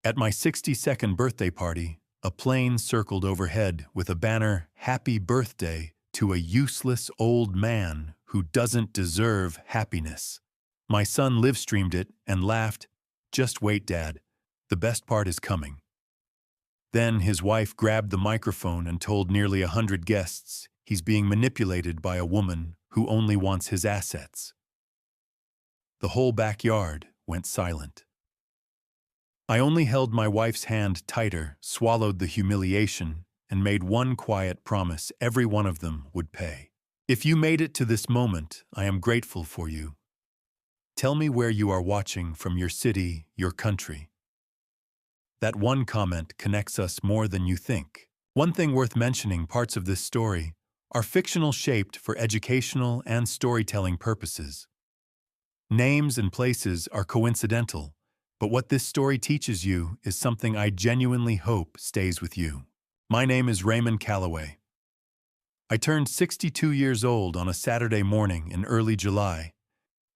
At my 62nd birthday party, a plane circled overhead with a banner, "Happy Birthday to a useless old man who doesn't deserve happiness." My son live-streamed it and laughed, "Just wait, Dad. The best part is coming." Then his wife grabbed the microphone and told nearly 100 guests he's being manipulated by a woman who only wants his assets. The whole backyard went silent. I only held my wife's hand tighter, swallowed the humiliation, and made one quiet promise every one of them would pay. "If you made it to this moment, I am grateful for you. Tell me where you are watching from, your city, your country." That one comment connects us more than you think. One thing worth mentioning, parts of this story are fictional, shaped for educational and storytelling purposes. Names and places are coincidental, but what this story teaches you is something I genuinely hope stays with you. My name is Raymond Calloway. I turned 62 years old on a Saturday morning in early July,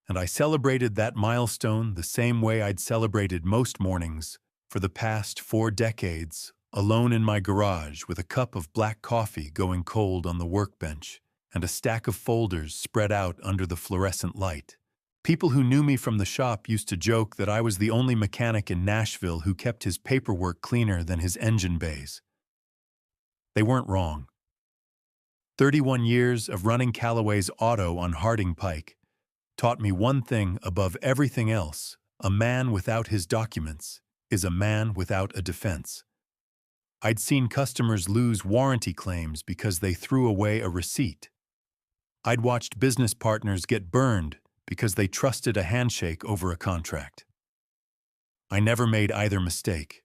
and I celebrated that milestone the same way I'd celebrated most mornings for the past 4 decades, alone in my garage with a cup of black coffee going cold on the workbench and a stack of folders spread out under the fluorescent light. People who knew me from the shop used to joke that I was the only mechanic in Nashville who kept his paperwork cleaner than his engine bays. They weren't wrong. 31 years of running Calloway's Auto on Harding Pike taught me one thing above everything else: a man without his documents is a man without a defense. I'd seen customers lose warranty claims because they threw away a receipt. I'd watched business partners get burned because they trusted a handshake over a contract. I never made either mistake.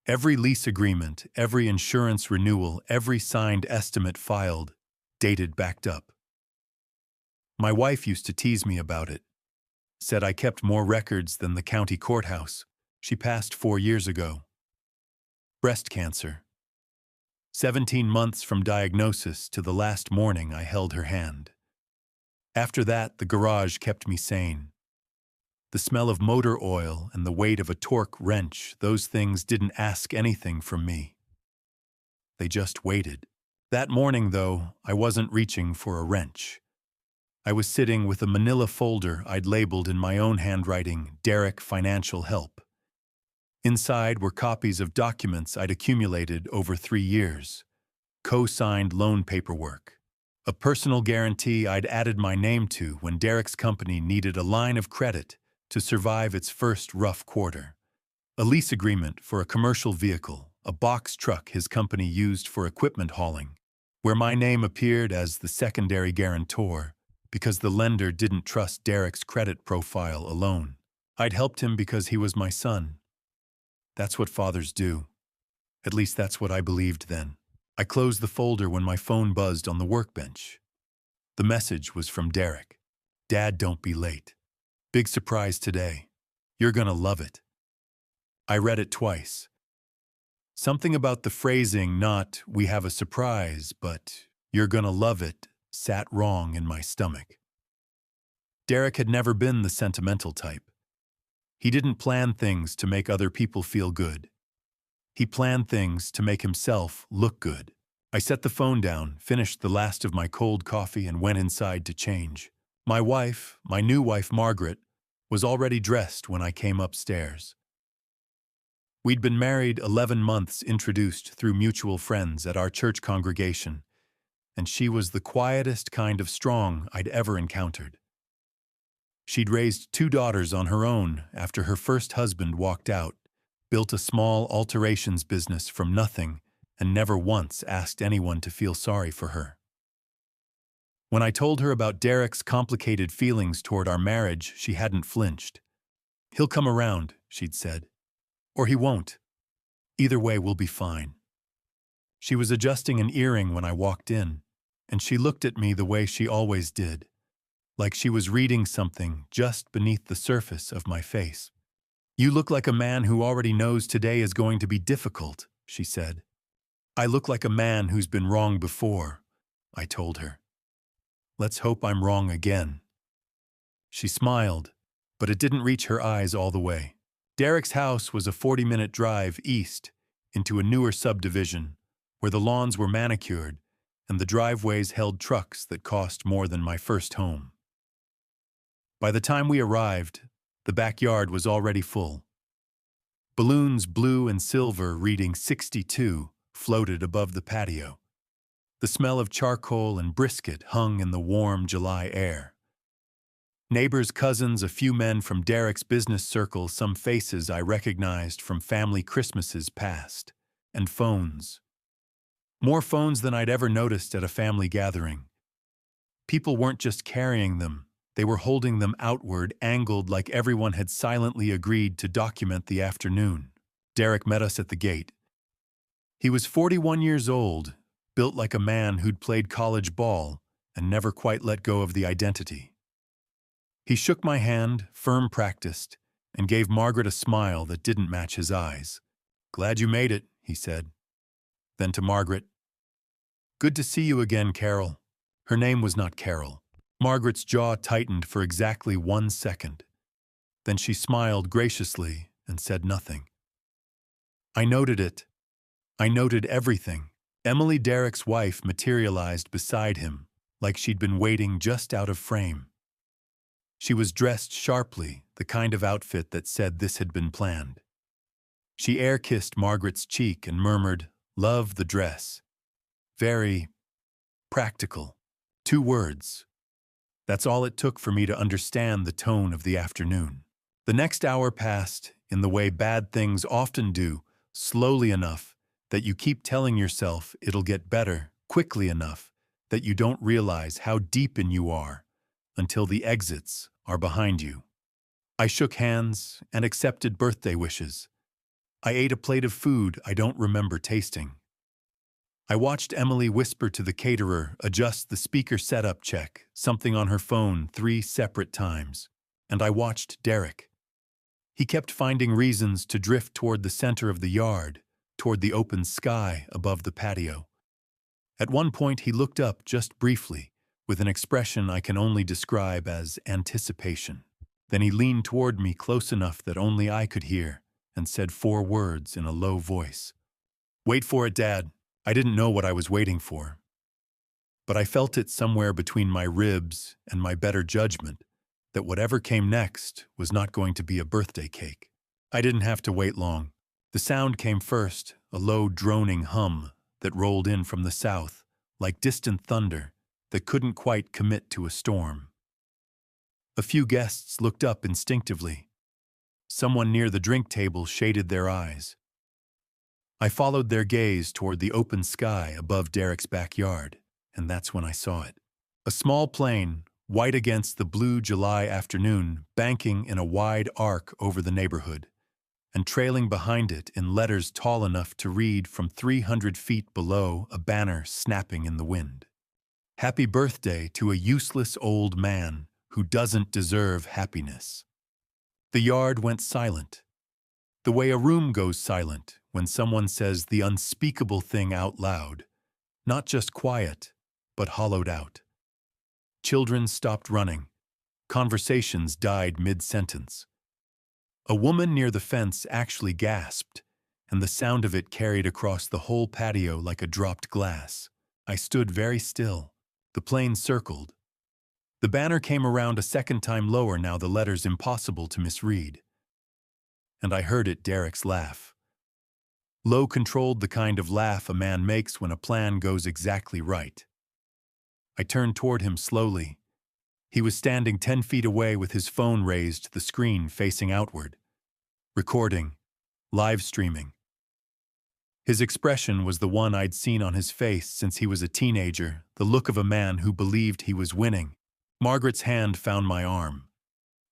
Every lease agreement, every insurance renewal, every signed estimate filed, dated backed up. My wife used to tease me about it. Said I kept more records than the county courthouse. She passed 4 years ago. Breast cancer. 17 months from diagnosis to the last morning I held her hand. After that, the garage kept me sane. The smell of motor oil and the weight of a torque wrench, those things didn't ask anything from me. They just waited. That morning, though, I wasn't reaching for a wrench. I was sitting with a manila folder I'd labeled in my own handwriting, "Derek Financial Help." Inside were copies of documents I'd accumulated over 3 years, co-signed loan paperwork, a personal guarantee I'd added my name to when Derek's company needed a line of credit to survive its first rough quarter, a lease agreement for a commercial vehicle, a box truck his company used for equipment hauling, where my name appeared as the secondary guarantor because the lender didn't trust Derek's credit profile alone. I'd helped him because he was my son. That's what fathers do. At least that's what I believed then. I closed the folder when my phone buzzed on the workbench. The message was from Derek. "Dad, don't be late. Big surprise today. You're gonna love it." I read it twice. Something about the phrasing, not "we have a surprise," but "you're gonna love it," sat wrong in my stomach. Derek had never been the sentimental type. He didn't plan things to make other people feel good. He planned things to make himself look good. I set the phone down, finished the last of my cold coffee, and went inside to change. My wife, my new wife Margaret, was already dressed when I came upstairs. We'd been married 11 months, introduced through mutual friends at our church congregation, and she was the quietest kind of strong I'd ever encountered. She'd raised 2 daughters on her own after her first husband walked out, built a small alterations business from nothing, and never once asked anyone to feel sorry for her. When I told her about Derek's complicated feelings toward our marriage, she hadn't flinched. "He'll come around," she'd said. "Or he won't. Either way, we'll be fine." She was adjusting an earring when I walked in, and she looked at me the way she always did, like she was reading something just beneath the surface of my face. "You look like a man who already knows today is going to be difficult," she said. "I look like a man who's been wrong before," I told her. "Let's hope I'm wrong again." She smiled, but it didn't reach her eyes all the way. Derek's house was a 40-minute drive east into a newer subdivision where the lawns were manicured and the driveways held trucks that cost more than my first home. By the time we arrived, the backyard was already full. Balloons blue and silver reading 62 floated above the patio. The smell of charcoal and brisket hung in the warm July air. Neighbors, cousins, a few men from Derek's business circle, some faces I recognized from family Christmases past, and phones. More phones than I'd ever noticed at a family gathering. People weren't just carrying them, they were holding them outward, angled like everyone had silently agreed to document the afternoon. Derek met us at the gate. He was 41 years old, built like a man who'd played college ball and never quite let go of the identity. He shook my hand, firm practiced, and gave Margaret a smile that didn't match his eyes. "Glad you made it," he said. Then to Margaret, "Good to see you again, Carol." Her name was not Carol. Margaret's jaw tightened for exactly 1 second. Then she smiled graciously and said nothing. I noted it. I noted everything. Emily, Derek's wife, materialized beside him, like she'd been waiting just out of frame. She was dressed sharply, the kind of outfit that said this had been planned. She air-kissed Margaret's cheek and murmured, "Love the dress." Very practical. 2 words. That's all it took for me to understand the tone of the afternoon. The next hour passed in the way bad things often do, slowly enough that you keep telling yourself it'll get better, quickly enough that you don't realize how deep in you are until the exits are behind you. I shook hands and accepted birthday wishes. I ate a plate of food I don't remember tasting. I watched Emily whisper to the caterer, adjust the speaker setup, check something on her phone 3 separate times, and I watched Derek. He kept finding reasons to drift toward the center of the yard, toward the open sky above the patio. At one point he looked up just briefly, with an expression I can only describe as anticipation. Then he leaned toward me close enough that only I could hear, and said 4 words in a low voice. "Wait for it, Dad." I didn't know what I was waiting for, but I felt it somewhere between my ribs and my better judgment that whatever came next was not going to be a birthday cake. I didn't have to wait long. The sound came first, a low droning hum that rolled in from the south, like distant thunder that couldn't quite commit to a storm. A few guests looked up instinctively. Someone near the drink table shaded their eyes. I followed their gaze toward the open sky above Derek's backyard, and that's when I saw it. A small plane, white against the blue July afternoon, banking in a wide arc over the neighborhood, and trailing behind it in letters tall enough to read from 300 feet below, a banner snapping in the wind. "Happy birthday to a useless old man who doesn't deserve happiness." The yard went silent, the way a room goes silent when someone says the unspeakable thing out loud, not just quiet, but hollowed out. Children stopped running. Conversations died mid-sentence. A woman near the fence actually gasped, and the sound of it carried across the whole patio like a dropped glass. I stood very still. The plane circled. The banner came around a second time lower, now the letters impossible to misread. And I heard it, Derek's laugh. Low, controlled, the kind of laugh a man makes when a plan goes exactly right. I turned toward him slowly. He was standing 10 feet away with his phone raised, the screen facing outward. Recording. Live streaming. His expression was the one I'd seen on his face since he was a teenager, the look of a man who believed he was winning. Margaret's hand found my arm.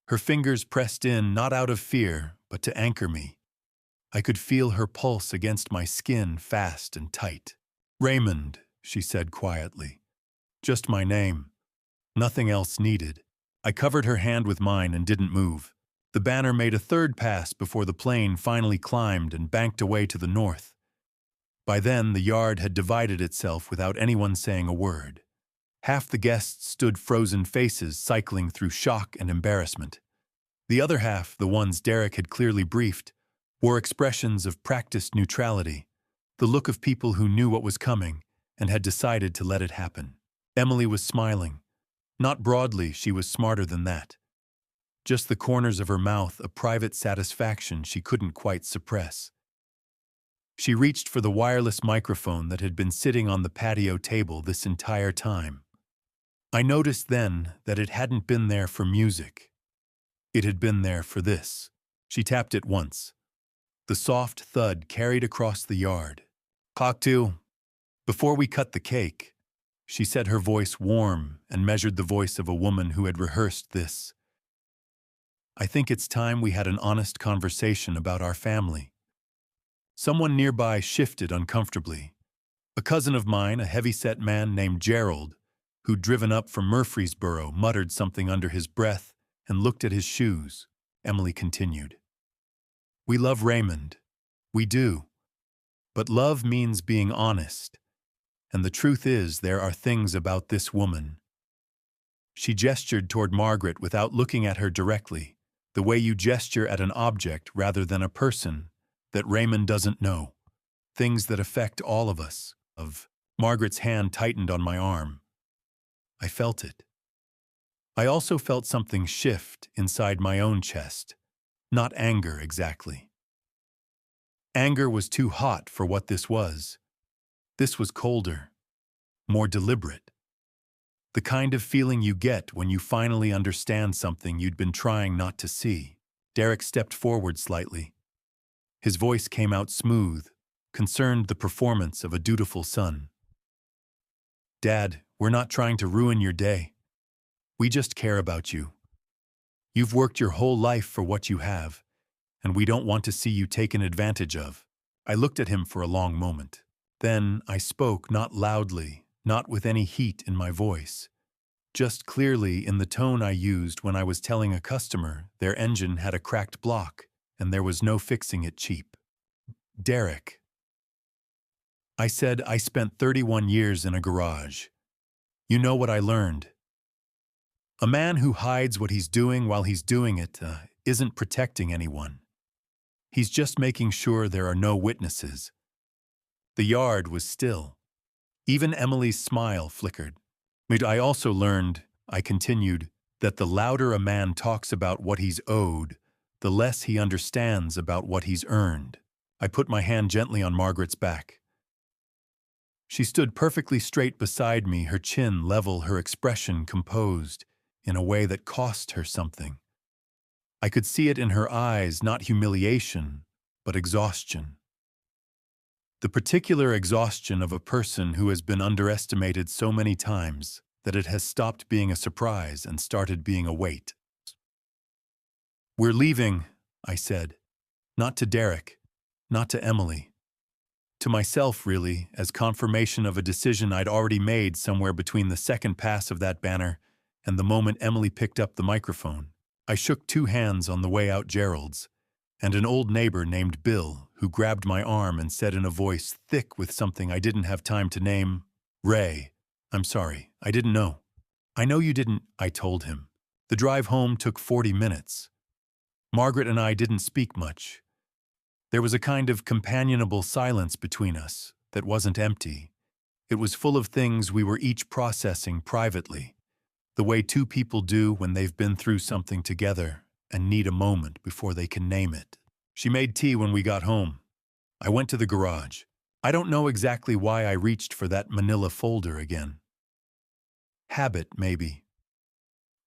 Her fingers pressed in, not out of fear, but to anchor me. I could feel her pulse against my skin, fast and tight. "Raymond," she said quietly. "Just my name. Nothing else needed." I covered her hand with mine and didn't move. The banner made a third pass before the plane finally climbed and banked away to the north. By then, the yard had divided itself without anyone saying a word. Half the guests stood frozen faces, cycling through shock and embarrassment. The other half, the ones Derek had clearly briefed, wore expressions of practiced neutrality, the look of people who knew what was coming and had decided to let it happen. Emily was smiling. Not broadly, she was smarter than that. Just the corners of her mouth, a private satisfaction she couldn't quite suppress. She reached for the wireless microphone that had been sitting on the patio table this entire time. I noticed then that it hadn't been there for music. It had been there for this. She tapped it once. The soft thud carried across the yard. "Cocktail, before we cut the cake," she said, her voice warm and measured the voice of a woman who had rehearsed this. "I think it's time we had an honest conversation about our family." Someone nearby shifted uncomfortably. A cousin of mine, a heavy-set man named Gerald, who'd driven up from Murfreesboro, muttered something under his breath and looked at his shoes. Emily continued. "We love Raymond. We do. But love means being honest. And the truth is, there are things about this woman." She gestured toward Margaret without looking at her directly, the way you gesture at an object rather than a person, that Raymond doesn't know. Things that affect all of us. Margaret's hand tightened on my arm. I felt it. I also felt something shift inside my own chest. Not anger, exactly. Anger was too hot for what this was. This was colder, more deliberate. The kind of feeling you get when you finally understand something you'd been trying not to see. Derek stepped forward slightly. His voice came out smooth, concerned the performance of a dutiful son. "Dad, we're not trying to ruin your day. We just care about you. You've worked your whole life for what you have, and we don't want to see you taken advantage of." I looked at him for a long moment. Then I spoke, not loudly, not with any heat in my voice, just clearly in the tone I used when I was telling a customer their engine had a cracked block and there was no fixing it cheap. "Derek," I said, "I spent 31 years in a garage. You know what I learned? A man who hides what he's doing while he's doing it isn't protecting anyone. He's just making sure there are no witnesses." The yard was still. Even Emily's smile flickered. "I also learned," I continued, "that the louder a man talks about what he's owed, the less he understands about what he's earned." I put my hand gently on Margaret's back. She stood perfectly straight beside me, her chin level, her expression composed, in a way that cost her something. I could see it in her eyes, not humiliation, but exhaustion. The particular exhaustion of a person who has been underestimated so many times that it has stopped being a surprise and started being a weight. "We're leaving," I said. Not to Derek, not to Emily. To myself, really, as confirmation of a decision I'd already made somewhere between the second pass of that banner and the moment Emily picked up the microphone. I shook two hands on the way out, Gerald's, and an old neighbor named Bill, who grabbed my arm and said in a voice thick with something I didn't have time to name, "Ray, I'm sorry, I didn't know." "I know you didn't," I told him. The drive home took 40 minutes. Margaret and I didn't speak much. There was a kind of companionable silence between us that wasn't empty. It was full of things we were each processing privately, the way two people do when they've been through something together and need a moment before they can name it. She made tea when we got home. I went to the garage. I don't know exactly why I reached for that manila folder again. Habit, maybe.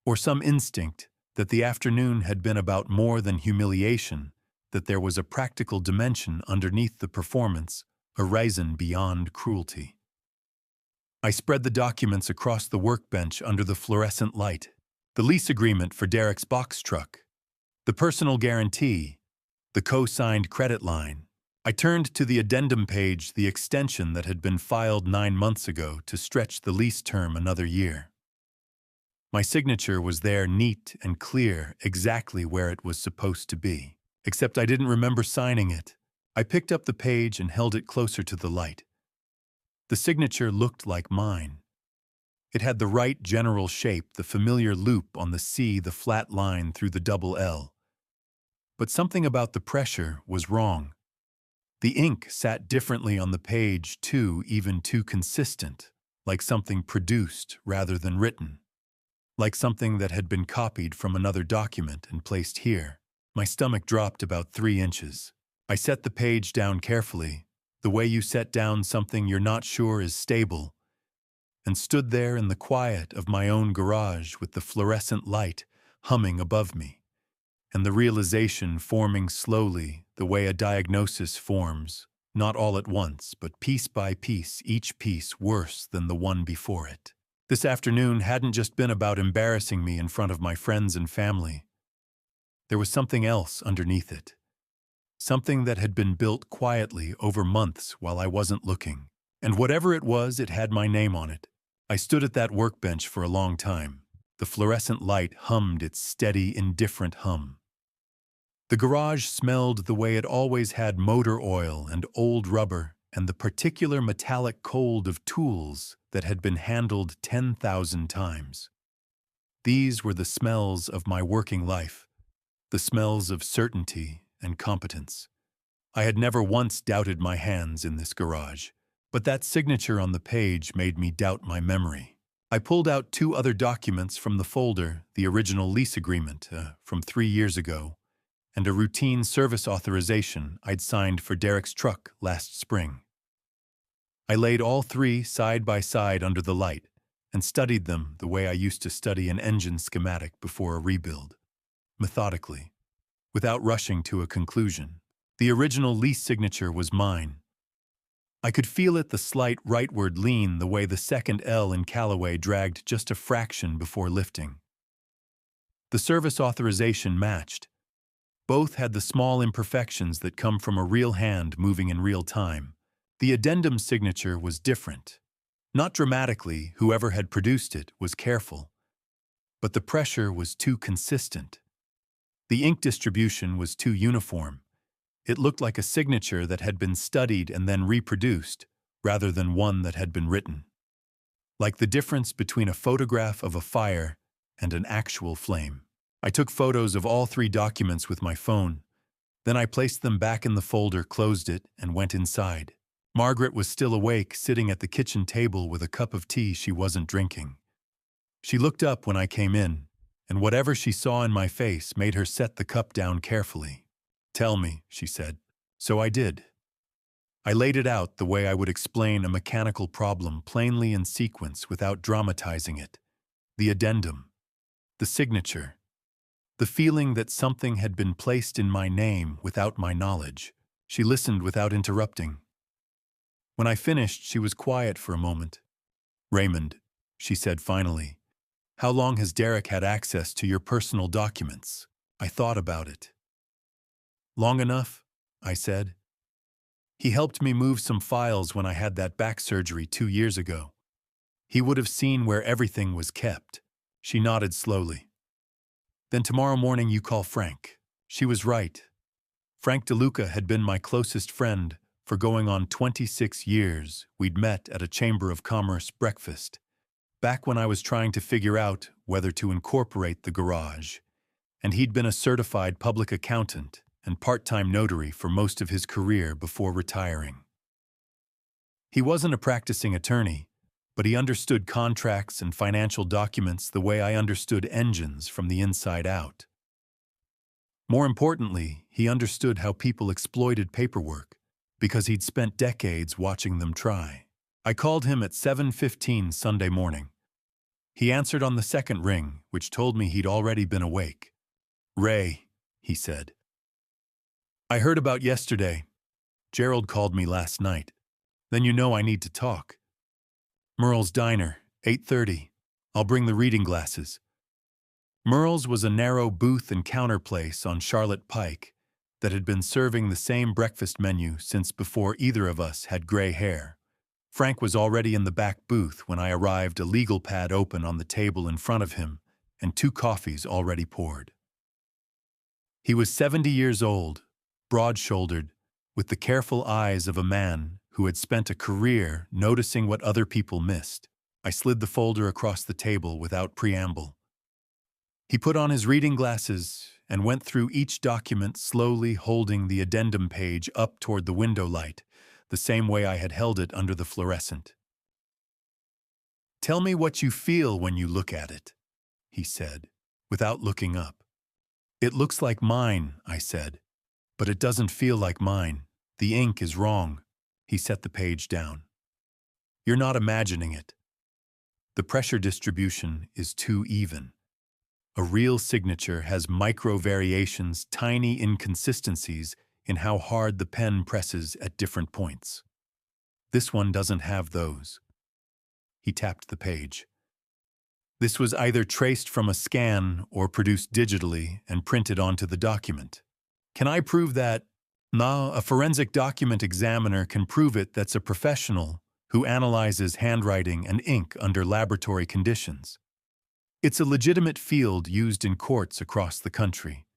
Or some instinct that the afternoon had been about more than humiliation, that there was a practical dimension underneath the performance, a reason beyond cruelty. I spread the documents across the workbench under the fluorescent light. The lease agreement for Derek's box truck, the personal guarantee, the co-signed credit line. I turned to the addendum page, the extension that had been filed 9 months ago to stretch the lease term another year. My signature was there, neat and clear, exactly where it was supposed to be. Except I didn't remember signing it. I picked up the page and held it closer to the light. The signature looked like mine. It had the right general shape, the familiar loop on the C, the flat line through the double L. But something about the pressure was wrong. The ink sat differently on the page, too, even too consistent, like something produced rather than written, like something that had been copied from another document and placed here. My stomach dropped about 3 inches. I set the page down carefully, the way you set down something you're not sure is stable, and stood there in the quiet of my own garage with the fluorescent light humming above me, and the realization forming slowly the way a diagnosis forms, not all at once, but piece by piece, each piece worse than the one before it. This afternoon hadn't just been about embarrassing me in front of my friends and family. There was something else underneath it. Something that had been built quietly over months while I wasn't looking. And whatever it was, it had my name on it. I stood at that workbench for a long time. The fluorescent light hummed its steady, indifferent hum. The garage smelled the way it always had: motor oil and old rubber and the particular metallic cold of tools that had been handled 10,000 times. These were the smells of my working life, the smells of certainty and competence. I had never once doubted my hands in this garage, but that signature on the page made me doubt my memory. I pulled out 2 other documents from the folder, the original lease agreement from 3 years ago, and a routine service authorization I'd signed for Derek's truck last spring. I laid all 3 side by side under the light and studied them the way I used to study an engine schematic before a rebuild, methodically, without rushing to a conclusion. The original lease signature was mine. I could feel it, the slight rightward lean, the way the second L in Callaway dragged just a fraction before lifting. The service authorization matched. Both had the small imperfections that come from a real hand moving in real time. The addendum signature was different. Not dramatically, whoever had produced it was careful. But the pressure was too consistent. The ink distribution was too uniform. It looked like a signature that had been studied and then reproduced, rather than one that had been written. Like the difference between a photograph of a fire and an actual flame. I took photos of all 3 documents with my phone. Then I placed them back in the folder, closed it, and went inside. Margaret was still awake, sitting at the kitchen table with a cup of tea she wasn't drinking. She looked up when I came in, and whatever she saw in my face made her set the cup down carefully. "Tell me," she said. So I did. I laid it out the way I would explain a mechanical problem, plainly in sequence without dramatizing it. The addendum, the signature, the feeling that something had been placed in my name without my knowledge. She listened without interrupting. When I finished, she was quiet for a moment. "Raymond," she said finally, "how long has Derek had access to your personal documents?" I thought about it. "Long enough," I said. "He helped me move some files when I had that back surgery 2 years ago. He would have seen where everything was kept." She nodded slowly. "Then tomorrow morning you call Frank." She was right. Frank DeLuca had been my closest friend for going on 26 years. We'd met at a Chamber of Commerce breakfast, back when I was trying to figure out whether to incorporate the garage, and he'd been a certified public accountant and part-time notary for most of his career before retiring. He wasn't a practicing attorney, but he understood contracts and financial documents the way I understood engines from the inside out. More importantly, he understood how people exploited paperwork, because he'd spent decades watching them try. I called him at 7:15 Sunday morning. He answered on the second ring, which told me he'd already been awake. "Ray," he said. "I heard about yesterday. Gerald called me last night. Then you know I need to talk. Merle's Diner, 8:30. I'll bring the reading glasses." Merle's was a narrow booth and counter place on Charlotte Pike that had been serving the same breakfast menu since before either of us had gray hair. Frank was already in the back booth when I arrived, a legal pad open on the table in front of him and 2 coffees already poured. He was 70 years old, broad-shouldered, with the careful eyes of a man who had spent a career noticing what other people missed. I slid the folder across the table without preamble. He put on his reading glasses and went through each document, slowly holding the addendum page up toward the window light, the same way I had held it under the fluorescent. "Tell me what you feel when you look at it," he said, without looking up. "It looks like mine," I said, "but it doesn't feel like mine. The ink is wrong." He set the page down. "You're not imagining it. The pressure distribution is too even. A real signature has micro-variations, tiny inconsistencies in how hard the pen presses at different points. This one doesn't have those." He tapped the page. "This was either traced from a scan or produced digitally and printed onto the document. Can I prove that?" "No, a forensic document examiner can prove it. That's a professional who analyzes handwriting and ink under laboratory conditions. It's a legitimate field used in courts across the country.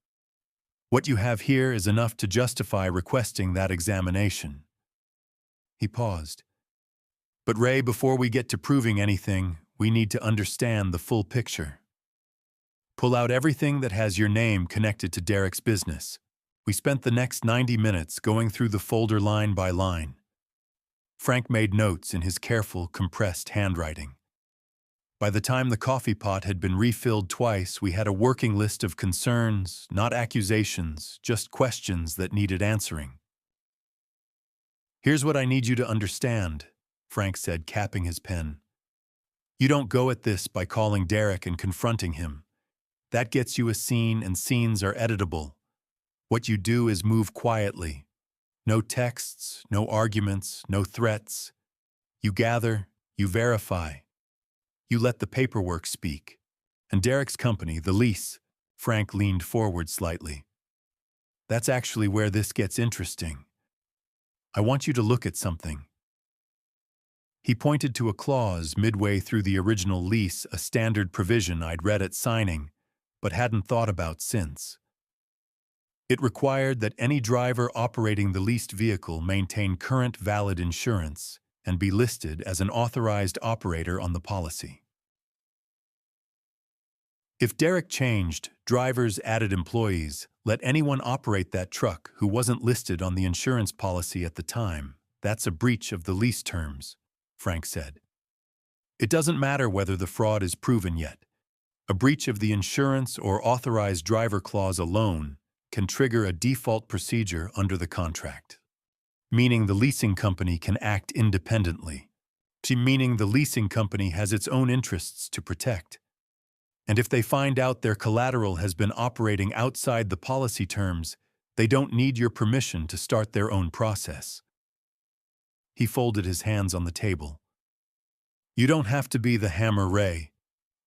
What you have here is enough to justify requesting that examination." He paused. "But Ray, before we get to proving anything, we need to understand the full picture. Pull out everything that has your name connected to Derek's business." We spent the next 90 minutes going through the folder line by line. Frank made notes in his careful, compressed handwriting. By the time the coffee pot had been refilled twice, we had a working list of concerns, not accusations, just questions that needed answering. "Here's what I need you to understand," Frank said, capping his pen. "You don't go at this by calling Derek and confronting him. That gets you a scene, and scenes are editable. What you do is move quietly. No texts, no arguments, no threats. You gather, you verify. You let the paperwork speak. And Derek's company, the lease," Frank leaned forward slightly. "That's actually where this gets interesting. I want you to look at something." He pointed to a clause midway through the original lease, a standard provision I'd read at signing, but hadn't thought about since. It required that any driver operating the leased vehicle maintain current valid insurance and be listed as an authorized operator on the policy. If Derek changed, drivers added employees, let anyone operate that truck who wasn't listed on the insurance policy at the time. That's a breach of the lease terms, Frank said. It doesn't matter whether the fraud is proven yet. A breach of the insurance or authorized driver clause alone can trigger a default procedure under the contract, meaning the leasing company can act independently, meaning the leasing company has its own interests to protect. And if they find out their collateral has been operating outside the policy terms, they don't need your permission to start their own process. He folded his hands on the table. You don't have to be the hammer, Ray.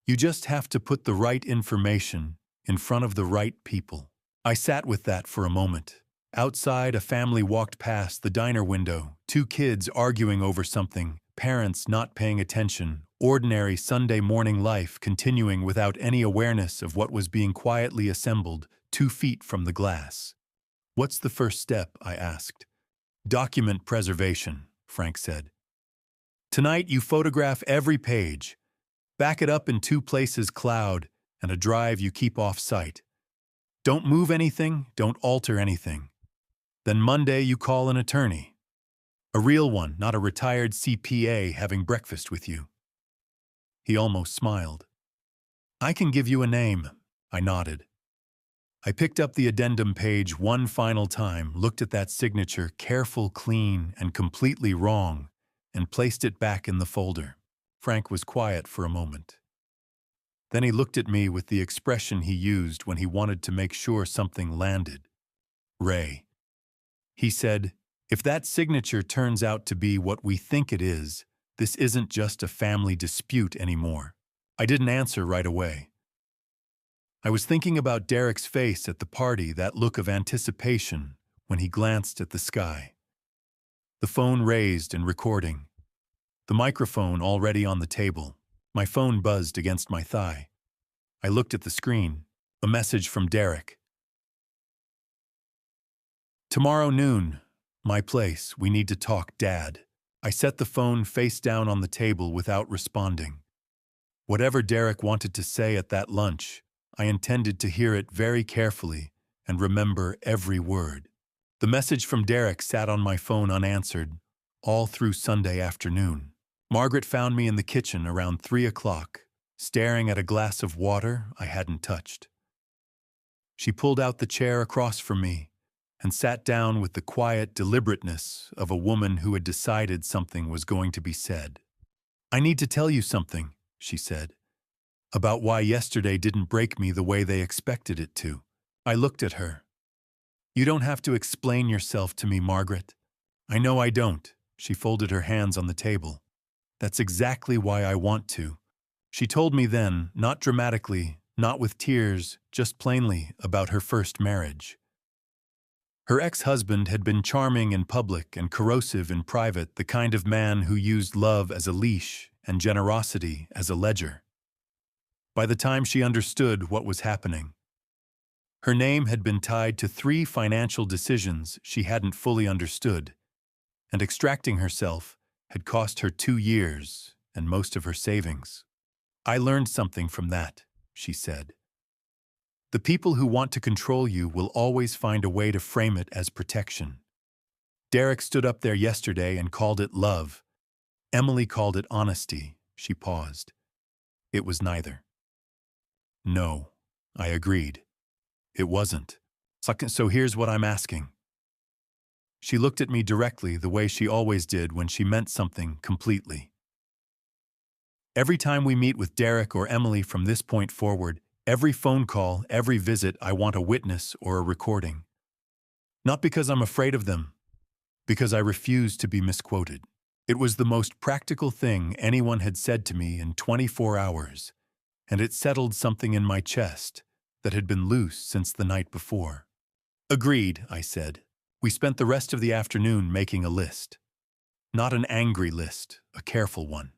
You just have to put the right information in front of the right people. I sat with that for a moment. Outside, a family walked past the diner window, two kids arguing over something, parents not paying attention, ordinary Sunday morning life continuing without any awareness of what was being quietly assembled 2 feet from the glass. What's the first step? I asked. Document preservation, Frank said. Tonight you photograph every page. Back it up in 2 places, cloud, and a drive you keep off-site. Don't move anything, don't alter anything. Then Monday you call an attorney. A real one, not a retired CPA having breakfast with you. He almost smiled. I can give you a name, I nodded. I picked up the addendum page one final time, looked at that signature, careful, clean, and completely wrong, and placed it back in the folder. Frank was quiet for a moment. Then he looked at me with the expression he used when he wanted to make sure something landed. Ray. He said, if that signature turns out to be what we think it is, this isn't just a family dispute anymore. I didn't answer right away. I was thinking about Derek's face at the party, that look of anticipation when he glanced at the sky. The phone raised and recording. The microphone already on the table. My phone buzzed against my thigh. I looked at the screen. A message from Derek. Tomorrow noon, my place, we need to talk, Dad. I set the phone face down on the table without responding. Whatever Derek wanted to say at that lunch, I intended to hear it very carefully and remember every word. The message from Derek sat on my phone unanswered, all through Sunday afternoon. Margaret found me in the kitchen around 3 o'clock, staring at a glass of water I hadn't touched. She pulled out the chair across from me and sat down with the quiet deliberateness of a woman who had decided something was going to be said. "I need to tell you something," she said, "about why yesterday didn't break me the way they expected it to." I looked at her. "You don't have to explain yourself to me, Margaret." "I know I don't." She folded her hands on the table. "That's exactly why I want to." She told me then, not dramatically, not with tears, just plainly, about her first marriage. Her ex-husband had been charming in public and corrosive in private, the kind of man who used love as a leash and generosity as a ledger. By the time she understood what was happening, her name had been tied to 3 financial decisions she hadn't fully understood, and extracting herself had cost her 2 years and most of her savings. "I learned something from that," she said. "The people who want to control you will always find a way to frame it as protection. Derek stood up there yesterday and called it love. Emily called it honesty." She paused. "It was neither." "No," I agreed. "It wasn't. So here's what I'm asking." She looked at me directly the way she always did when she meant something completely. "Every time we meet with Derek or Emily from this point forward, every phone call, every visit, I want a witness or a recording. Not because I'm afraid of them, because I refuse to be misquoted." It was the most practical thing anyone had said to me in 24 hours, and it settled something in my chest that had been loose since the night before. "Agreed," I said. We spent the rest of the afternoon making a list. Not an angry list, a careful one.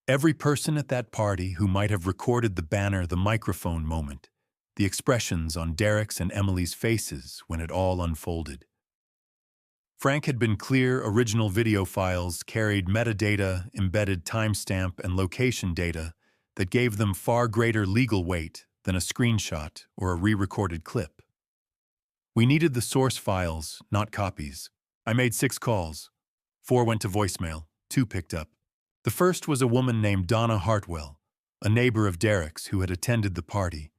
Every person at that party who might have recorded the banner, the microphone moment, the expressions on Derek's and Emily's faces when it all unfolded. Frank had been clear. Original video files carried metadata, embedded timestamp, and location data that gave them far greater legal weight than a screenshot or a re-recorded clip. We needed the source files, not copies. I made 6 calls. 4 went to voicemail, 2 picked up. The first was a woman named Donna Hartwell, a neighbor of Derek's who had attended the party,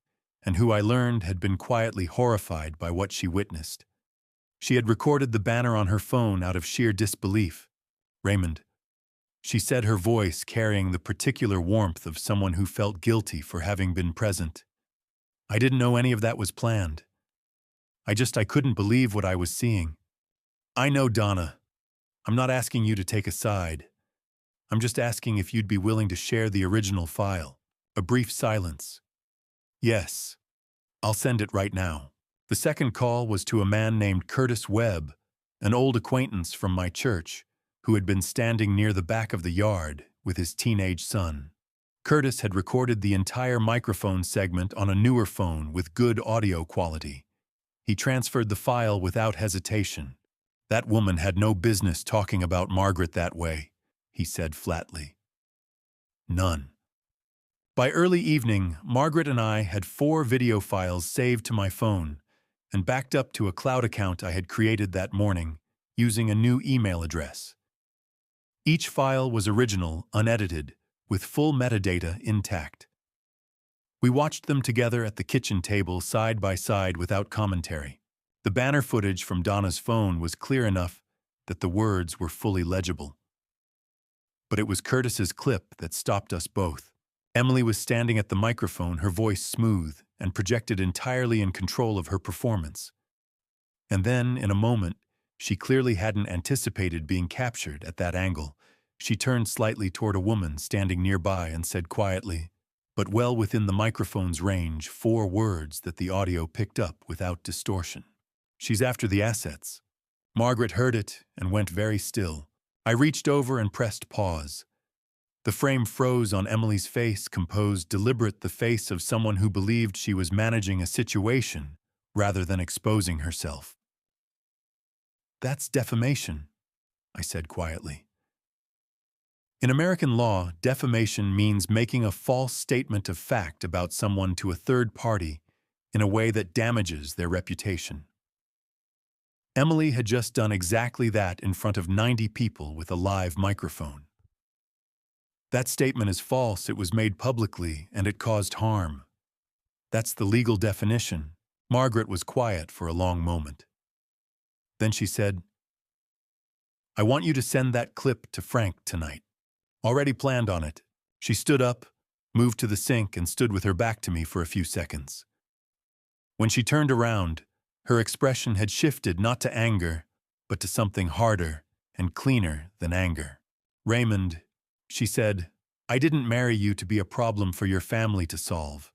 and who I learned had been quietly horrified by what she witnessed. She had recorded the banner on her phone out of sheer disbelief. "Raymond," she said, her voice carrying the particular warmth of someone who felt guilty for having been present. "I didn't know any of that was planned. I couldn't believe what I was seeing." "I know, Donna. I'm not asking you to take a side. I'm just asking if you'd be willing to share the original file." A brief silence. "Yes. I'll send it right now." The second call was to a man named Curtis Webb, an old acquaintance from my church, who had been standing near the back of the yard with his teenage son. Curtis had recorded the entire microphone segment on a newer phone with good audio quality. He transferred the file without hesitation. "That woman had no business talking about Margaret that way," he said flatly. "None." By early evening, Margaret and I had 4 video files saved to my phone and backed up to a cloud account I had created that morning using a new email address. Each file was original, unedited, with full metadata intact. We watched them together at the kitchen table side by side without commentary. The banner footage from Donna's phone was clear enough that the words were fully legible. But it was Curtis's clip that stopped us both. Emily was standing at the microphone, her voice smooth and projected entirely in control of her performance. And then, in a moment, she clearly hadn't anticipated being captured at that angle. She turned slightly toward a woman standing nearby and said quietly, but well within the microphone's range, 4 words that the audio picked up without distortion. "She's after the assets." Margaret heard it and went very still. I reached over and pressed pause. The frame froze on Emily's face, composed, deliberate, the face of someone who believed she was managing a situation rather than exposing herself. "That's defamation." I said quietly. In American law, defamation means making a false statement of fact about someone to a third party in a way that damages their reputation. Emily had just done exactly that in front of 90 people with a live microphone. That statement is false, it was made publicly, and it caused harm. That's the legal definition. Margaret was quiet for a long moment. Then she said, "I want you to send that clip to Frank tonight." Already planned on it. She stood up, moved to the sink, and stood with her back to me for a few seconds. When she turned around, her expression had shifted not to anger, but to something harder and cleaner than anger. "Raymond," she said, "I didn't marry you to be a problem for your family to solve.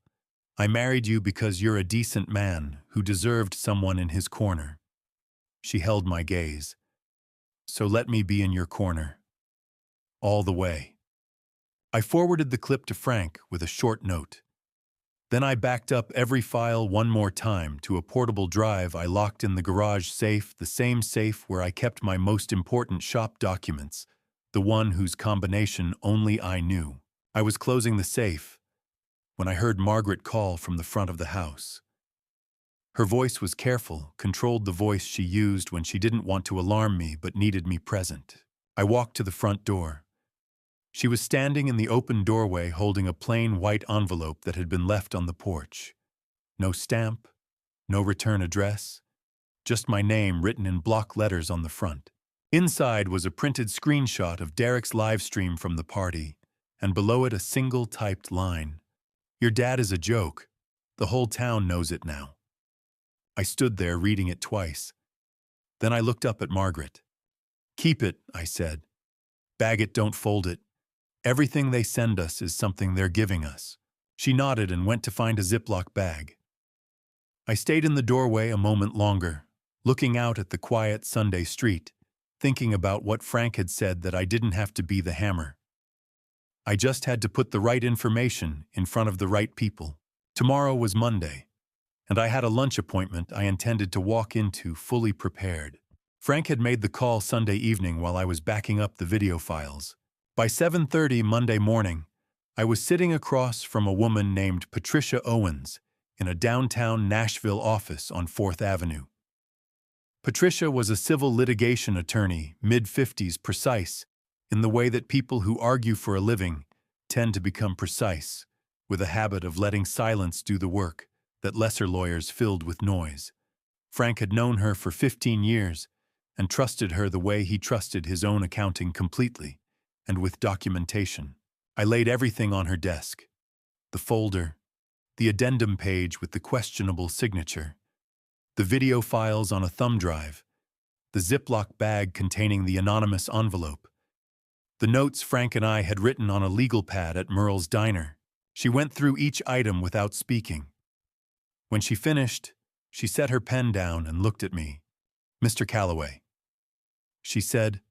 I married you because you're a decent man who deserved someone in his corner." She held my gaze. "So let me be in your corner. All the way." I forwarded the clip to Frank with a short note. Then I backed up every file one more time to a portable drive I locked in the garage safe, the same safe where I kept my most important shop documents, the one whose combination only I knew. I was closing the safe when I heard Margaret call from the front of the house. Her voice was careful, controlled the voice she used when she didn't want to alarm me but needed me present. I walked to the front door. She was standing in the open doorway holding a plain white envelope that had been left on the porch. No stamp, no return address, just my name written in block letters on the front. Inside was a printed screenshot of Derek's live stream from the party, and below it a single typed line. "Your dad is a joke. The whole town knows it now." I stood there reading it twice. Then I looked up at Margaret. "Keep it," I said. "Bag it, don't fold it. Everything they send us is something they're giving us." She nodded and went to find a Ziploc bag. I stayed in the doorway a moment longer, looking out at the quiet Sunday street, thinking about what Frank had said, that I didn't have to be the hammer. I just had to put the right information in front of the right people. Tomorrow was Monday, and I had a lunch appointment I intended to walk into fully prepared. Frank had made the call Sunday evening while I was backing up the video files. By 7:30 Monday morning, I was sitting across from a woman named Patricia Owens in a downtown Nashville office on 4th Avenue. Patricia was a civil litigation attorney, mid-50s, precise, in the way that people who argue for a living tend to become precise, with a habit of letting silence do the work that lesser lawyers filled with noise. Frank had known her for 15 years and trusted her the way he trusted his own accounting completely, and with documentation. I laid everything on her desk. The folder, the addendum page with the questionable signature, the video files on a thumb drive, the Ziploc bag containing the anonymous envelope, the notes Frank and I had written on a legal pad at Merle's Diner. She went through each item without speaking. When she finished, she set her pen down and looked at me. "Mr. Calloway," she said,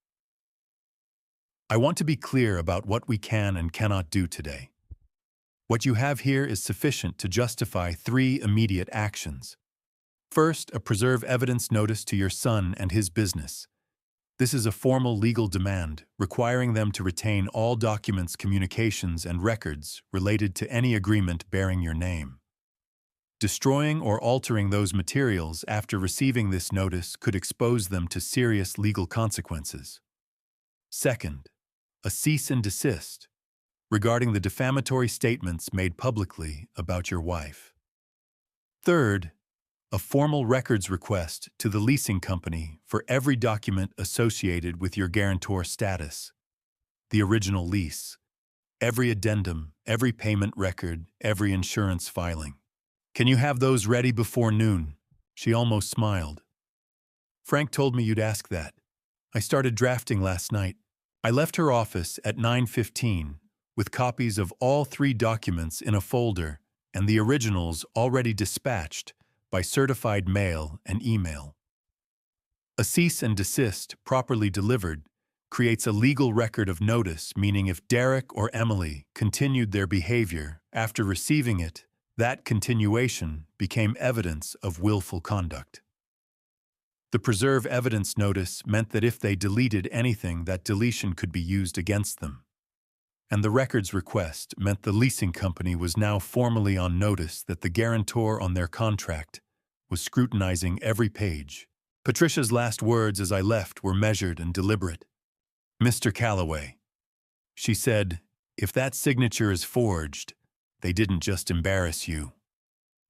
"I want to be clear about what we can and cannot do today. What you have here is sufficient to justify 3 immediate actions. First, a preserve evidence notice to your son and his business. This is a formal legal demand, requiring them to retain all documents, communications, and records related to any agreement bearing your name. Destroying or altering those materials after receiving this notice could expose them to serious legal consequences. Second, a cease and desist regarding the defamatory statements made publicly about your wife. Third, a formal records request to the leasing company for every document associated with your guarantor status, the original lease, every addendum, every payment record, every insurance filing. Can you have those ready before noon?" She almost smiled. "Frank told me you'd ask that. I started drafting last night." I left her office at 9:15 with copies of all 3 documents in a folder and the originals already dispatched by certified mail and email. A cease and desist, properly delivered, creates a legal record of notice, meaning if Derek or Emily continued their behavior after receiving it, that continuation became evidence of willful conduct. The preserve evidence notice meant that if they deleted anything, that deletion could be used against them. And the records request meant the leasing company was now formally on notice that the guarantor on their contract was scrutinizing every page. Patricia's last words as I left were measured and deliberate. "Mr. Calloway," she said, "if that signature is forged, they didn't just embarrass you.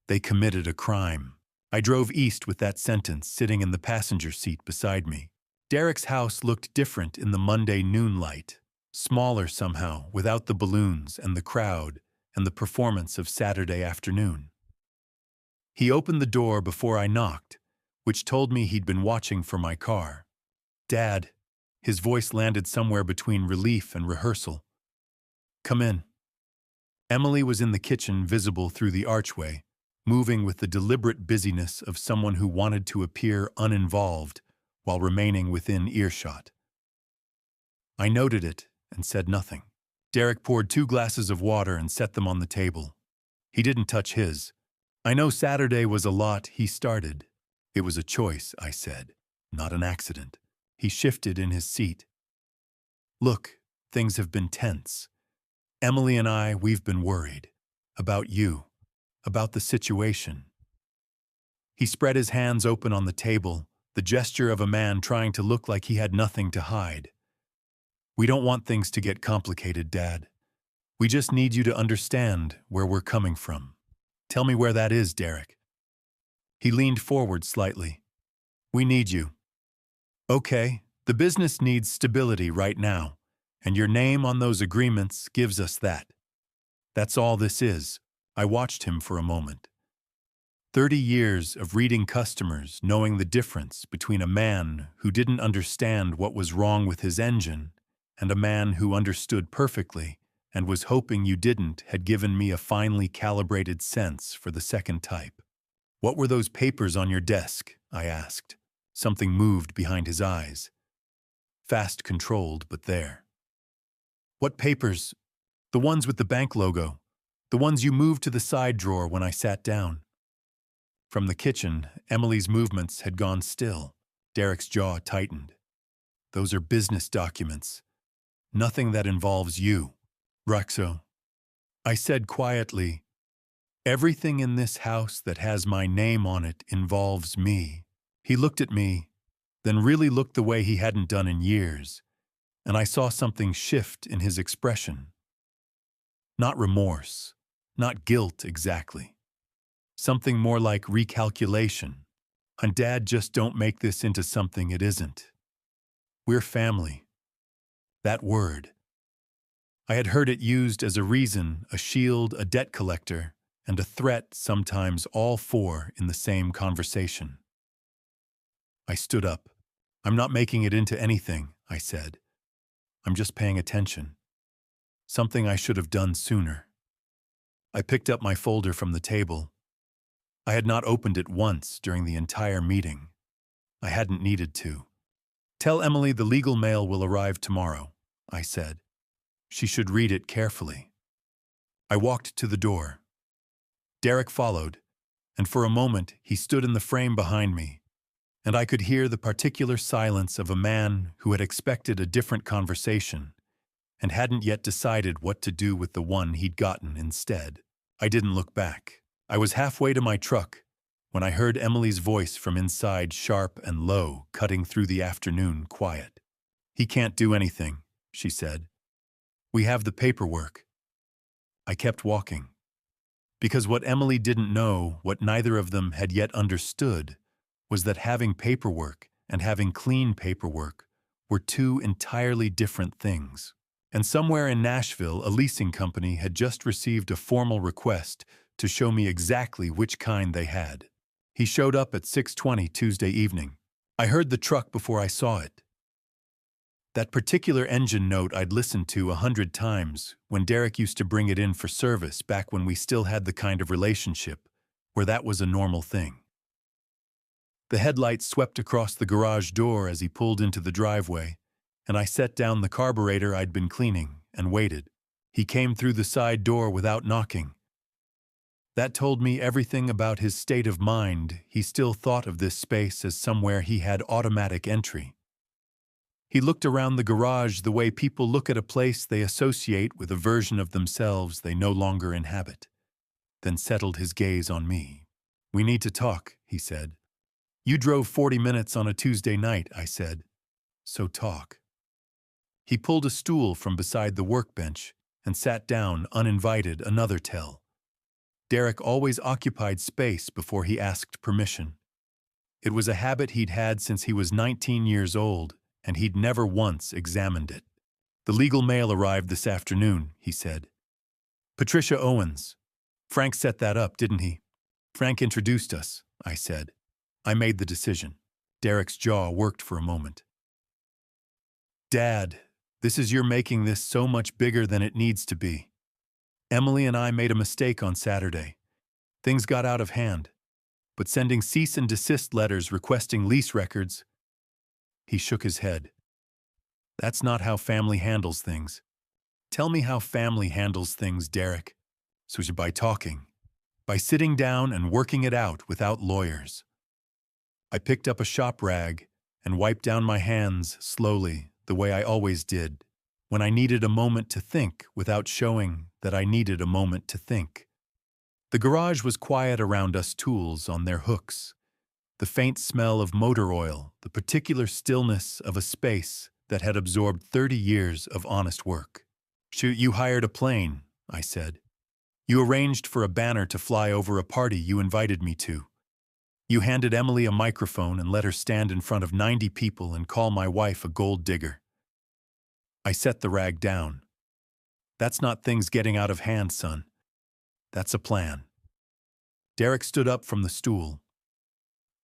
They committed a crime." I drove east with that sentence sitting in the passenger seat beside me. Derek's house looked different in the Monday noon light, smaller somehow, without the balloons and the crowd and the performance of Saturday afternoon. He opened the door before I knocked, which told me he'd been watching for my car. "Dad," his voice landed somewhere between relief and rehearsal. "Come in." Emily was in the kitchen, visible through the archway, moving with the deliberate busyness of someone who wanted to appear uninvolved while remaining within earshot. I noted it and said nothing. Derek poured 2 glasses of water and set them on the table. He didn't touch his. "I know Saturday was a lot," he started. "It was a choice," I said, "not an accident." He shifted in his seat. "Look, things have been tense. Emily and I, we've been worried. About you. About the situation." He spread his hands open on the table, the gesture of a man trying to look like he had nothing to hide. "We don't want things to get complicated, Dad. We just need you to understand where we're coming from." "Tell me where that is, Derek." He leaned forward slightly. "We need you." "Okay, the business needs stability right now, and your name on those agreements gives us that. That's all this is." I watched him for a moment. 30 years of reading customers, knowing the difference between a man who didn't understand what was wrong with his engine and a man who understood perfectly and was hoping you didn't had given me a finely calibrated sense for the second type. "What were those papers on your desk?" I asked. Something moved behind his eyes. Fast controlled, but there. "What papers?" "The ones with the bank logo. The ones you moved to the side drawer when I sat down." From the kitchen, Emily's movements had gone still. Derek's jaw tightened. "Those are business documents. Nothing that involves you, Roxo." I said quietly, "Everything in this house that has my name on it involves me." He looked at me, then really looked the way he hadn't done in years, and I saw something shift in his expression. Not remorse, not guilt exactly. Something more like recalculation. And Dad, just don't make this into something it isn't. We're family. That word. I had heard it used as a reason, a shield, a debt collector, and a threat, sometimes all 4 in the same conversation. I stood up. "I'm not making it into anything," I said. "I'm just paying attention. Something I should have done sooner." I picked up my folder from the table. I had not opened it once during the entire meeting. I hadn't needed to. "Tell Emily the legal mail will arrive tomorrow," I said. "She should read it carefully." I walked to the door. Derek followed, and for a moment he stood in the frame behind me, and I could hear the particular silence of a man who had expected a different conversation and hadn't yet decided what to do with the one he'd gotten instead. I didn't look back. I was halfway to my truck when I heard Emily's voice from inside, sharp and low, cutting through the afternoon quiet. "He can't do anything," she said. "We have the paperwork." I kept walking. Because what Emily didn't know, what neither of them had yet understood, was that having paperwork and having clean paperwork were 2 entirely different things. And somewhere in Nashville, a leasing company had just received a formal request to show me exactly which kind they had. He showed up at 6:20 Tuesday evening. I heard the truck before I saw it. That particular engine note I'd listened to 100 times when Derek used to bring it in for service back when we still had the kind of relationship where that was a normal thing. The headlights swept across the garage door as he pulled into the driveway, and I set down the carburetor I'd been cleaning and waited. He came through the side door without knocking. That told me everything about his state of mind. He still thought of this space as somewhere he had automatic entry. He looked around the garage the way people look at a place they associate with a version of themselves they no longer inhabit, then settled his gaze on me. "We need to talk," he said. "You drove 40 minutes on a Tuesday night," I said. "So talk." He pulled a stool from beside the workbench and sat down uninvited, another tell. Derek always occupied space before he asked permission. It was a habit he'd had since he was 19 years old, and he'd never once examined it. "The legal mail arrived this afternoon," he said. "Patricia Owens. Frank set that up, didn't he?" "Frank introduced us," I said. "I made the decision." Derek's jaw worked for a moment. "Dad, this is your making this so much bigger than it needs to be. Emily and I made a mistake on Saturday. Things got out of hand. But sending cease and desist letters requesting lease records..." He shook his head. "That's not how family handles things." "Tell me how family handles things, Derek." "So by talking. By sitting down and working it out without lawyers." I picked up a shop rag and wiped down my hands slowly, the way I always did, when I needed a moment to think without showing that I needed a moment to think. The garage was quiet around us tools on their hooks. The faint smell of motor oil, the particular stillness of a space that had absorbed 30 years of honest work. "You hired a plane," I said. "You arranged for a banner to fly over a party you invited me to. You handed Emily a microphone and let her stand in front of 90 people and call my wife a gold digger." I set the rag down. "That's not things getting out of hand, son. That's a plan." Derek stood up from the stool.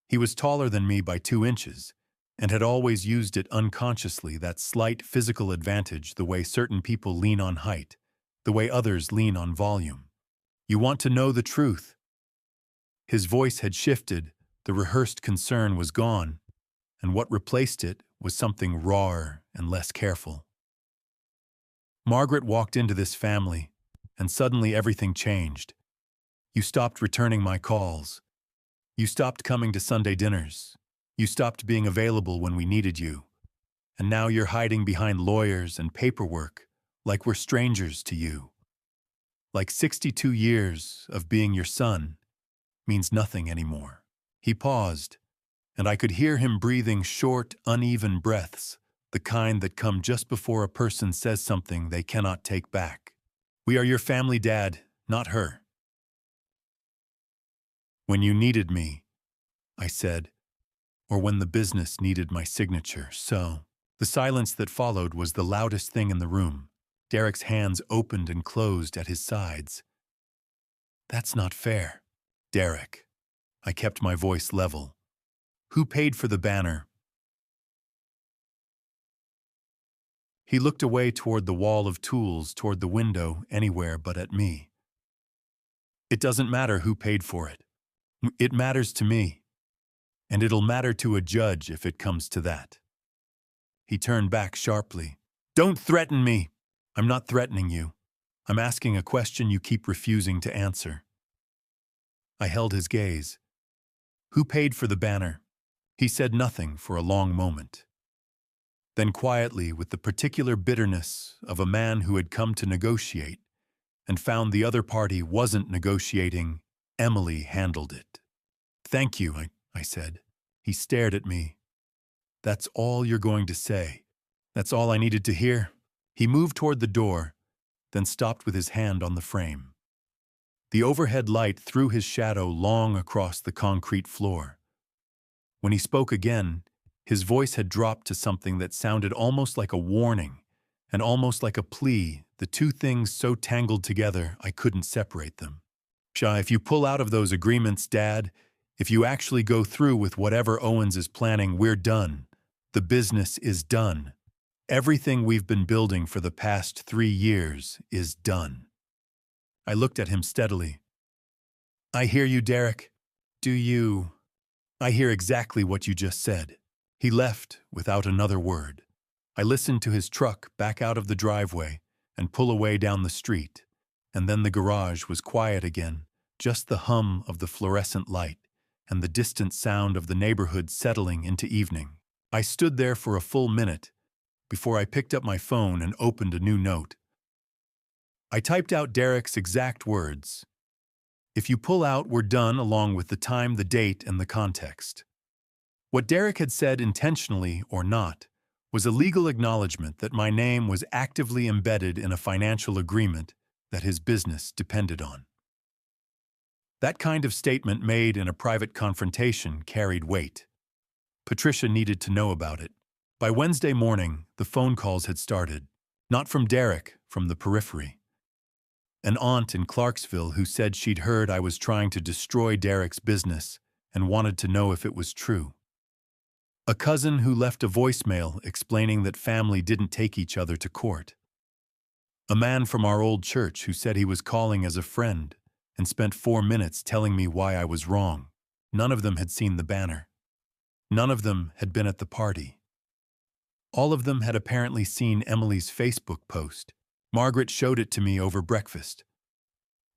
He was taller than me by 2 inches, and had always used it unconsciously, that slight physical advantage, the way certain people lean on height, the way others lean on volume. "You want to know the truth." His voice had shifted, the rehearsed concern was gone, and what replaced it was something rawer and less careful. "Margaret walked into this family, and suddenly everything changed. You stopped returning my calls. You stopped coming to Sunday dinners. You stopped being available when we needed you. And now you're hiding behind lawyers and paperwork, like we're strangers to you. Like 62 years of being your son means nothing anymore." He paused, and I could hear him breathing short, uneven breaths, the kind that come just before a person says something they cannot take back. "We are your family, Dad, not her." "When you needed me," I said, "or when the business needed my signature, so..." The silence that followed was the loudest thing in the room. Derek's hands opened and closed at his sides. "That's not fair." "Derek." I kept my voice level. "Who paid for the banner?" He looked away toward the wall of tools, toward the window, anywhere but at me. "It doesn't matter who paid for it. It matters to me. And it'll matter to a judge if it comes to that." He turned back sharply. "Don't threaten me." "I'm not threatening you. I'm asking a question you keep refusing to answer." I held his gaze. "Who paid for the banner?" He said nothing for a long moment. Then quietly, with the particular bitterness of a man who had come to negotiate and found the other party wasn't negotiating, "Emily handled it." "Thank you," I said. He stared at me. "That's all you're going to say?" "That's all I needed to hear." He moved toward the door, then stopped with his hand on the frame. The overhead light threw his shadow long across the concrete floor. When he spoke again, his voice had dropped to something that sounded almost like a warning and almost like a plea, the two things so tangled together I couldn't separate them. "If you pull out of those agreements, Dad, if you actually go through with whatever Owens is planning, we're done. The business is done. Everything we've been building for the past 3 years is done." I looked at him steadily. "I hear you, Derek. Do you?" "I hear exactly what you just said." He left without another word. I listened to his truck back out of the driveway and pull away down the street, and then the garage was quiet again, just the hum of the fluorescent light and the distant sound of the neighborhood settling into evening. I stood there for a full minute before I picked up my phone and opened a new note. I typed out Derek's exact words. "If you pull out, we're done," along with the time, the date, and the context. What Derek had said, intentionally or not, was a legal acknowledgement that my name was actively embedded in a financial agreement that his business depended on. That kind of statement made in a private confrontation carried weight. Patricia needed to know about it. By Wednesday morning, the phone calls had started. Not from Derek, from the periphery. An aunt in Clarksville who said she'd heard I was trying to destroy Derek's business and wanted to know if it was true. A cousin who left a voicemail explaining that family didn't take each other to court. A man from our old church who said he was calling as a friend and spent 4 minutes telling me why I was wrong. None of them had seen the banner. None of them had been at the party. All of them had apparently seen Emily's Facebook post. Margaret showed it to me over breakfast.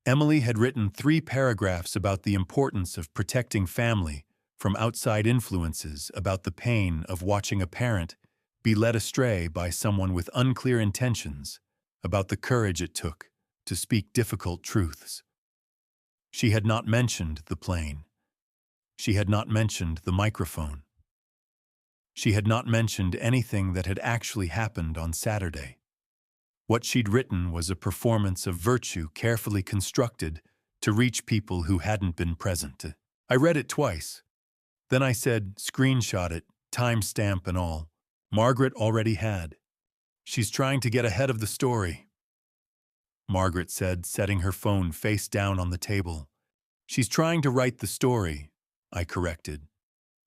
Emily had written 3 paragraphs about the importance of protecting family from outside influences, about the pain of watching a parent be led astray by someone with unclear intentions, about the courage it took to speak difficult truths. She had not mentioned the plane. She had not mentioned the microphone. She had not mentioned anything that had actually happened on Saturday. What she'd written was a performance of virtue carefully constructed to reach people who hadn't been present. I read it twice. Then I said, "Screenshot it, timestamp and all." Margaret already had. "She's trying to get ahead of the story," Margaret said, setting her phone face down on the table. "She's trying to write the story," I corrected.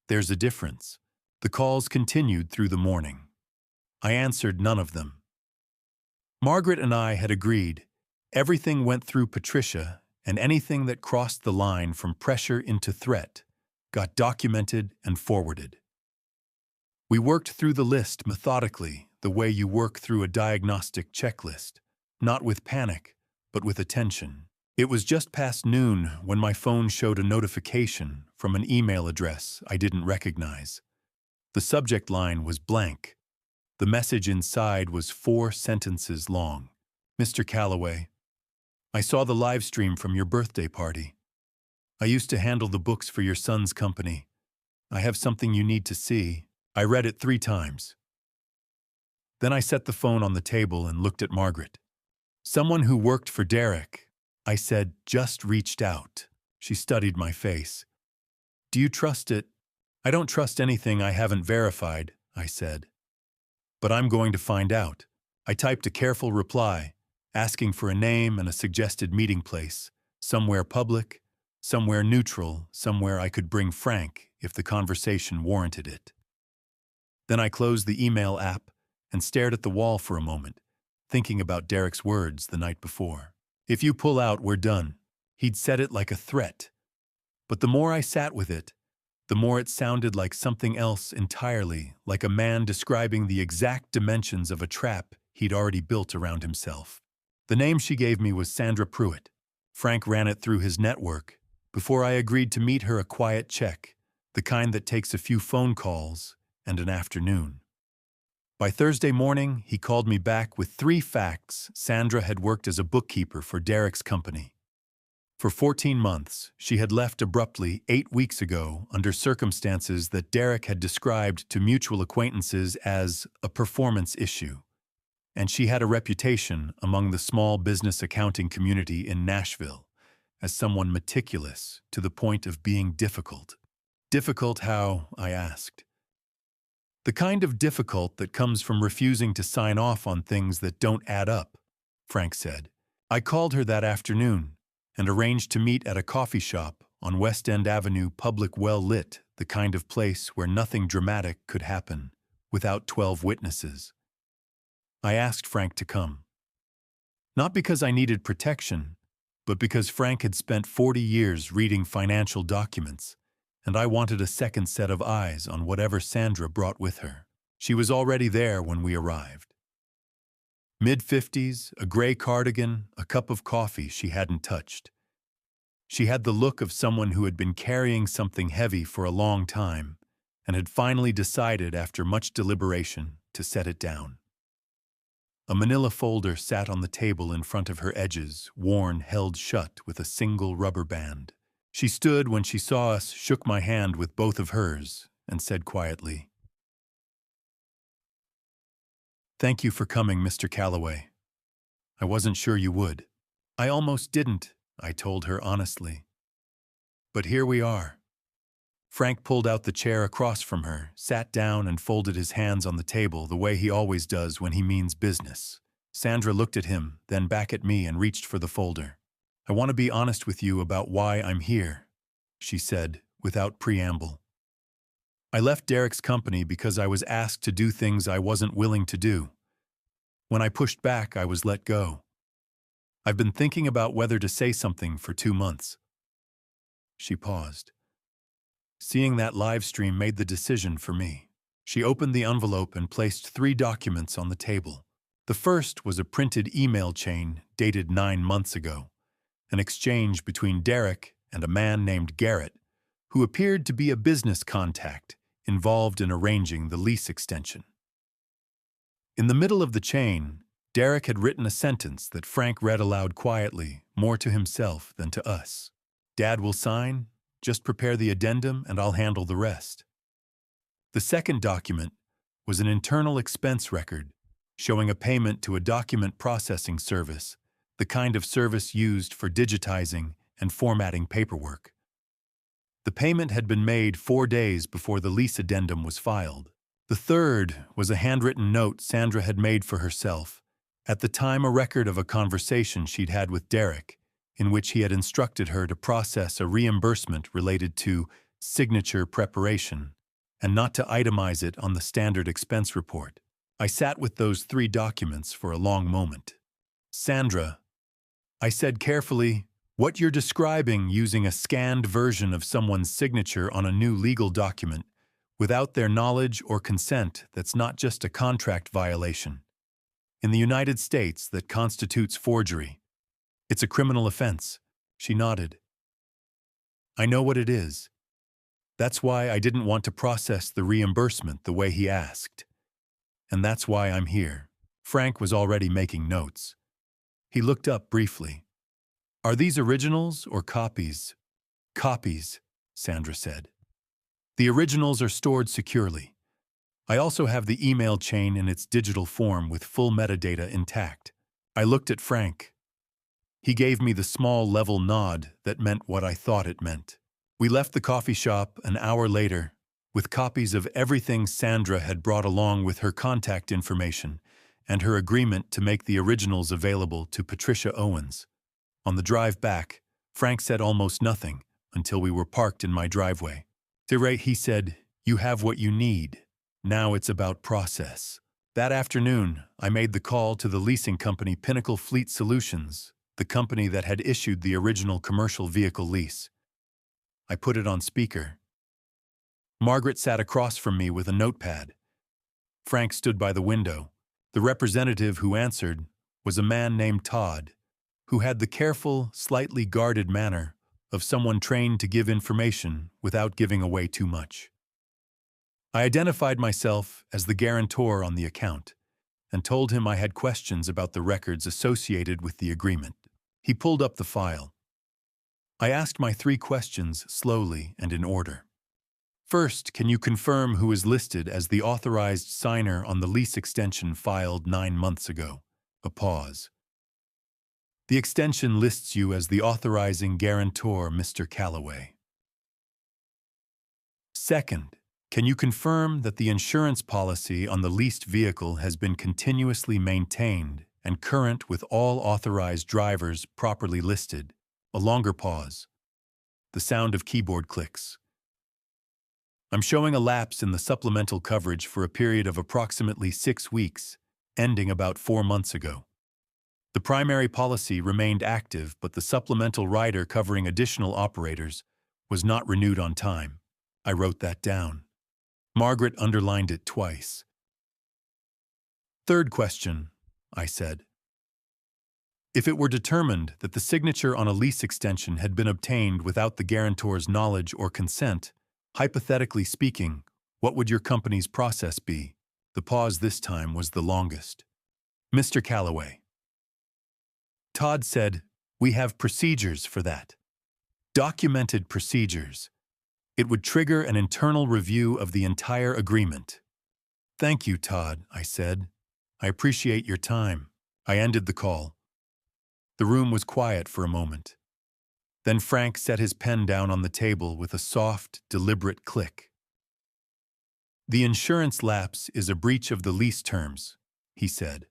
"There's a difference." The calls continued through the morning. I answered none of them. Margaret and I had agreed everything went through Patricia, and anything that crossed the line from pressure into threat got documented and forwarded. We worked through the list methodically, the way you work through a diagnostic checklist, not with panic, but with attention. It was just past noon when my phone showed a notification from an email address I didn't recognize. The subject line was blank. The message inside was 4 sentences long. "Mr. Calloway, I saw the live stream from your birthday party. I used to handle the books for your son's company. I have something you need to see." I read it 3 times. Then I set the phone on the table and looked at Margaret. "Someone who worked for Derek," I said, "just reached out." She studied my face. "Do you trust it?" "I don't trust anything I haven't verified," I said. "But I'm going to find out." I typed a careful reply, asking for a name and a suggested meeting place, somewhere public, somewhere neutral, somewhere I could bring Frank if the conversation warranted it. Then I closed the email app and stared at the wall for a moment, thinking about Derek's words the night before. "If you pull out, we're done." He'd said it like a threat. But the more I sat with it, the more it sounded like something else entirely, like a man describing the exact dimensions of a trap he'd already built around himself. The name she gave me was Sandra Pruitt. Frank ran it through his network before I agreed to meet her, a quiet check, the kind that takes a few phone calls and an afternoon. By Thursday morning, he called me back with 3 facts. Sandra had worked as a bookkeeper for Derek's company. For 14 months, she had left abruptly 8 weeks ago under circumstances that Derek had described to mutual acquaintances as a performance issue. And she had a reputation among the small business accounting community in Nashville as someone meticulous to the point of being difficult. Difficult how? I asked. The kind of difficult that comes from refusing to sign off on things that don't add up, Frank said. I called her that afternoon and arranged to meet at a coffee shop on West End Avenue, public, well-lit, the kind of place where nothing dramatic could happen without 12 witnesses. I asked Frank to come. Not because I needed protection, but because Frank had spent 40 years reading financial documents, and I wanted a second set of eyes on whatever Sandra brought with her. She was already there when we arrived. Mid-50s, a gray cardigan, a cup of coffee she hadn't touched. She had the look of someone who had been carrying something heavy for a long time and had finally decided after much deliberation to set it down. A manila folder sat on the table in front of her edges, worn, held shut with a single rubber band. She stood when she saw us, shook my hand with both of hers, and said quietly, "Thank you for coming, Mr. Calloway. I wasn't sure you would." "I almost didn't," I told her honestly. "But here we are." Frank pulled out the chair across from her, sat down and folded his hands on the table the way he always does when he means business. Sandra looked at him, then back at me and reached for the folder. "I want to be honest with you about why I'm here," she said, without preamble. "I left Derek's company because I was asked to do things I wasn't willing to do. When I pushed back, I was let go. I've been thinking about whether to say something for 2 months." She paused. Seeing that live stream made the decision for me. She opened the envelope and placed 3 documents on the table. The first was a printed email chain dated 9 months ago, an exchange between Derek and a man named Garrett, who appeared to be a business contact involved in arranging the lease extension. In the middle of the chain, Derek had written a sentence that Frank read aloud quietly, more to himself than to us. "Dad will sign. Just prepare the addendum and I'll handle the rest." The second document was an internal expense record showing a payment to a document processing service, the kind of service used for digitizing and formatting paperwork. The payment had been made 4 days before the lease addendum was filed. The third was a handwritten note Sandra had made for herself, at the time a record of a conversation she'd had with Derek, in which he had instructed her to process a reimbursement related to signature preparation and not to itemize it on the standard expense report. I sat with those 3 documents for a long moment. "Sandra," I said carefully, "what you're describing using a scanned version of someone's signature on a new legal document without their knowledge or consent, that's not just a contract violation. In the United States, that constitutes forgery. It's a criminal offense." She nodded. "I know what it is. That's why I didn't want to process the reimbursement the way he asked. And that's why I'm here." Frank was already making notes. He looked up briefly. "Are these originals or copies?" "Copies," Sandra said. "The originals are stored securely. I also have the email chain in its digital form with full metadata intact." I looked at Frank. He gave me the small level nod that meant what I thought it meant. We left the coffee shop an hour later, with copies of everything Sandra had brought along with her contact information and her agreement to make the originals available to Patricia Owens. On the drive back, Frank said almost nothing until we were parked in my driveway. He said, "You have what you need. Now it's about process." That afternoon, I made the call to the leasing company Pinnacle Fleet Solutions, the company that had issued the original commercial vehicle lease. I put it on speaker. Margaret sat across from me with a notepad. Frank stood by the window. The representative who answered was a man named Todd, who had the careful, slightly guarded manner of someone trained to give information without giving away too much. I identified myself as the guarantor on the account and told him I had questions about the records associated with the agreement. He pulled up the file. I asked my 3 questions slowly and in order. "First, can you confirm who is listed as the authorized signer on the lease extension filed 9 months ago?" A pause. "The extension lists you as the authorizing guarantor, Mr. Calloway." "Second, can you confirm that the insurance policy on the leased vehicle has been continuously maintained and current with all authorized drivers properly listed?" A longer pause. The sound of keyboard clicks. "I'm showing a lapse in the supplemental coverage for a period of approximately 6 weeks, ending about 4 months ago. The primary policy remained active, but the supplemental rider covering additional operators was not renewed on time." I wrote that down. Margaret underlined it twice. "Third question," I said. If it were determined that the signature on a lease extension had been obtained without the guarantor's knowledge or consent, hypothetically speaking, what would your company's process be? The pause this time was the longest. Mr. Calloway. Todd said, "We have procedures for that. Documented procedures. It would trigger an internal review of the entire agreement." "Thank you, Todd," I said. "I appreciate your time." I ended the call. The room was quiet for a moment. Then Frank set his pen down on the table with a soft, deliberate click. "The insurance lapse is a breach of the lease terms," he said.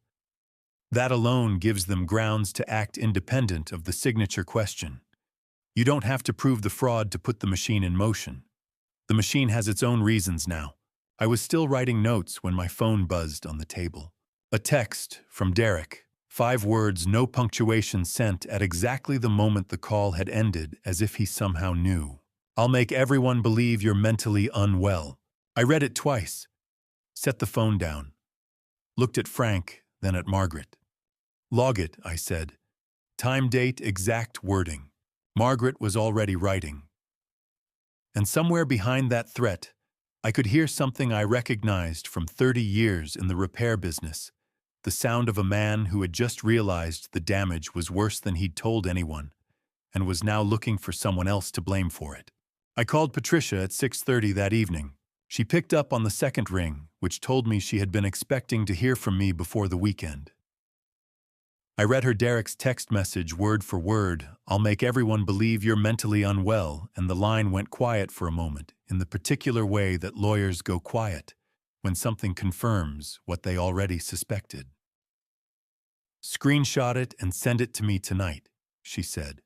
"That alone gives them grounds to act independent of the signature question. You don't have to prove the fraud to put the machine in motion. The machine has its own reasons now." I was still writing notes when my phone buzzed on the table. A text from Derek. 5 words, no punctuation, sent at exactly the moment the call had ended, as if he somehow knew. "I'll make everyone believe you're mentally unwell." I read it twice, set the phone down, looked at Frank, then at Margaret. "Log it," I said. "Time, date, exact wording." Margaret was already writing. And somewhere behind that threat, I could hear something I recognized from 30 years in the repair business. The sound of a man who had just realized the damage was worse than he'd told anyone, and was now looking for someone else to blame for it. I called Patricia at 6:30 that evening. She picked up on the second ring, which told me she had been expecting to hear from me before the weekend. I read her Derek's text message word for word. "I'll make everyone believe you're mentally unwell," and the line went quiet for a moment, in the particular way that lawyers go quiet when something confirms what they already suspected. "Screenshot it and send it to me tonight," she said.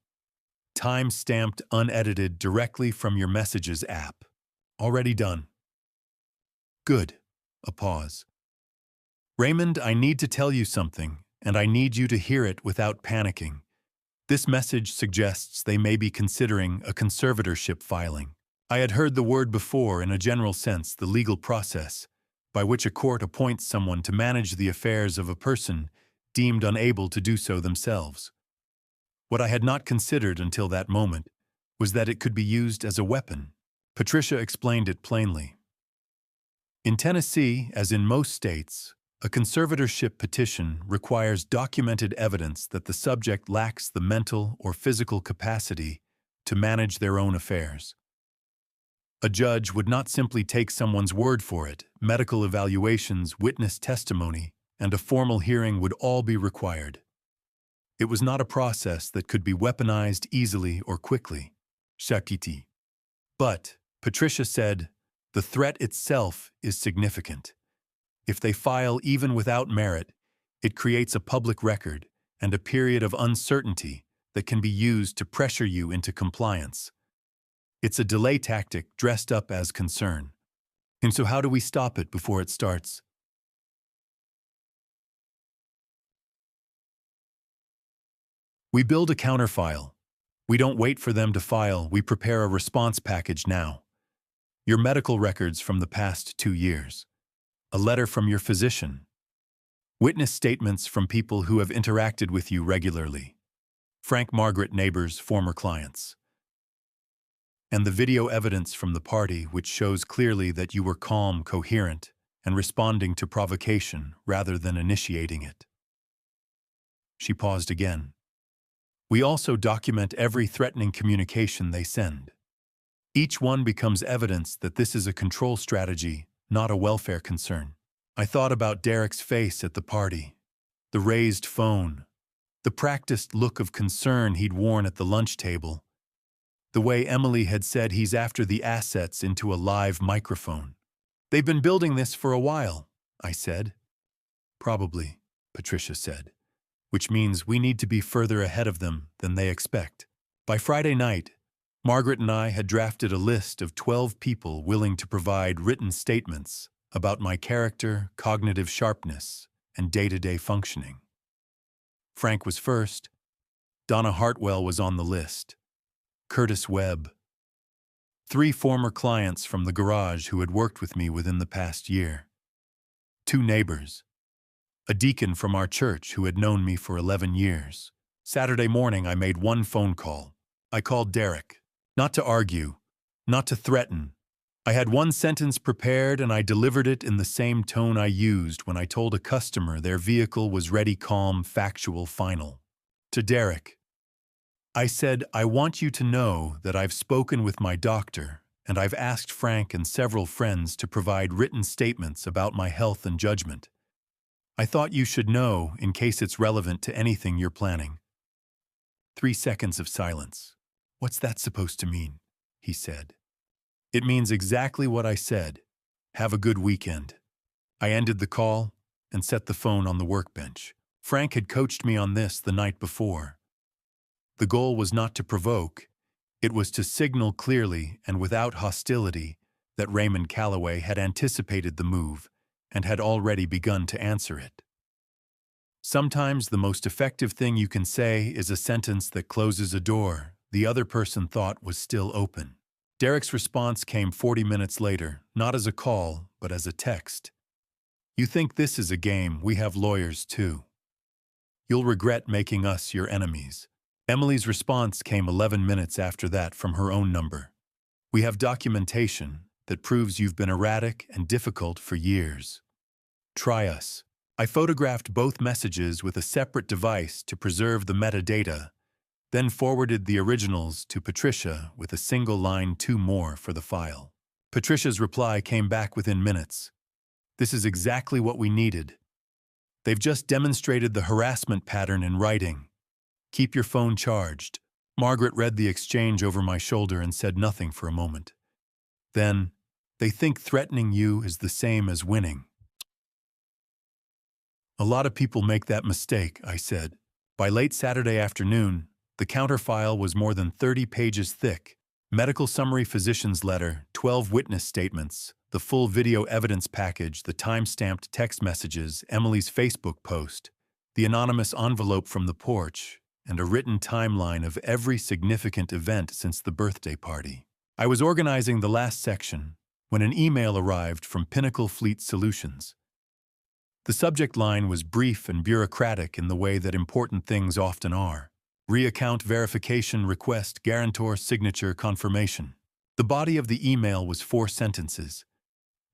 "Time-stamped, unedited, directly from your Messages app. Already done." "Good." A pause. "Raymond, I need to tell you something, and I need you to hear it without panicking. This message suggests they may be considering a conservatorship filing. I had heard the word before in a general sense, the legal process, by which a court appoints someone to manage the affairs of a person deemed unable to do so themselves. What I had not considered until that moment was that it could be used as a weapon." Patricia explained it plainly. "In Tennessee, as in most states, a conservatorship petition requires documented evidence that the subject lacks the mental or physical capacity to manage their own affairs. A judge would not simply take someone's word for it. Medical evaluations, witness testimony, and a formal hearing would all be required. It was not a process that could be weaponized easily or quickly. Shakiti. But, Patricia said, the threat itself is significant. If they file even without merit, it creates a public record and a period of uncertainty that can be used to pressure you into compliance. It's a delay tactic dressed up as concern. And so how do we stop it before it starts? We build a counterfile. We don't wait for them to file, we prepare a response package now. Your medical records from the past 2 years. A letter from your physician. Witness statements from people who have interacted with you regularly. Frank Margaret neighbors, former clients. And the video evidence from the party which shows clearly that you were calm, coherent, and responding to provocation rather than initiating it. She paused again. We also document every threatening communication they send. Each one becomes evidence that this is a control strategy, not a welfare concern. I thought about Derek's face at the party, the raised phone, the practiced look of concern he'd worn at the lunch table, the way Emily had said he's after the assets into a live microphone. They've been building this for a while, I said. Probably, Patricia said, which means we need to be further ahead of them than they expect. By Friday night, Margaret and I had drafted a list of 12 people willing to provide written statements about my character, cognitive sharpness, and day-to-day functioning. Frank was first. Donna Hartwell was on the list. Curtis Webb. 3 former clients from the garage who had worked with me within the past year. 2 neighbors. A deacon from our church who had known me for 11 years. Saturday morning, I made one phone call. I called Derek. Not to argue, not to threaten. I had one sentence prepared and I delivered it in the same tone I used when I told a customer their vehicle was ready, calm, factual, final. To Derek, I said, I want you to know that I've spoken with my doctor and I've asked Frank and several friends to provide written statements about my health and judgment. I thought you should know in case it's relevant to anything you're planning. 3 seconds of silence. What's that supposed to mean? He said. It means exactly what I said. Have a good weekend. I ended the call and set the phone on the workbench. Frank had coached me on this the night before. The goal was not to provoke, it was to signal clearly and without hostility that Raymond Calloway had anticipated the move and had already begun to answer it. Sometimes the most effective thing you can say is a sentence that closes a door the other person thought was still open. Derek's response came 40 minutes later, not as a call, but as a text. You think this is a game, we have lawyers too. You'll regret making us your enemies. Emily's response came 11 minutes after that from her own number. We have documentation that proves you've been erratic and difficult for years. Try us. I photographed both messages with a separate device to preserve the metadata, then forwarded the originals to Patricia with a single line, 2 more for the file. Patricia's reply came back within minutes. This is exactly what we needed. They've just demonstrated the harassment pattern in writing. Keep your phone charged. Margaret read the exchange over my shoulder and said nothing for a moment. Then, they think threatening you is the same as winning. A lot of people make that mistake, I said. By late Saturday afternoon, the counterfile was more than 30 pages thick. Medical summary, physician's letter, 12 witness statements, the full video evidence package, the time-stamped text messages, Emily's Facebook post, the anonymous envelope from the porch, and a written timeline of every significant event since the birthday party. I was organizing the last section when an email arrived from Pinnacle Fleet Solutions. The subject line was brief and bureaucratic in the way that important things often are. Reaccount verification request, guarantor signature confirmation. The body of the email was 4 sentences.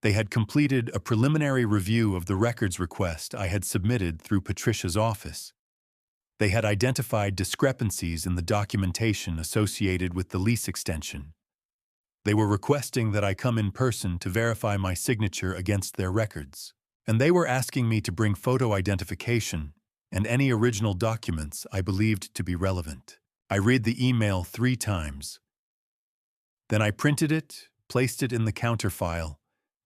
They had completed a preliminary review of the records request I had submitted through Patricia's office. They had identified discrepancies in the documentation associated with the lease extension. They were requesting that I come in person to verify my signature against their records. And they were asking me to bring photo identification and any original documents I believed to be relevant. I read the email 3 times. Then I printed it, placed it in the counterfile,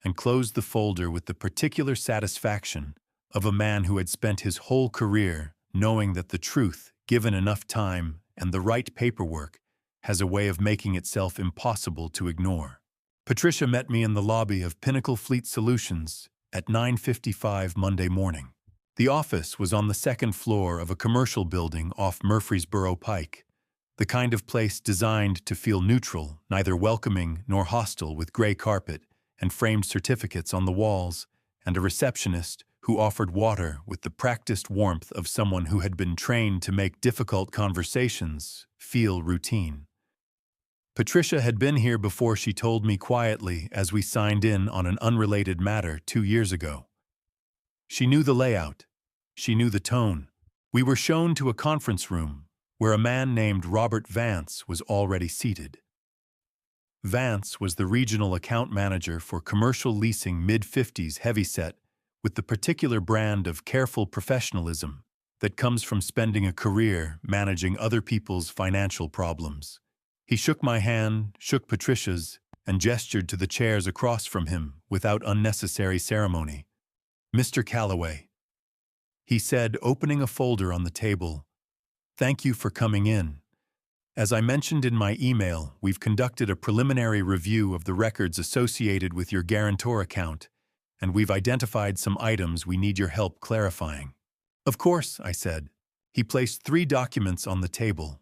and closed the folder with the particular satisfaction of a man who had spent his whole career knowing that the truth, given enough time and the right paperwork, has a way of making itself impossible to ignore. Patricia met me in the lobby of Pinnacle Fleet Solutions at 9:55 Monday morning. The office was on the 2nd floor of a commercial building off Murfreesboro Pike, the kind of place designed to feel neutral, neither welcoming nor hostile, with gray carpet and framed certificates on the walls, and a receptionist who offered water with the practiced warmth of someone who had been trained to make difficult conversations feel routine. Patricia had been here before, she told me quietly as we signed in on an unrelated matter 2 years ago. She knew the layout. She knew the tone. We were shown to a conference room where a man named Robert Vance was already seated. Vance was the regional account manager for commercial leasing, mid-50s, heavyset, with the particular brand of careful professionalism that comes from spending a career managing other people's financial problems. He shook my hand, shook Patricia's, and gestured to the chairs across from him without unnecessary ceremony. "Mr. Calloway," he said, opening a folder on the table, "thank you for coming in. As I mentioned in my email, we've conducted a preliminary review of the records associated with your guarantor account, and we've identified some items we need your help clarifying." "Of course," I said. He placed 3 documents on the table.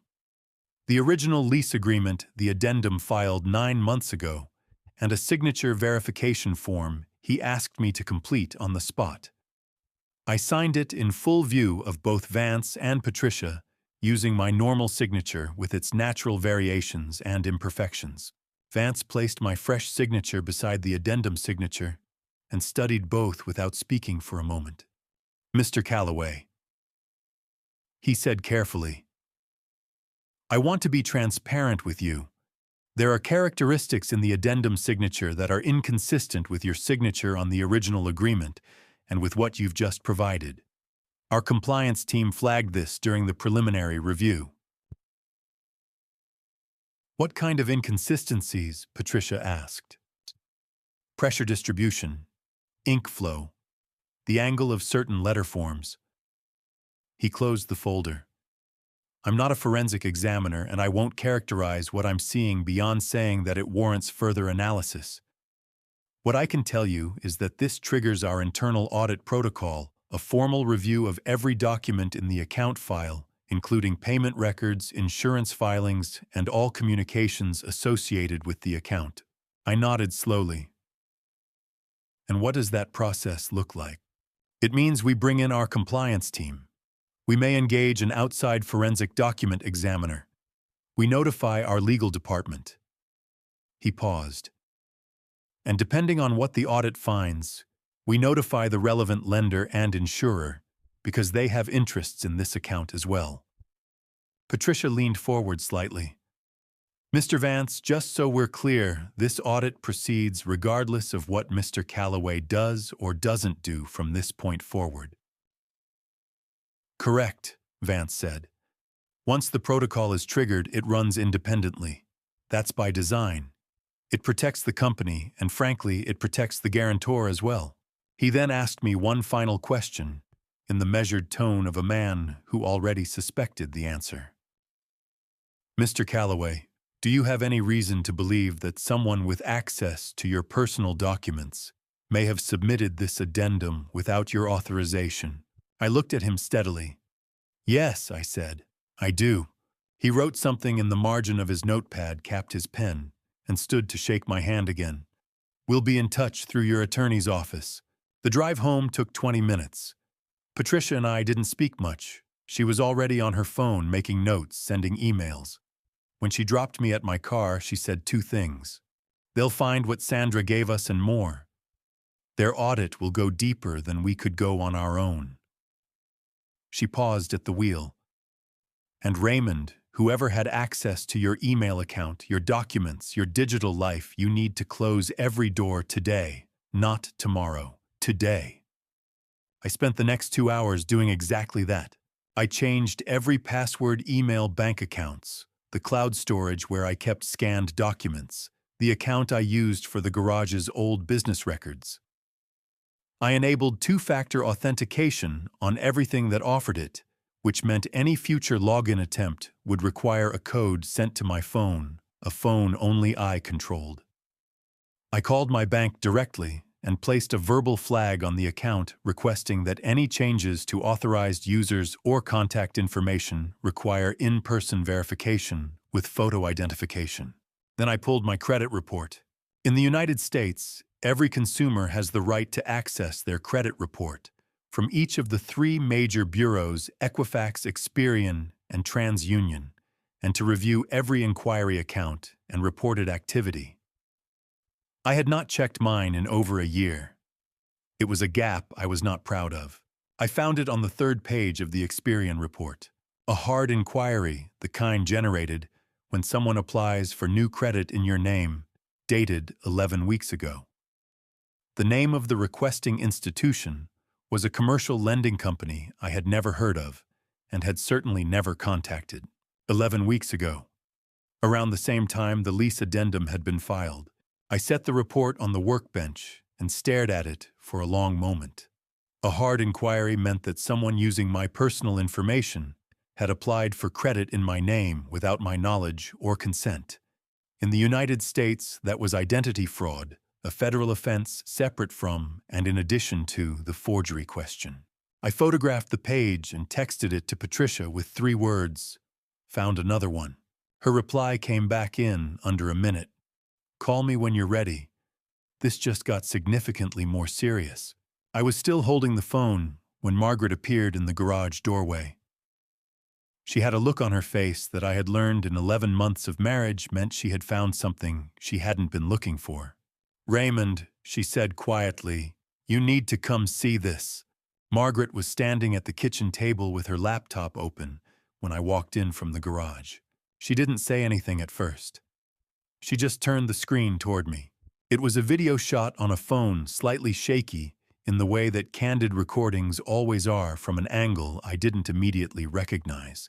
The original lease agreement, the addendum filed 9 months ago, and a signature verification form he asked me to complete on the spot. I signed it in full view of both Vance and Patricia using my normal signature with its natural variations and imperfections. Vance placed my fresh signature beside the addendum signature and studied both without speaking for a moment. "Mr. Calloway," he said carefully, "I want to be transparent with you. There are characteristics in the addendum signature that are inconsistent with your signature on the original agreement and with what you've just provided. Our compliance team flagged this during the preliminary review." "What kind of inconsistencies?" Patricia asked. "Pressure distribution, ink flow, the angle of certain letter forms." He closed the folder. "I'm not a forensic examiner, and I won't characterize what I'm seeing beyond saying that it warrants further analysis. What I can tell you is that this triggers our internal audit protocol, a formal review of every document in the account file, including payment records, insurance filings, and all communications associated with the account." I nodded slowly. "And what does that process look like?" "It means we bring in our compliance team. We may engage an outside forensic document examiner. We notify our legal department." He paused. "And depending on what the audit finds, we notify the relevant lender and insurer, because they have interests in this account as well." Patricia leaned forward slightly. "Mr. Vance, just so we're clear, this audit proceeds regardless of what Mr. Calloway does or doesn't do from this point forward." "Correct," Vance said. "Once the protocol is triggered, it runs independently. That's by design. It protects the company, and frankly, it protects the guarantor as well." He then asked me one final question, in the measured tone of a man who already suspected the answer. "Mr. Calloway, do you have any reason to believe that someone with access to your personal documents may have submitted this addendum without your authorization?" I looked at him steadily. "Yes," I said, "I do." He wrote something in the margin of his notepad, capped his pen, and stood to shake my hand again. "We'll be in touch through your attorney's office." The drive home took 20 minutes. Patricia and I didn't speak much. She was already on her phone, making notes, sending emails. When she dropped me at my car, she said two things. "They'll find what Sandra gave us and more. Their audit will go deeper than we could go on our own." She paused at the wheel. "And Raymond, whoever had access to your email account, your documents, your digital life, you need to close every door today, not tomorrow, today." I spent the next 2 hours doing exactly that. I changed every password, email, bank accounts, the cloud storage where I kept scanned documents, the account I used for the garage's old business records. I enabled two-factor authentication on everything that offered it, which meant any future login attempt would require a code sent to my phone, a phone only I controlled. I called my bank directly and placed a verbal flag on the account requesting that any changes to authorized users or contact information require in-person verification with photo identification. Then I pulled my credit report. In the United States, every consumer has the right to access their credit report from each of the 3 major bureaus, Equifax, Experian, and TransUnion, and to review every inquiry account and reported activity. I had not checked mine in over a year. It was a gap I was not proud of. I found it on the 3rd page of the Experian report. A hard inquiry, the kind generated when someone applies for new credit in your name, dated 11 weeks ago. The name of the requesting institution was a commercial lending company I had never heard of and had certainly never contacted. 11 weeks ago. Around the same time the lease addendum had been filed. I set the report on the workbench and stared at it for a long moment. A hard inquiry meant that someone using my personal information had applied for credit in my name without my knowledge or consent. In the United States, that was identity fraud, a federal offense separate from and in addition to the forgery question. I photographed the page and texted it to Patricia with 3 words, "Found another one." Her reply came back in under a minute. "Call me when you're ready." This just got significantly more serious. I was still holding the phone when Margaret appeared in the garage doorway. She had a look on her face that I had learned in 11 months of marriage meant she had found something she hadn't been looking for. "Raymond," she said quietly, "you need to come see this." Margaret was standing at the kitchen table with her laptop open when I walked in from the garage. She didn't say anything at first. She just turned the screen toward me. It was a video shot on a phone, slightly shaky, in the way that candid recordings always are from an angle I didn't immediately recognize.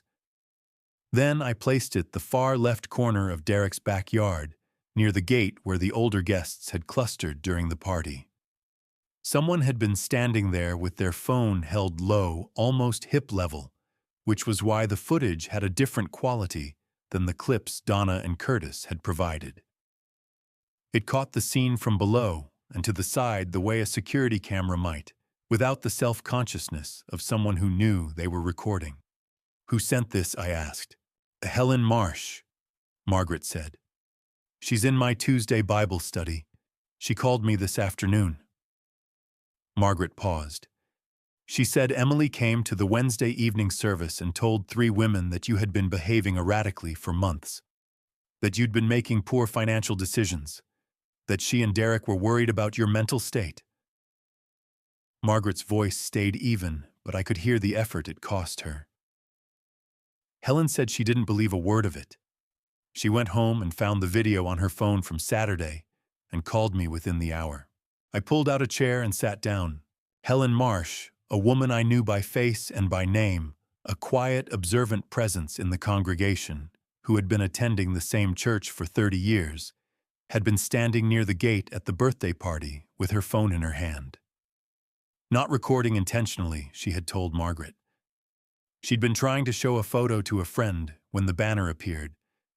Then I placed it the far left corner of Derek's backyard, near the gate where the older guests had clustered during the party. Someone had been standing there with their phone held low, almost hip level, which was why the footage had a different quality than the clips Donna and Curtis had provided. It caught the scene from below and to the side the way a security camera might, without the self-consciousness of someone who knew they were recording. "Who sent this?" I asked. "Helen Marsh," Margaret said. "She's in my Tuesday Bible study. She called me this afternoon." Margaret paused. "She said Emily came to the Wednesday evening service and told 3 women that you had been behaving erratically for months, that you'd been making poor financial decisions, that she and Derek were worried about your mental state." Margaret's voice stayed even, but I could hear the effort it cost her. "Helen said she didn't believe a word of it. She went home and found the video on her phone from Saturday and called me within the hour." I pulled out a chair and sat down. Helen Marsh, a woman I knew by face and by name, a quiet, observant presence in the congregation, who had been attending the same church for 30 years, had been standing near the gate at the birthday party with her phone in her hand. Not recording intentionally, she had told Margaret. She'd been trying to show a photo to a friend when the banner appeared,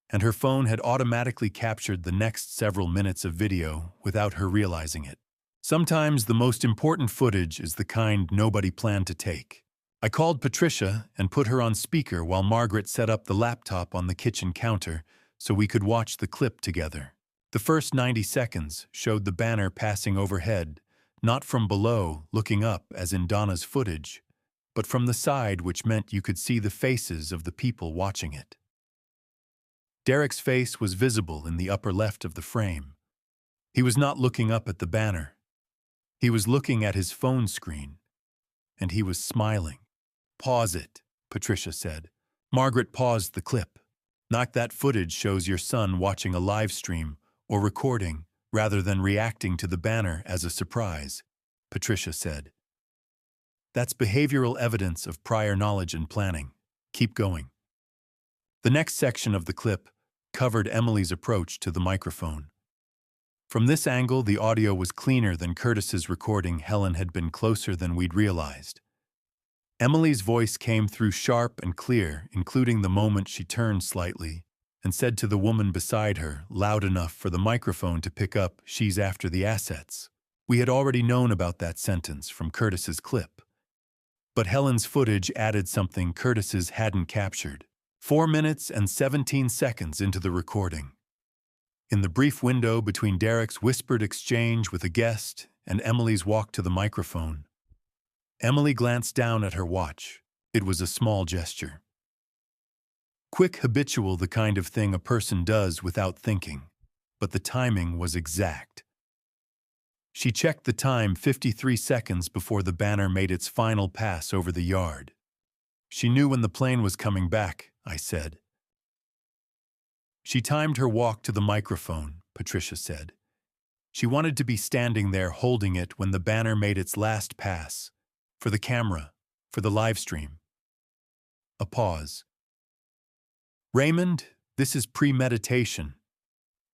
and her phone had automatically captured the next several minutes of video without her realizing it. Sometimes the most important footage is the kind nobody planned to take. I called Patricia and put her on speaker while Margaret set up the laptop on the kitchen counter so we could watch the clip together. The first 90 seconds showed the banner passing overhead, not from below, looking up as in Donna's footage, but from the side, which meant you could see the faces of the people watching it. Derek's face was visible in the upper left of the frame. He was not looking up at the banner. He was looking at his phone screen, and he was smiling. "Pause it," Patricia said. Margaret paused the clip. "Not that footage shows your son watching a live stream or recording rather than reacting to the banner as a surprise," Patricia said. "That's behavioral evidence of prior knowledge and planning. Keep going." The next section of the clip covered Emily's approach to the microphone. From this angle, the audio was cleaner than Curtis's recording. Helen had been closer than we'd realized. Emily's voice came through sharp and clear, including the moment she turned slightly and said to the woman beside her, loud enough for the microphone to pick up, "She's after the assets." We had already known about that sentence from Curtis's clip. But Helen's footage added something Curtis's hadn't captured. 4 minutes and 17 seconds into the recording. In the brief window between Derek's whispered exchange with a guest and Emily's walk to the microphone, Emily glanced down at her watch. It was a small gesture. Quick, habitual, the kind of thing a person does without thinking, but the timing was exact. She checked the time 53 seconds before the banner made its final pass over the yard. "She knew when the plane was coming back," I said. "She timed her walk to the microphone," Patricia said. "She wanted to be standing there holding it when the banner made its last pass. For the camera, for the live stream." A pause. "Raymond, this is premeditation.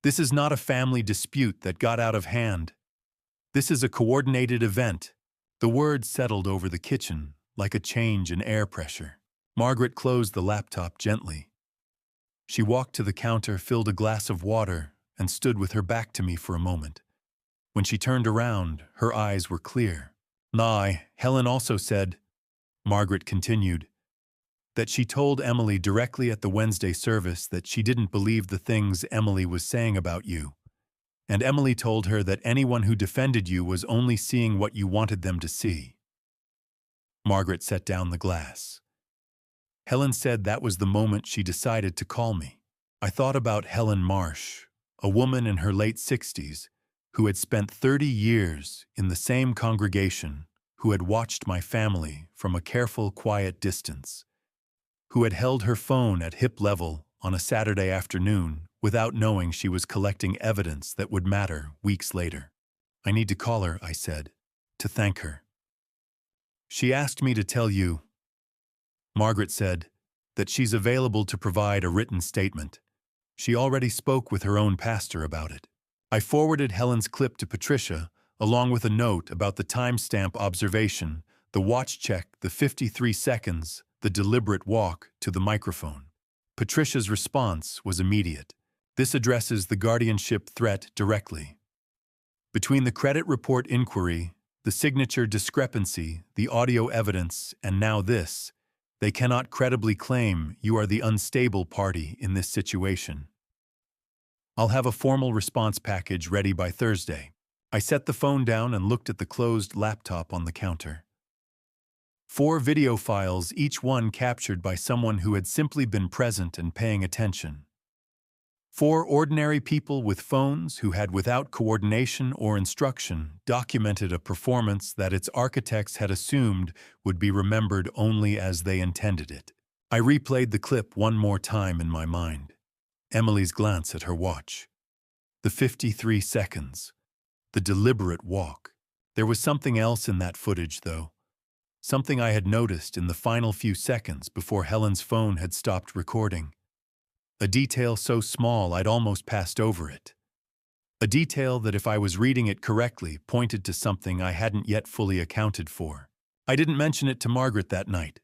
This is not a family dispute that got out of hand. This is a coordinated event." The word settled over the kitchen like a change in air pressure. Margaret closed the laptop gently. She walked to the counter, filled a glass of water, and stood with her back to me for a moment. When she turned around, her eyes were clear. Helen also said," Margaret continued, "that she told Emily directly at the Wednesday service that she didn't believe the things Emily was saying about you. And Emily told her that anyone who defended you was only seeing what you wanted them to see." Margaret set down the glass. Helen said that was the moment she decided to call me. I thought about Helen Marsh, a woman in her late 60s, who had spent 30 years in the same congregation, who had watched my family from a careful, quiet distance, who had held her phone at hip level on a Saturday afternoon without knowing she was collecting evidence that would matter weeks later. I need to call her, I said, to thank her. She asked me to tell you, Margaret said, that she's available to provide a written statement. She already spoke with her own pastor about it. I forwarded Helen's clip to Patricia, along with a note about the timestamp observation, the watch check, the 53 seconds, the deliberate walk to the microphone. Patricia's response was immediate. This addresses the guardianship threat directly. Between the credit report inquiry, the signature discrepancy, the audio evidence, and now this, they cannot credibly claim you are the unstable party in this situation. I'll have a formal response package ready by Thursday. I set the phone down and looked at the closed laptop on the counter. 4 video files, each one captured by someone who had simply been present and paying attention. 4 ordinary people with phones who had, without coordination or instruction, documented a performance that its architects had assumed would be remembered only as they intended it. I replayed the clip one more time in my mind. Emily's glance at her watch. The 53 seconds. The deliberate walk. There was something else in that footage, though. Something I had noticed in the final few seconds before Helen's phone had stopped recording. A detail so small I'd almost passed over it. A detail that, if I was reading it correctly, pointed to something I hadn't yet fully accounted for. I didn't mention it to Margaret that night.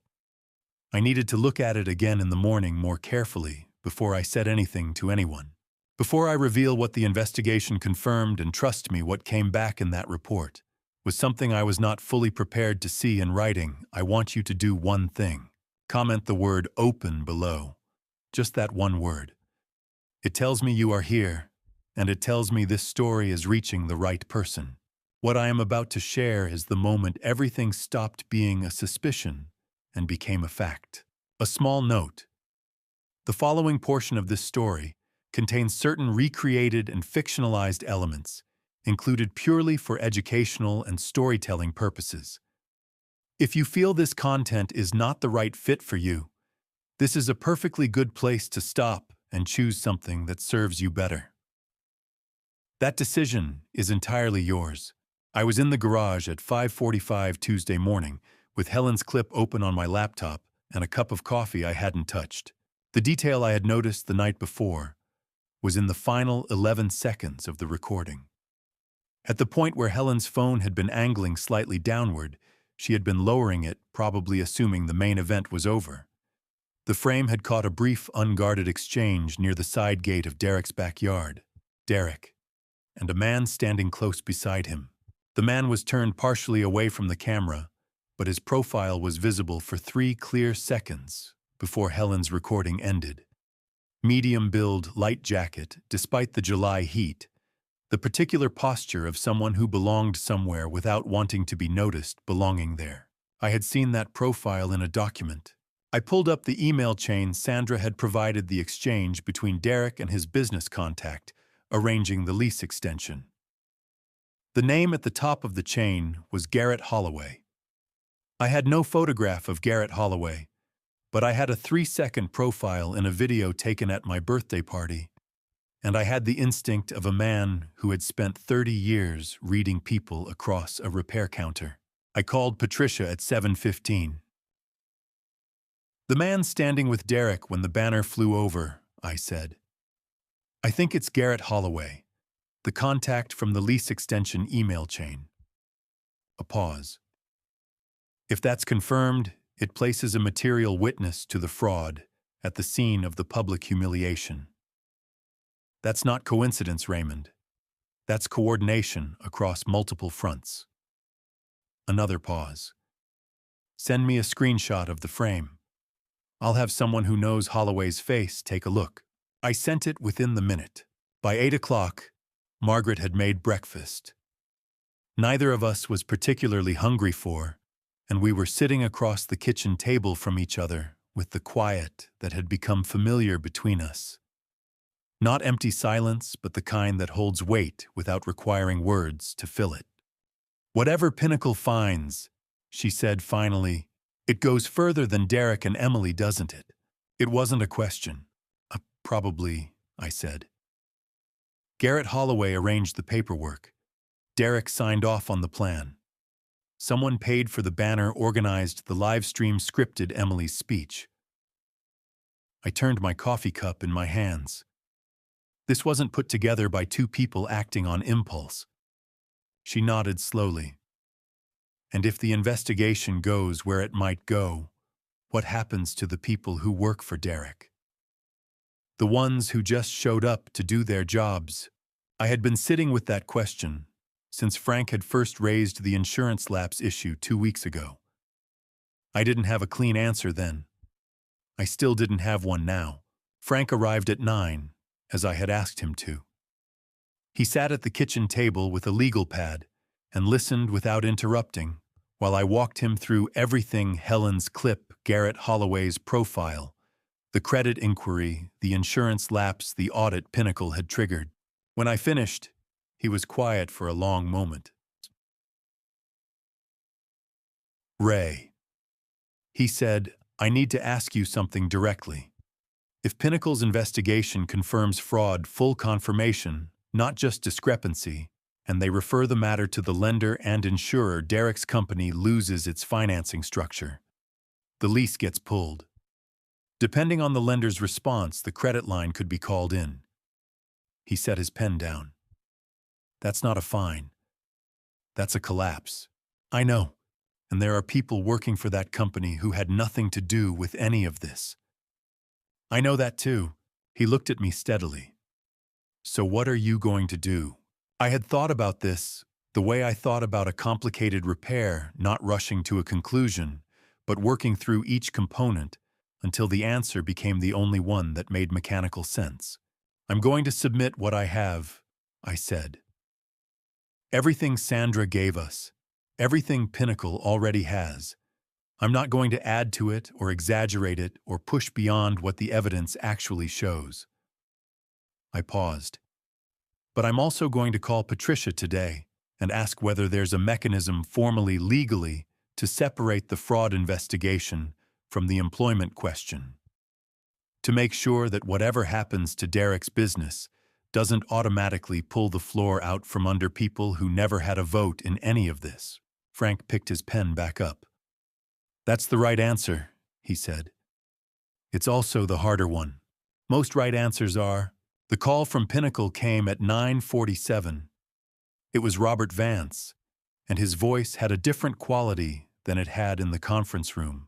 I needed to look at it again in the morning more carefully before I said anything to anyone. Before I reveal what the investigation confirmed, and trust me, what came back in that report was something I was not fully prepared to see in writing. I want you to do one thing. Comment the word "open" below. Just that one word. It tells me you are here, and it tells me this story is reaching the right person. What I am about to share is the moment everything stopped being a suspicion and became a fact. A small note. The following portion of this story contains certain recreated and fictionalized elements, included purely for educational and storytelling purposes. If you feel this content is not the right fit for you, this is a perfectly good place to stop and choose something that serves you better. That decision is entirely yours. I was in the garage at 5:45 Tuesday morning with Helen's clip open on my laptop and a cup of coffee I hadn't touched. The detail I had noticed the night before was in the final 11 seconds of the recording. At the point where Helen's phone had been angling slightly downward, she had been lowering it, probably assuming the main event was over. The frame had caught a brief, unguarded exchange near the side gate of Derek's backyard. Derek, and a man standing close beside him. The man was turned partially away from the camera, but his profile was visible for 3 clear seconds before Helen's recording ended. Medium build, light jacket, despite the July heat. The particular posture of someone who belonged somewhere without wanting to be noticed belonging there. I had seen that profile in a document. I pulled up the email chain Sandra had provided the exchange between Derek and his business contact, arranging the lease extension. The name at the top of the chain was Garrett Holloway. I had no photograph of Garrett Holloway, but I had a 3-second profile in a video taken at my birthday party, and I had the instinct of a man who had spent 30 years reading people across a repair counter. I called Patricia at 7:15. "The man standing with Derek when the banner flew over," I said. "I think it's Garrett Holloway, the contact from the lease extension email chain." A pause. "If that's confirmed, it places a material witness to the fraud at the scene of the public humiliation. That's not coincidence, Raymond. That's coordination across multiple fronts." Another pause. "Send me a screenshot of the frame. I'll have someone who knows Holloway's face take a look." I sent it within the minute. By 8 o'clock, Margaret had made breakfast. Neither of us was particularly hungry and we were sitting across the kitchen table from each other with the quiet that had become familiar between us. Not empty silence, but the kind that holds weight without requiring words to fill it. "Whatever Pinnacle finds," she said finally, "it goes further than Derek and Emily, doesn't it?" It wasn't a question. Probably, I said. Garrett Holloway arranged the paperwork. Derek signed off on the plan. Someone paid for the banner, organized the live stream, scripted Emily's speech. I turned my coffee cup in my hands. This wasn't put together by two people acting on impulse. She nodded slowly. And if the investigation goes where it might go, what happens to the people who work for Derek? The ones who just showed up to do their jobs? I had been sitting with that question since Frank had first raised the insurance lapse issue 2 weeks ago. I didn't have a clean answer then. I still didn't have one now. Frank arrived at 9, as I had asked him to. He sat at the kitchen table with a legal pad and listened without interrupting while I walked him through everything: Helen's clip, Garrett Holloway's profile, the credit inquiry, the insurance lapse, the audit Pinnacle had triggered. When I finished, he was quiet for a long moment. "Ray," he said, "I need to ask you something directly. If Pinnacle's investigation confirms fraud, full confirmation, not just discrepancy, and they refer the matter to the lender and insurer, Derek's company loses its financing structure. The lease gets pulled. Depending on the lender's response, the credit line could be called in." He set his pen down. "That's not a fine. That's a collapse. I know, and there are people working for that company who had nothing to do with any of this." "I know that too." He looked at me steadily. "So what are you going to do?" I had thought about this the way I thought about a complicated repair, not rushing to a conclusion, but working through each component until the answer became the only one that made mechanical sense. "I'm going to submit what I have," I said. "Everything Sandra gave us, everything Pinnacle already has. I'm not going to add to it or exaggerate it or push beyond what the evidence actually shows." I paused. "But I'm also going to call Patricia today and ask whether there's a mechanism formally, legally, to separate the fraud investigation from the employment question. To make sure that whatever happens to Derek's business doesn't automatically pull the floor out from under people who never had a vote in any of this." Frank picked his pen back up. "That's the right answer," he said. "It's also the harder one. Most right answers are." The call from Pinnacle came at 9:47. It was Robert Vance, and his voice had a different quality than it had in the conference room.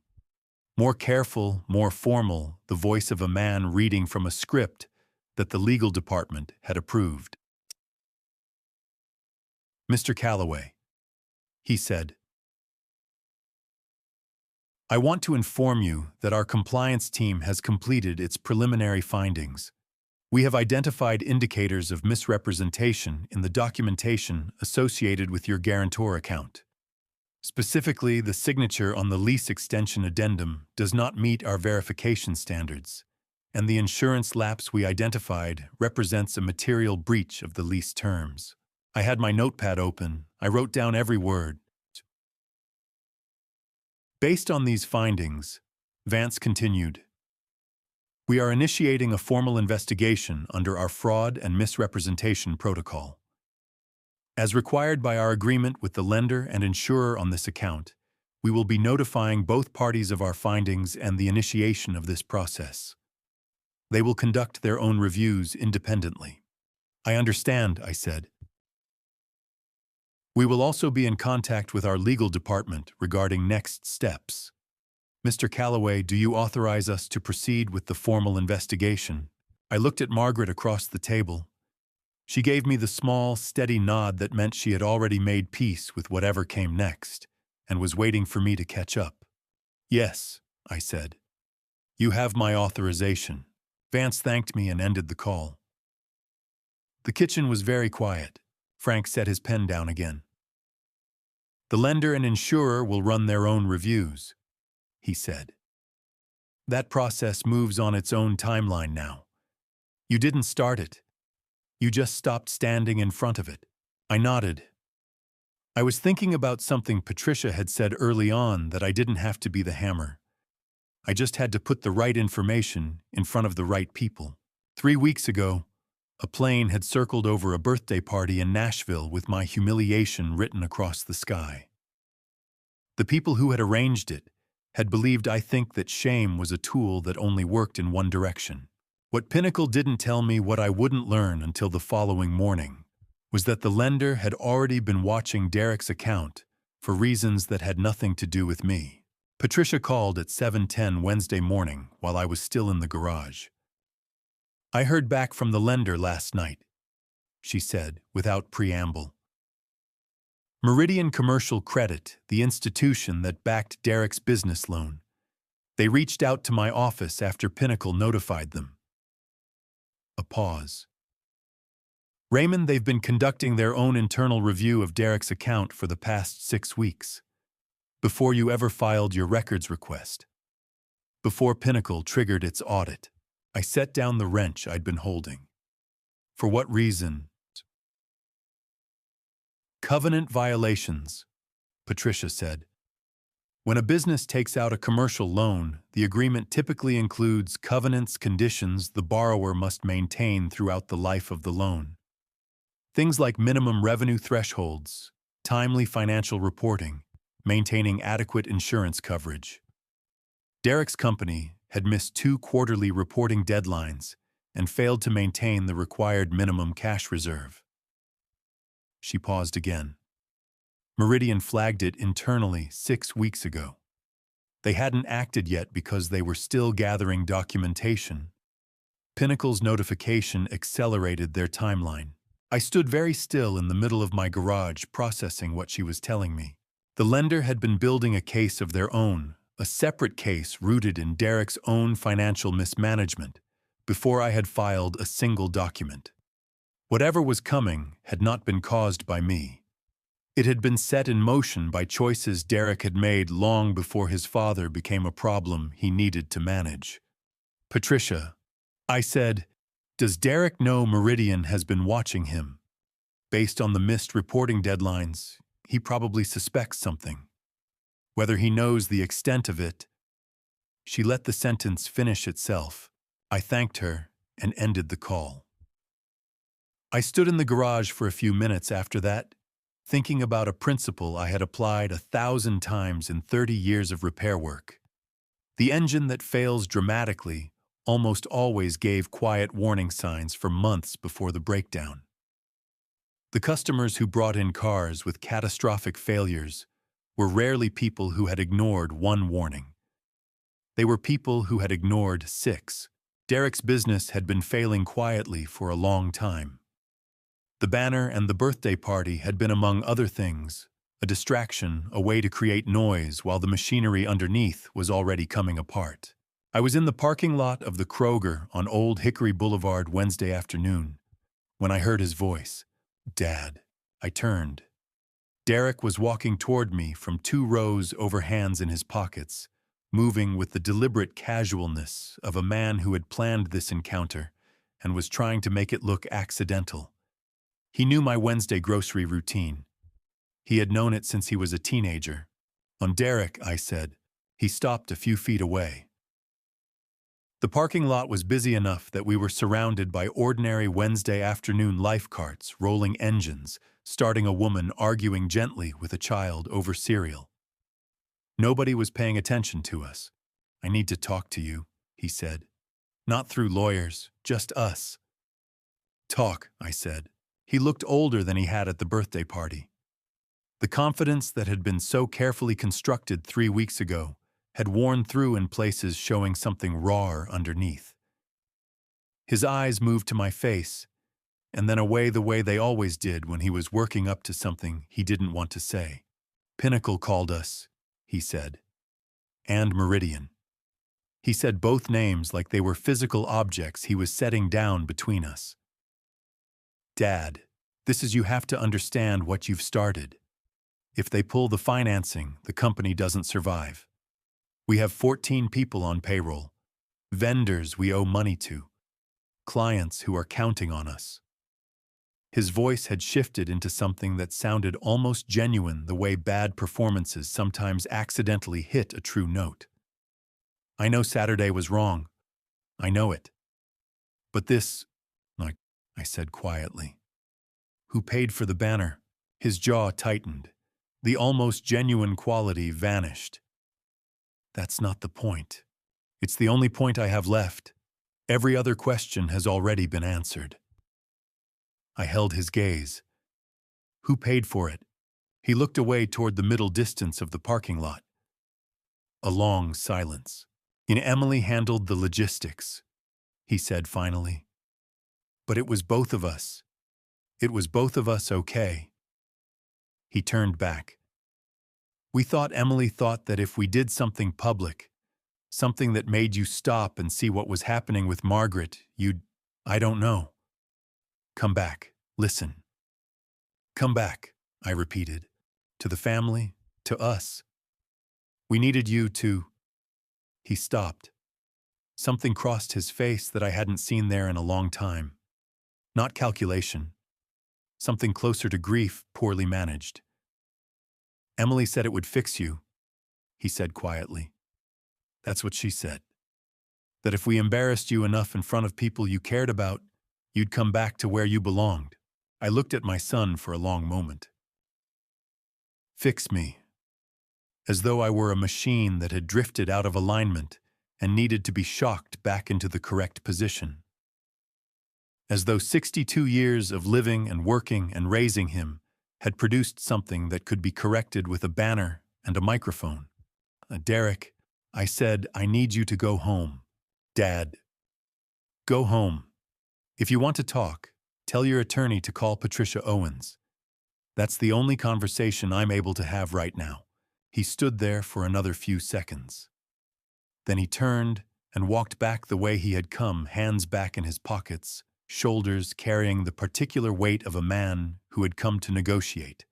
More careful, more formal, the voice of a man reading from a script that the legal department had approved. "Mr. Calloway," he said, "I want to inform you that our compliance team has completed its preliminary findings. We have identified indicators of misrepresentation in the documentation associated with your guarantor account. Specifically, the signature on the lease extension addendum does not meet our verification standards, and the insurance lapse we identified represents a material breach of the lease terms." I had my notepad open. I wrote down every word. "Based on these findings," Vance continued, "we are initiating a formal investigation under our fraud and misrepresentation protocol. As required by our agreement with the lender and insurer on this account, we will be notifying both parties of our findings and the initiation of this process. They will conduct their own reviews independently." "I understand," I said. "We will also be in contact with our legal department regarding next steps. Mr. Calloway, do you authorize us to proceed with the formal investigation?" I looked at Margaret across the table. She gave me the small, steady nod that meant she had already made peace with whatever came next and was waiting for me to catch up. "Yes," I said. "You have my authorization." Vance thanked me and ended the call. The kitchen was very quiet. Frank set his pen down again. "The lender and insurer will run their own reviews," he said. That process moves on its own timeline now. You didn't start it. You just stopped standing in front of it. I nodded. I was thinking about something Patricia had said early on, that I didn't have to be the hammer. I just had to put the right information in front of the right people. 3 weeks ago, a plane had circled over a birthday party in Nashville with my humiliation written across the sky. The people who had arranged it had believed I think that shame was a tool that only worked in one direction. What Pinnacle didn't tell me, what I wouldn't learn until the following morning, was that the lender had already been watching Derek's account for reasons that had nothing to do with me. Patricia called at 7:10 Wednesday morning while I was still in the garage. "I heard back from the lender last night," she said, without preamble. Meridian Commercial Credit, the institution that backed Derek's business loan. They reached out to my office after Pinnacle notified them. A pause. "Raymond, they've been conducting their own internal review of Derek's account for the past 6 weeks. Before you ever filed your records request. Before Pinnacle triggered its audit." I set down the wrench I'd been holding. "For what reason?" "Covenant violations," Patricia said. "When a business takes out a commercial loan, the agreement typically includes covenants, conditions the borrower must maintain throughout the life of the loan. Things like minimum revenue thresholds, timely financial reporting, maintaining adequate insurance coverage. Derek's company had missed 2 quarterly reporting deadlines and failed to maintain the required minimum cash reserve." She paused again. "Meridian flagged it internally 6 weeks ago. They hadn't acted yet because they were still gathering documentation. Pinnacle's notification accelerated their timeline." I stood very still in the middle of my garage, processing what she was telling me. The lender had been building a case of their own, a separate case rooted in Derek's own financial mismanagement, before I had filed a single document. Whatever was coming had not been caused by me. It had been set in motion by choices Derek had made long before his father became a problem he needed to manage. "Patricia," I said, "does Derek know Meridian has been watching him? Based on the missed reporting deadlines, he probably suspects something. Whether he knows the extent of it..." She let the sentence finish itself. I thanked her and ended the call. I stood in the garage for a few minutes after that, thinking about a principle I had applied 1,000 times in 30 years of repair work. The engine that fails dramatically almost always gave quiet warning signs for months before the breakdown. The customers who brought in cars with catastrophic failures were rarely people who had ignored one warning. They were people who had ignored 6. Derek's business had been failing quietly for a long time. The banner and the birthday party had been, among other things, a distraction, a way to create noise while the machinery underneath was already coming apart. I was in the parking lot of the Kroger on Old Hickory Boulevard Wednesday afternoon when I heard his voice. "Dad." I turned. Derek was walking toward me from 2 rows over, hands in his pockets, moving with the deliberate casualness of a man who had planned this encounter and was trying to make it look accidental. He knew my Wednesday grocery routine. He had known it since he was a teenager. "On Derek," I said. He stopped a few feet away. The parking lot was busy enough that we were surrounded by ordinary Wednesday afternoon life carts, rolling engines, starting a woman arguing gently with a child over cereal. Nobody was paying attention to us. "I need to talk to you," he said. "Not through lawyers, just us." "Talk," I said. He looked older than he had at the birthday party. The confidence that had been so carefully constructed 3 weeks ago had worn through in places, showing something raw underneath. His eyes moved to my face, and then away the way they always did when he was working up to something he didn't want to say. "Pinnacle called us," he said. "And Meridian." He said both names like they were physical objects he was setting down between us. "Dad, this is, you have to understand what you've started. If they pull the financing, the company doesn't survive. We have 14 people on payroll, vendors we owe money to, clients who are counting on us. His voice had shifted into something that sounded almost genuine, the way bad performances sometimes accidentally hit a true note. I know Saturday was wrong. I know it. But this, like I said quietly. Who paid for the banner? His jaw tightened. The almost genuine quality vanished. That's not the point. It's the only point I have left. Every other question has already been answered. I held his gaze. Who paid for it? He looked away toward the middle distance of the parking lot. A long silence. Emily handled the logistics, he said finally. But it was both of us. It was both of us, okay? He turned back. We thought Emily thought that if we did something public, something that made you stop and see what was happening with Margaret, you'd, I don't know. Come back, listen. Come back, I repeated. To the family, to us. We needed you to... He stopped. Something crossed his face that I hadn't seen there in a long time. Not calculation. Something closer to grief, poorly managed. Emily said it would fix you, he said quietly. That's what she said. That if we embarrassed you enough in front of people you cared about, you'd come back to where you belonged. I looked at my son for a long moment. Fix me. As though I were a machine that had drifted out of alignment and needed to be shocked back into the correct position. As though 62 years of living and working and raising him had produced something that could be corrected with a banner and a microphone. Derek, I said, I need you to go home. Dad. Go home. If you want to talk, tell your attorney to call Patricia Owens. That's the only conversation I'm able to have right now. He stood there for another few seconds. Then he turned and walked back the way he had come, hands back in his pockets, shoulders carrying the particular weight of a man who had come to negotiate,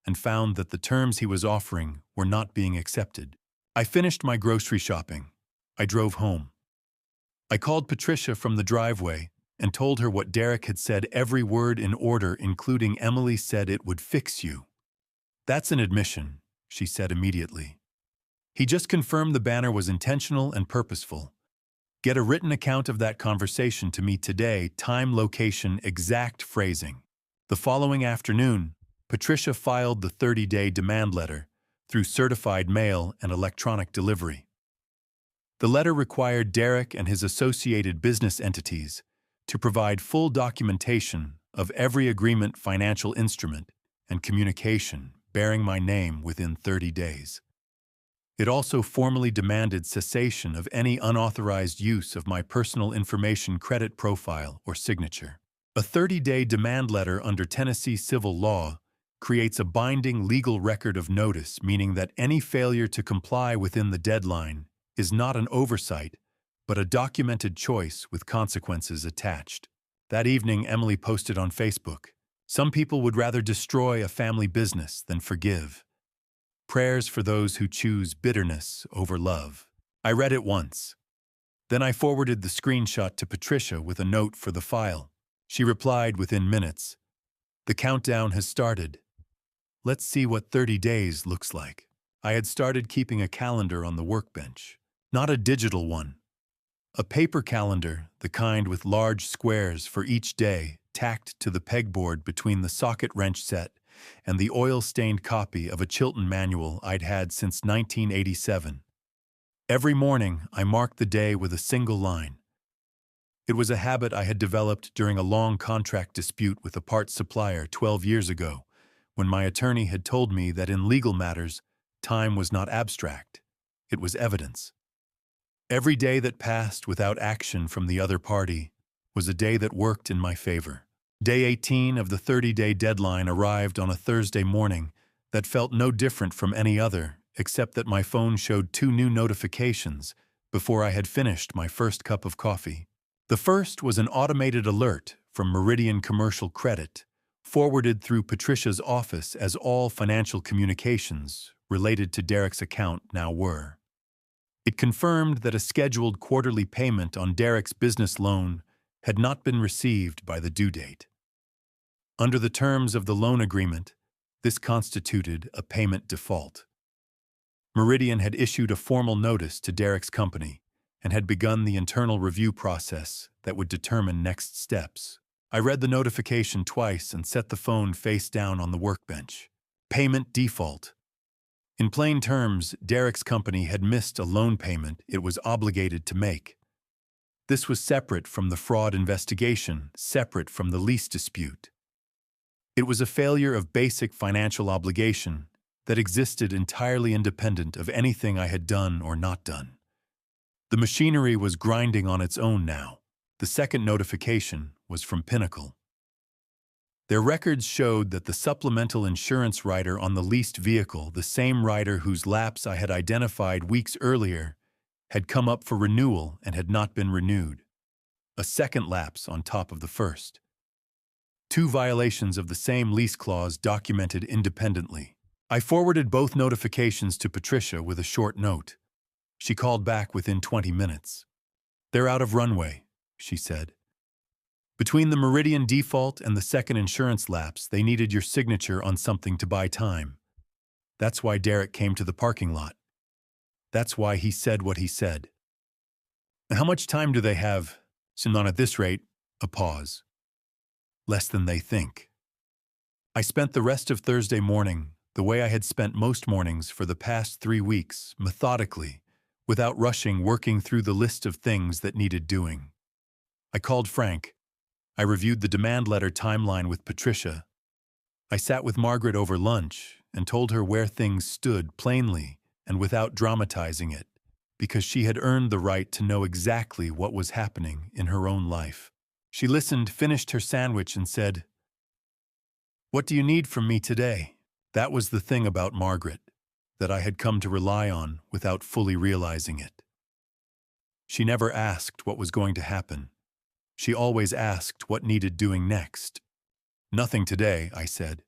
and found that the terms he was offering were not being accepted. I finished my grocery shopping. I drove home. I called Patricia from the driveway and told her what Derek had said, every word in order, including Emily said it would fix you. That's an admission, she said immediately. He just confirmed the banner was intentional and purposeful. Get a written account of that conversation to me today, time, location, exact phrasing. The following afternoon, Patricia filed the 30-day demand letter through certified mail and electronic delivery. The letter required Derek and his associated business entities to provide full documentation of every agreement, financial instrument, and communication bearing my name within 30 days. It also formally demanded cessation of any unauthorized use of my personal information, credit profile, or signature. A 30-day demand letter under Tennessee civil law creates a binding legal record of notice, meaning that any failure to comply within the deadline is not an oversight, but a documented choice with consequences attached. That evening, Emily posted on Facebook, "Some people would rather destroy a family business than forgive. Prayers for those who choose bitterness over love." I read it once. Then I forwarded the screenshot to Patricia with a note for the file. She replied within minutes, "The countdown has started. Let's see what 30 days looks like." I had started keeping a calendar on the workbench. Not a digital one. A paper calendar, the kind with large squares for each day, tacked to the pegboard between the socket wrench set and the oil-stained copy of a Chilton manual I'd had since 1987. Every morning, I marked the day with a single line. It was a habit I had developed during a long contract dispute with a parts supplier 12 years ago, when my attorney had told me that in legal matters, time was not abstract. It was evidence. Every day that passed without action from the other party was a day that worked in my favor. Day 18 of the 30-day deadline arrived on a Thursday morning that felt no different from any other, except that my phone showed 2 new notifications before I had finished my first cup of coffee. The first was an automated alert from Meridian Commercial Credit, forwarded through Patricia's office, as all financial communications related to Derek's account now were. It confirmed that a scheduled quarterly payment on Derek's business loan had not been received by the due date. Under the terms of the loan agreement, this constituted a payment default. Meridian had issued a formal notice to Derek's company and had begun the internal review process that would determine next steps. I read the notification twice and set the phone face down on the workbench. Payment default. In plain terms, Derek's company had missed a loan payment it was obligated to make. This was separate from the fraud investigation, separate from the lease dispute. It was a failure of basic financial obligation that existed entirely independent of anything I had done or not done. The machinery was grinding on its own now. The second notification was from Pinnacle. Their records showed that the supplemental insurance rider on the leased vehicle, the same rider whose lapse I had identified weeks earlier, had come up for renewal and had not been renewed. A second lapse on top of the first. 2 violations of the same lease clause documented independently. I forwarded both notifications to Patricia with a short note. She called back within 20 minutes. "They're out of runway," she said. "Between the Meridian default and the second insurance lapse, they needed your signature on something to buy time. That's why Derek came to the parking lot. That's why he said what he said." "How much time do they have?" "So not at this rate." A pause. "Less than they think." I spent the rest of Thursday morning the way I had spent most mornings for the past 3 weeks, methodically, without rushing, working through the list of things that needed doing. I called Frank. I reviewed the demand letter timeline with Patricia. I sat with Margaret over lunch and told her where things stood plainly and without dramatizing it, because she had earned the right to know exactly what was happening in her own life. She listened, finished her sandwich, and said, "What do you need from me today?" That was the thing about Margaret that I had come to rely on without fully realizing it. She never asked what was going to happen. She always asked what needed doing next. "Nothing today," I said.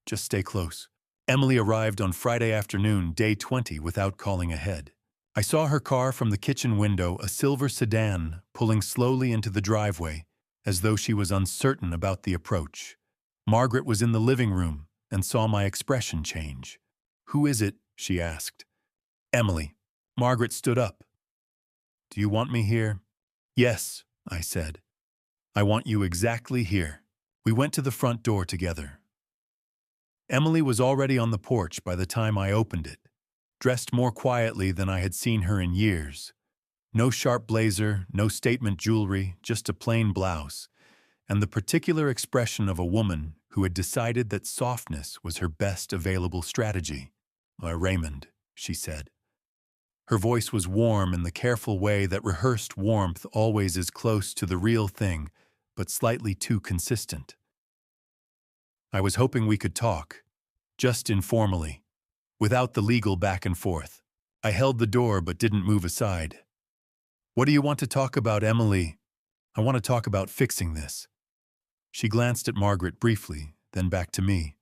"Just stay close." Emily arrived on Friday afternoon, day 20, without calling ahead. I saw her car from the kitchen window, a silver sedan, pulling slowly into the driveway, as though she was uncertain about the approach. Margaret was in the living room and saw my expression change. "Who is it?" she asked. "Emily." Margaret stood up. "Do you want me here?" "Yes," I said. "I want you exactly here." We went to the front door together. Emily was already on the porch by the time I opened it, dressed more quietly than I had seen her in years. No sharp blazer, no statement jewelry, just a plain blouse, and the particular expression of a woman who had decided that softness was her best available strategy. "Raymond," she said. Her voice was warm in the careful way that rehearsed warmth always is close to the real thing, but slightly too consistent. I was hoping we could talk, just informally, without the legal back and forth. I held the door but didn't move aside. "What do you want to talk about, Emily?" "I want to talk about fixing this." She glanced at Margaret briefly, then back to me.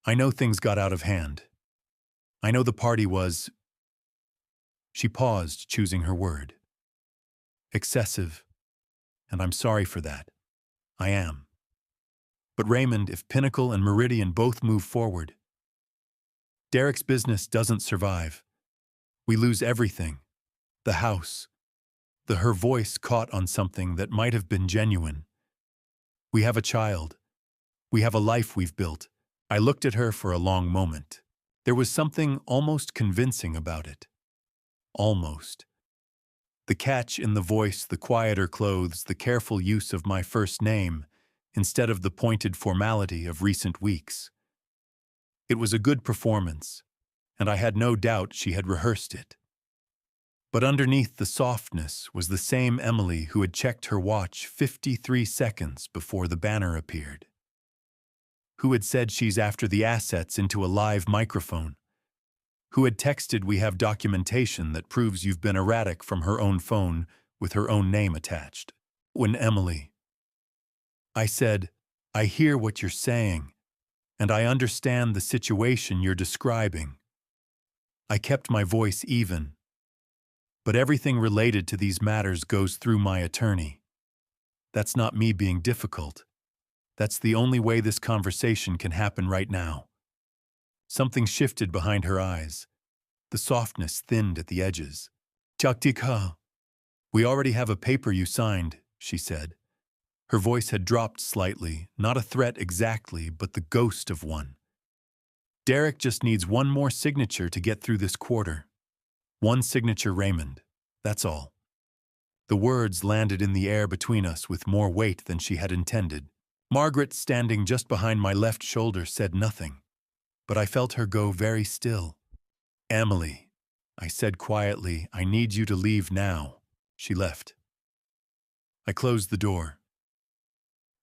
"I know things got out of hand. I know the party was—" She paused, choosing her word. "Excessive. And I'm sorry for that. I am. But Raymond, if Pinnacle and Meridian both move forward, Derek's business doesn't survive. We lose everything. The house." Her voice caught on something that might have been genuine. "We have a child. We have a life we've built." I looked at her for a long moment. There was something almost convincing about it. Almost. The catch in the voice, the quieter clothes, the careful use of my first name, instead of the pointed formality of recent weeks. It was a good performance, and I had no doubt she had rehearsed it. But underneath the softness was the same Emily who had checked her watch 53 seconds before the banner appeared. Who had said she's after the assets into a live microphone. Who had texted, "We have documentation that proves you've been erratic," from her own phone with her own name attached. When Emily. I said, "I hear what you're saying, and I understand the situation you're describing." I kept my voice even. but everything related to these matters goes through my attorney. That's not me being difficult. That's the only way this conversation can happen right now. Something shifted behind her eyes. The softness thinned at the edges. Chaktika. We already have a paper you signed, she said. Her voice had dropped slightly, not a threat exactly, but the ghost of one. Derek just needs one more signature to get through this quarter. One signature, Raymond. That's all. The words landed in the air between us with more weight than she had intended. Margaret, standing just behind my left shoulder, said nothing, but I felt her go very still. Emily, I said quietly, I need you to leave now. She left. I closed the door.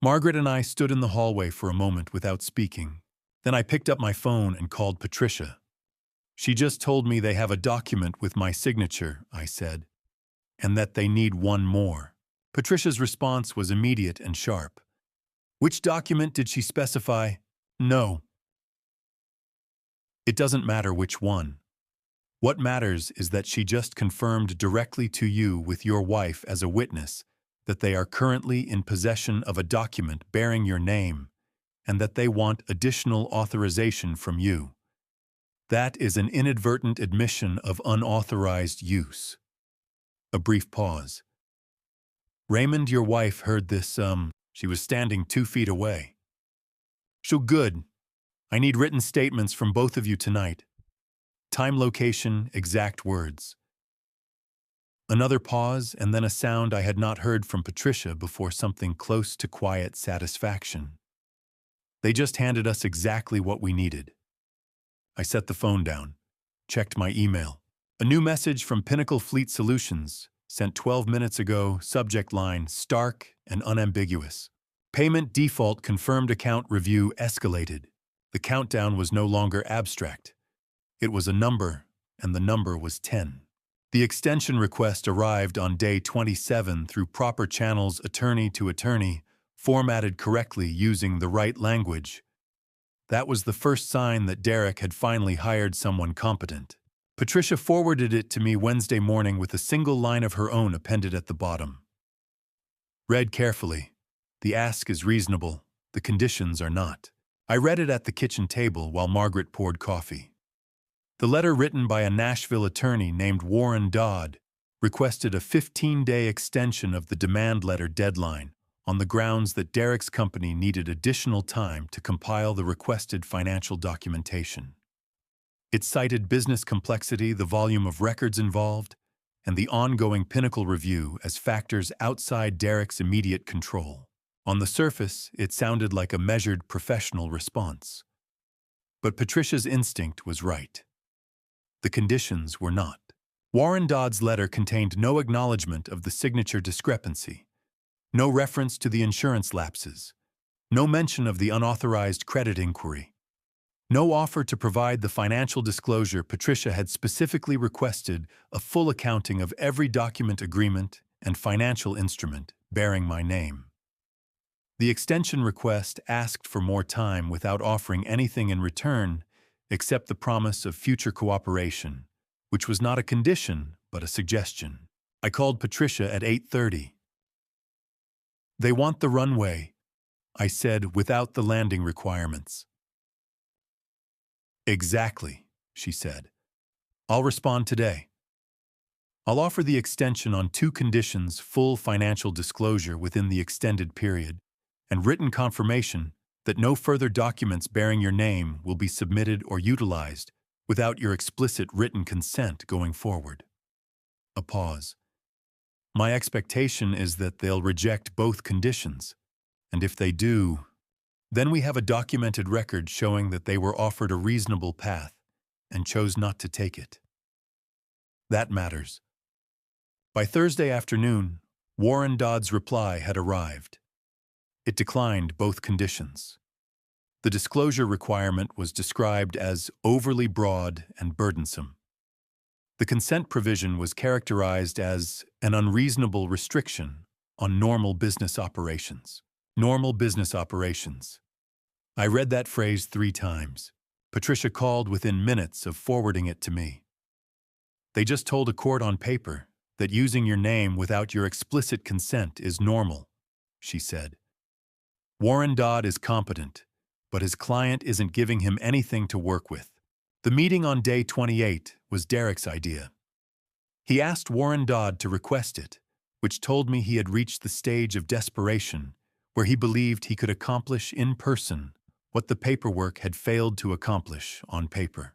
Margaret and I stood in the hallway for a moment without speaking. Then I picked up my phone and called Patricia. She just told me they have a document with my signature, I said, and that they need one more. Patricia's response was immediate and sharp. Which document did she specify? No. It doesn't matter which one. What matters is that she just confirmed directly to you with your wife as a witness that they are currently in possession of a document bearing your name and that they want additional authorization from you. That is an inadvertent admission of unauthorized use. A brief pause. Raymond, your wife heard this, she was standing 2 feet away. So good. I need written statements from both of you tonight. Time, location, exact words. Another pause, and then a sound I had not heard from Patricia before, something close to quiet satisfaction. They just handed us exactly what we needed. I set the phone down, checked my email. A new message from Pinnacle Fleet Solutions, sent 12 minutes ago, subject line, stark and unambiguous. Payment default confirmed, account review escalated. The countdown was no longer abstract. It was a number, and the number was 10. The extension request arrived on day 27 through proper channels, attorney to attorney, formatted correctly using the right language. That was the first sign that Derek had finally hired someone competent. Patricia forwarded it to me Wednesday morning with a single line of her own appended at the bottom. Read carefully. The ask is reasonable. The conditions are not. I read it at the kitchen table while Margaret poured coffee. The letter, written by a Nashville attorney named Warren Dodd, requested a 15-day extension of the demand letter deadline on the grounds that Derek's company needed additional time to compile the requested financial documentation. It cited business complexity, the volume of records involved, and the ongoing Pinnacle review as factors outside Derek's immediate control. On the surface, it sounded like a measured professional response. But Patricia's instinct was right. The conditions were not. Warren Dodd's letter contained no acknowledgement of the signature discrepancy, no reference to the insurance lapses, no mention of the unauthorized credit inquiry, no offer to provide the financial disclosure Patricia had specifically requested, a full accounting of every document, agreement, and financial instrument bearing my name. The extension request asked for more time without offering anything in return except the promise of future cooperation, which was not a condition but a suggestion. I called Patricia at 8:30. They want the runway, I said, without the landing requirements. Exactly, she said. I'll respond today. I'll offer the extension on 2 conditions: full financial disclosure within the extended period, and written confirmation that no further documents bearing your name will be submitted or utilized without your explicit written consent going forward. A pause. My expectation is that they'll reject both conditions, and if they do, then we have a documented record showing that they were offered a reasonable path and chose not to take it. That matters. By Thursday afternoon, Warren Dodd's reply had arrived. It declined both conditions. The disclosure requirement was described as overly broad and burdensome. The consent provision was characterized as an unreasonable restriction on normal business operations. Normal business operations. I read that phrase 3 times. Patricia called within minutes of forwarding it to me. They just told a court on paper that using your name without your explicit consent is normal, she said. Warren Dodd is competent, but his client isn't giving him anything to work with. The meeting on day 28 was Derek's idea. He asked Warren Dodd to request it, which told me he had reached the stage of desperation where he believed he could accomplish in person what the paperwork had failed to accomplish on paper.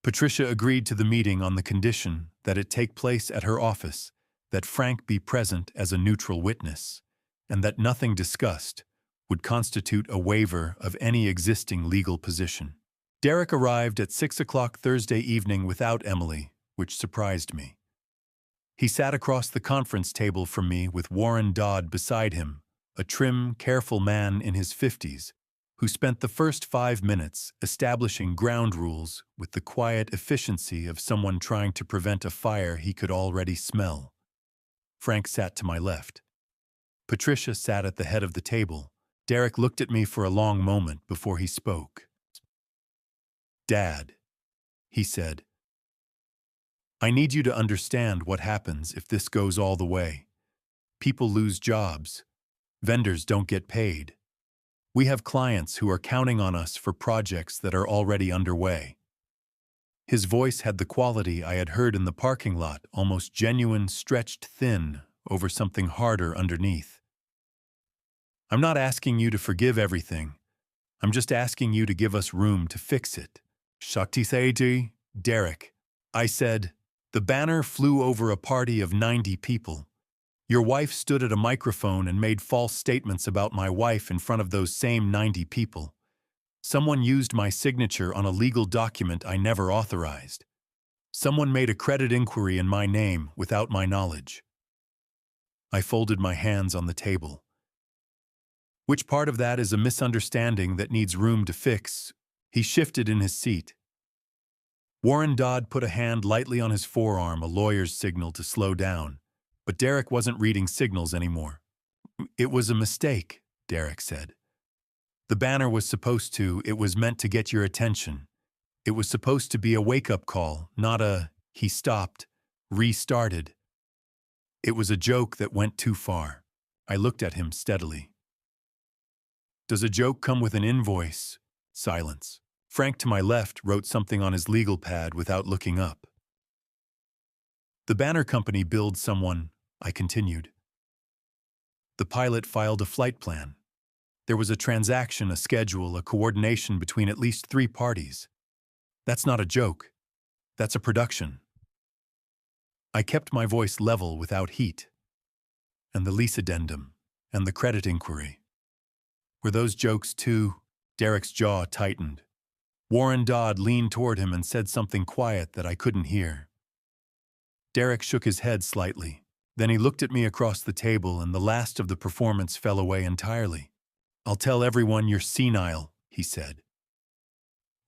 Patricia agreed to the meeting on the condition that it take place at her office, that Frank be present as a neutral witness, and that nothing discussed would constitute a waiver of any existing legal position. Derek arrived at 6 o'clock Thursday evening without Emily, which surprised me. He sat across the conference table from me with Warren Dodd beside him, a trim, careful man in his 50s, who spent the first 5 minutes establishing ground rules with the quiet efficiency of someone trying to prevent a fire he could already smell. Frank sat to my left. Patricia sat at the head of the table. Derek looked at me for a long moment before he spoke. "Dad," he said, "I need you to understand what happens if this goes all the way. People lose jobs. Vendors don't get paid. We have clients who are counting on us for projects that are already underway." His voice had the quality I had heard in the parking lot, almost genuine, stretched thin over something harder underneath. "I'm not asking you to forgive everything. I'm just asking you to give us room to fix it." "Shakti Saiti, Derek," I said. "The banner flew over a party of 90 people. Your wife stood at a microphone and made false statements about my wife in front of those same 90 people. Someone used my signature on a legal document I never authorized. Someone made a credit inquiry in my name without my knowledge." I folded my hands on the table. "Which part of that is a misunderstanding that needs room to fix?" He shifted in his seat. Warren Dodd put a hand lightly on his forearm, a lawyer's signal to slow down. But Derek wasn't reading signals anymore. "It was a mistake," Derek said. "The banner was it was meant to get your attention. It was supposed to be a wake-up call, not a," he stopped, restarted. "It was a joke that went too far." I looked at him steadily. "Does a joke come with an invoice?" Silence. Frank to my left wrote something on his legal pad without looking up. "The banner company billed someone," I continued. "The pilot filed a flight plan. There was a transaction, a schedule, a coordination between at least 3 parties. That's not a joke. That's a production." I kept my voice level without heat. "And the lease addendum, and the credit inquiry. Were those jokes too?" Derek's jaw tightened. Warren Dodd leaned toward him and said something quiet that I couldn't hear. Derek shook his head slightly. Then he looked at me across the table, and the last of the performance fell away entirely. "I'll tell everyone you're senile," he said.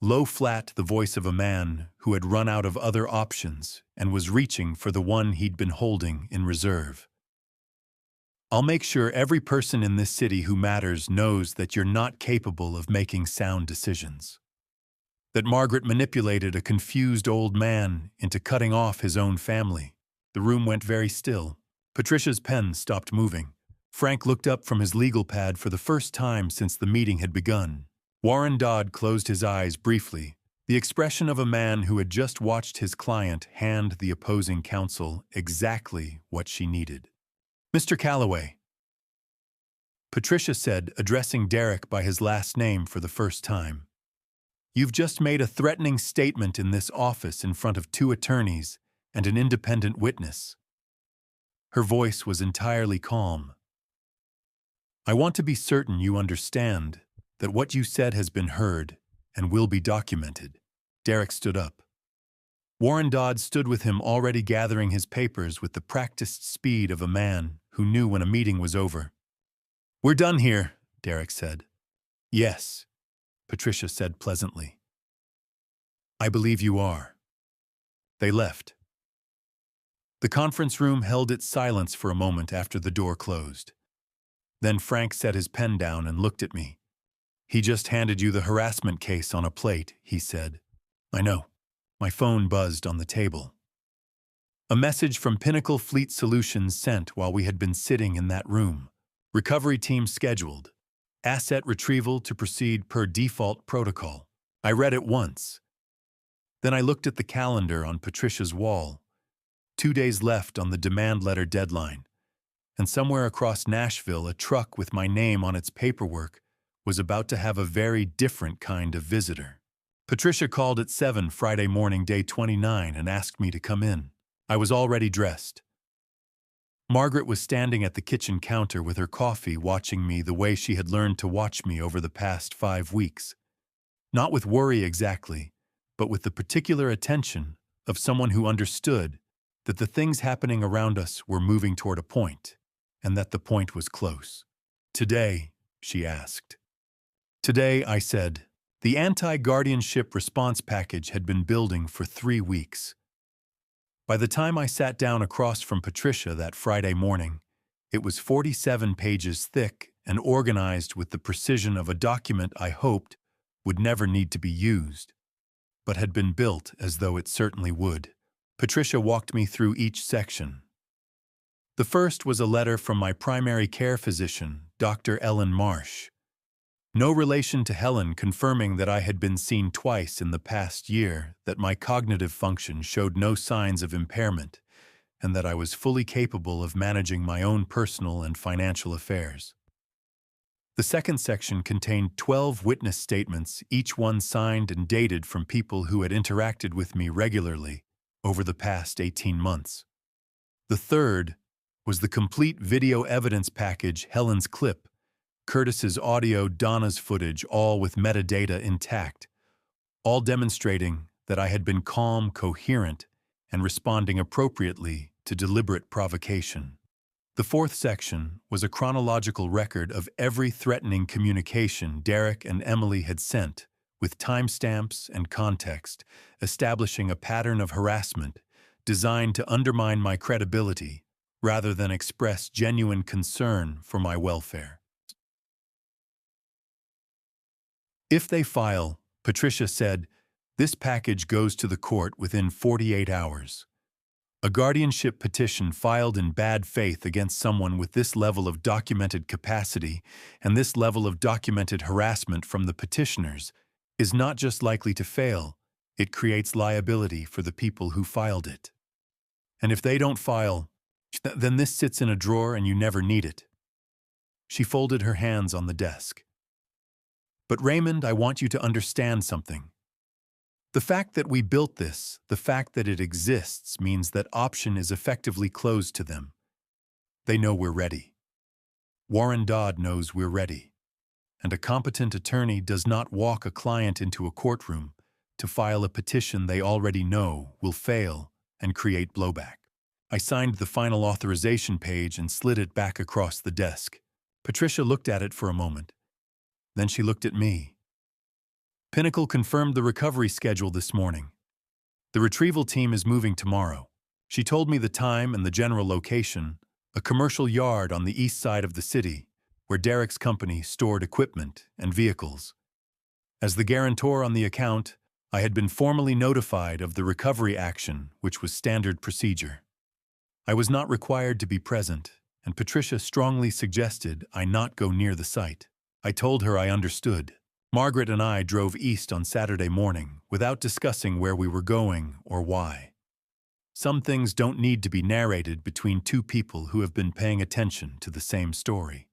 Low flat, the voice of a man who had run out of other options and was reaching for the one he'd been holding in reserve. "I'll make sure every person in this city who matters knows that you're not capable of making sound decisions. That Margaret manipulated a confused old man into cutting off his own family." The room went very still. Patricia's pen stopped moving. Frank looked up from his legal pad for the first time since the meeting had begun. Warren Dodd closed his eyes briefly, the expression of a man who had just watched his client hand the opposing counsel exactly what she needed. "Mr. Calloway," Patricia said, addressing Derek by his last name for the first time. "You've just made a threatening statement in this office in front of 2 attorneys and an independent witness." Her voice was entirely calm. "I want to be certain you understand that what you said has been heard and will be documented." Derek stood up. Warren Dodd stood with him, already gathering his papers with the practiced speed of a man who knew when a meeting was over. "We're done here," Derek said. "Yes," Patricia said pleasantly. "I believe you are." They left. The conference room held its silence for a moment after the door closed. Then Frank set his pen down and looked at me. "He just handed you the harassment case on a plate," he said. "I know." My phone buzzed on the table. A message from Pinnacle Fleet Solutions sent while we had been sitting in that room. Recovery team scheduled. Asset retrieval to proceed per default protocol. I read it once. Then I looked at the calendar on Patricia's wall. 2 days left on the demand letter deadline. And somewhere across Nashville, a truck with my name on its paperwork was about to have a very different kind of visitor. Patricia called at 7 Friday morning, day 29, and asked me to come in. I was already dressed. Margaret was standing at the kitchen counter with her coffee, watching me the way she had learned to watch me over the past 5 weeks. Not with worry exactly, but with the particular attention of someone who understood that the things happening around us were moving toward a point, and that the point was close. "Today?" she asked. "Today," I said. The anti-guardianship response package had been building for 3 weeks. By the time I sat down across from Patricia that Friday morning, it was 47 pages thick and organized with the precision of a document I hoped would never need to be used, but had been built as though it certainly would. Patricia walked me through each section. The first was a letter from my primary care physician, Dr. Ellen Marsh. No relation to Helen, confirming that I had been seen twice in the past year, that my cognitive function showed no signs of impairment, and that I was fully capable of managing my own personal and financial affairs. The second section contained 12 witness statements, each one signed and dated from people who had interacted with me regularly over the past 18 months. The third was the complete video evidence package, Helen's clip, Curtis's audio, Donna's footage, all with metadata intact, all demonstrating that I had been calm, coherent, and responding appropriately to deliberate provocation. The fourth section was a chronological record of every threatening communication Derek and Emily had sent, with timestamps and context, establishing a pattern of harassment designed to undermine my credibility rather than express genuine concern for my welfare. "If they file," Patricia said, "this package goes to the court within 48 hours. A guardianship petition filed in bad faith against someone with this level of documented capacity and this level of documented harassment from the petitioners is not just likely to fail, it creates liability for the people who filed it. And if they don't file, then this sits in a drawer and you never need it." She folded her hands on the desk. "But Raymond, I want you to understand something. The fact that we built this, the fact that it exists, means that option is effectively closed to them. They know we're ready. Warren Dodd knows we're ready. And a competent attorney does not walk a client into a courtroom to file a petition they already know will fail and create blowback." I signed the final authorization page and slid it back across the desk. Patricia looked at it for a moment. Then she looked at me. "Pinnacle confirmed the recovery schedule this morning. The retrieval team is moving tomorrow." She told me the time and the general location, a commercial yard on the east side of the city, where Derek's company stored equipment and vehicles. As the guarantor on the account, I had been formally notified of the recovery action, which was standard procedure. I was not required to be present, and Patricia strongly suggested I not go near the site. I told her I understood. Margaret and I drove east on Saturday morning without discussing where we were going or why. Some things don't need to be narrated between two people who have been paying attention to the same story.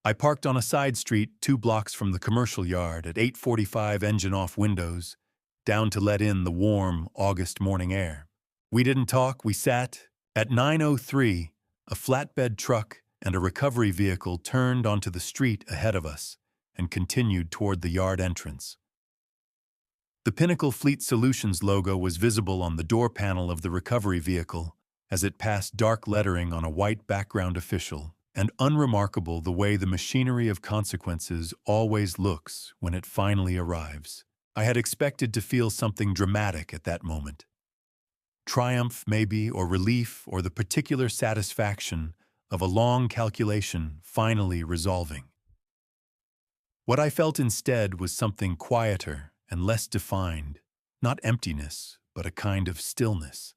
I parked on a side street 2 blocks from the commercial yard at 8:45, engine off, windows, down to let in the warm August morning air. We didn't talk, we sat. At 9:03, a flatbed truck and a recovery vehicle turned onto the street ahead of us and continued toward the yard entrance. The Pinnacle Fleet Solutions logo was visible on the door panel of the recovery vehicle as it passed, dark lettering on a white background, official and unremarkable, the way the machinery of consequences always looks when it finally arrives. I had expected to feel something dramatic at that moment. Triumph, maybe, or relief, or the particular satisfaction of a long calculation finally resolving. What I felt instead was something quieter and less defined, not emptiness, but a kind of stillness.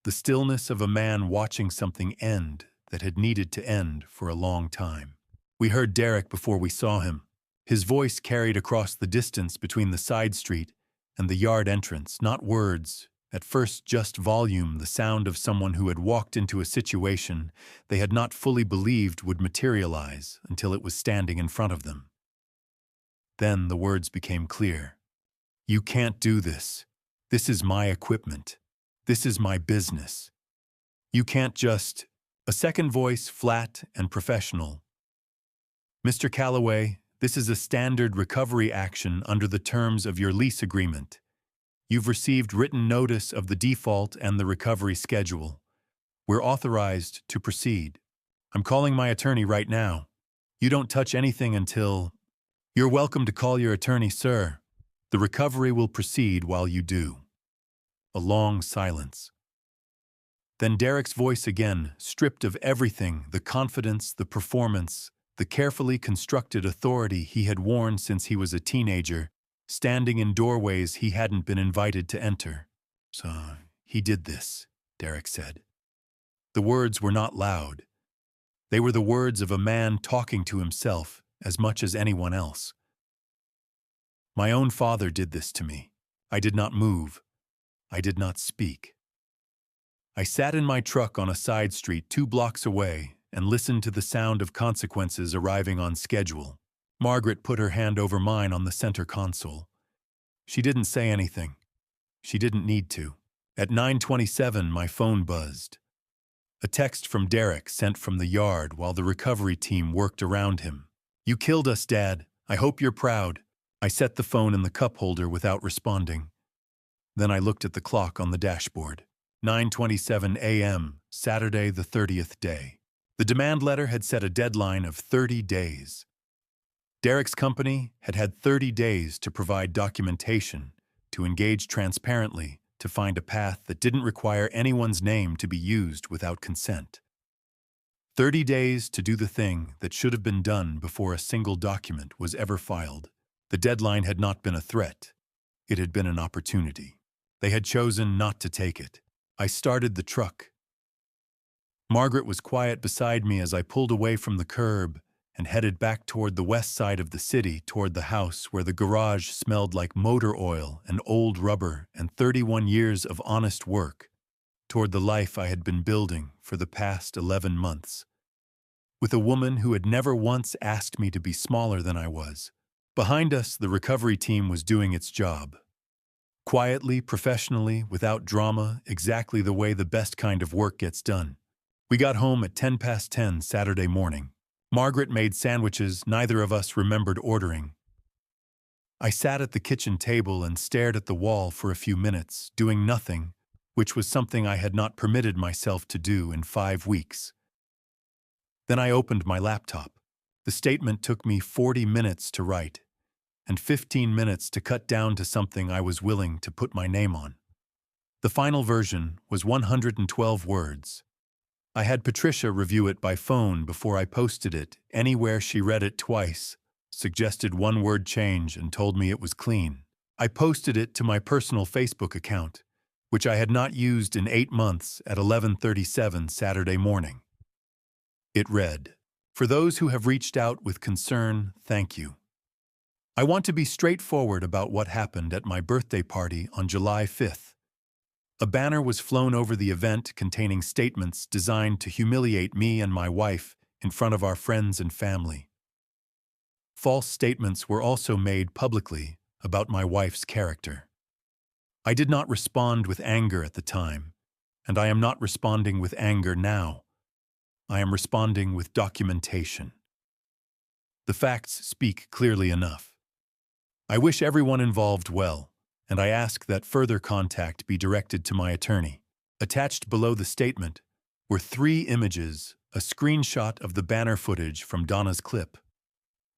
the stillness of a man watching something end that had needed to end for a long time. We heard Derek before we saw him. His voice carried across the distance between the side street and the yard entrance, not words, at first just volume, the sound of someone who had walked into a situation they had not fully believed would materialize until it was standing in front of them. Then the words became clear. "You can't do this. This is my equipment. This is my business. You can't just—" A second voice, flat and professional. "Mr. Calloway, this is a standard recovery action under the terms of your lease agreement. You've received written notice of the default and the recovery schedule. We're authorized to proceed. I'm calling my attorney right now. You don't touch anything until—" "You're welcome to call your attorney, sir. The recovery will proceed while you do." A long silence. Then Derek's voice again, stripped of everything, the confidence, the performance, the carefully constructed authority he had worn since he was a teenager, standing in doorways he hadn't been invited to enter. "So, he did this," Derek said. The words were not loud. They were the words of a man talking to himself as much as anyone else. "My own father did this to me. I did not move. I did not speak. I sat in my truck on a side street 2 blocks away and listened to the sound of consequences arriving on schedule. Margaret put her hand over mine on the center console. She didn't say anything. She didn't need to. At 9:27, my phone buzzed. A text from Derek sent from the yard while the recovery team worked around him. "You killed us, Dad. I hope you're proud." I set the phone in the cup holder without responding. Then I looked at the clock on the dashboard. 9:27 a.m., Saturday the 30th day. The demand letter had set a deadline of 30 days. Derek's company had had 30 days to provide documentation, to engage transparently, to find a path that didn't require anyone's name to be used without consent. 30 days to do the thing that should have been done before a single document was ever filed. The deadline had not been a threat. It had been an opportunity. They had chosen not to take it. I started the truck. Margaret was quiet beside me as I pulled away from the curb and headed back toward the west side of the city, toward the house where the garage smelled like motor oil and old rubber and 31 years of honest work, toward the life I had been building for the past 11 months. With a woman who had never once asked me to be smaller than I was. Behind us, the recovery team was doing its job. Quietly, professionally, without drama, exactly the way the best kind of work gets done. We got home at 10:10 Saturday morning. Margaret made sandwiches neither of us remembered ordering. I sat at the kitchen table and stared at the wall for a few minutes, doing nothing, which was something I had not permitted myself to do in 5 weeks. Then I opened my laptop. The statement took me 40 minutes to write, and 15 minutes to cut down to something I was willing to put my name on. The final version was 112 words. I had Patricia review it by phone before I posted it. Anywhere she read it twice, suggested one word change and told me it was clean. I posted it to my personal Facebook account, which I had not used in 8 months, at 11:37 Saturday morning. It read, "For those who have reached out with concern, thank you. I want to be straightforward about what happened at my birthday party on July 5th. A banner was flown over the event containing statements designed to humiliate me and my wife in front of our friends and family. False statements were also made publicly about my wife's character. I did not respond with anger at the time, and I am not responding with anger now. I am responding with documentation. The facts speak clearly enough. I wish everyone involved well, and I ask that further contact be directed to my attorney." Attached below the statement were 3 images, a screenshot of the banner footage from Donna's clip,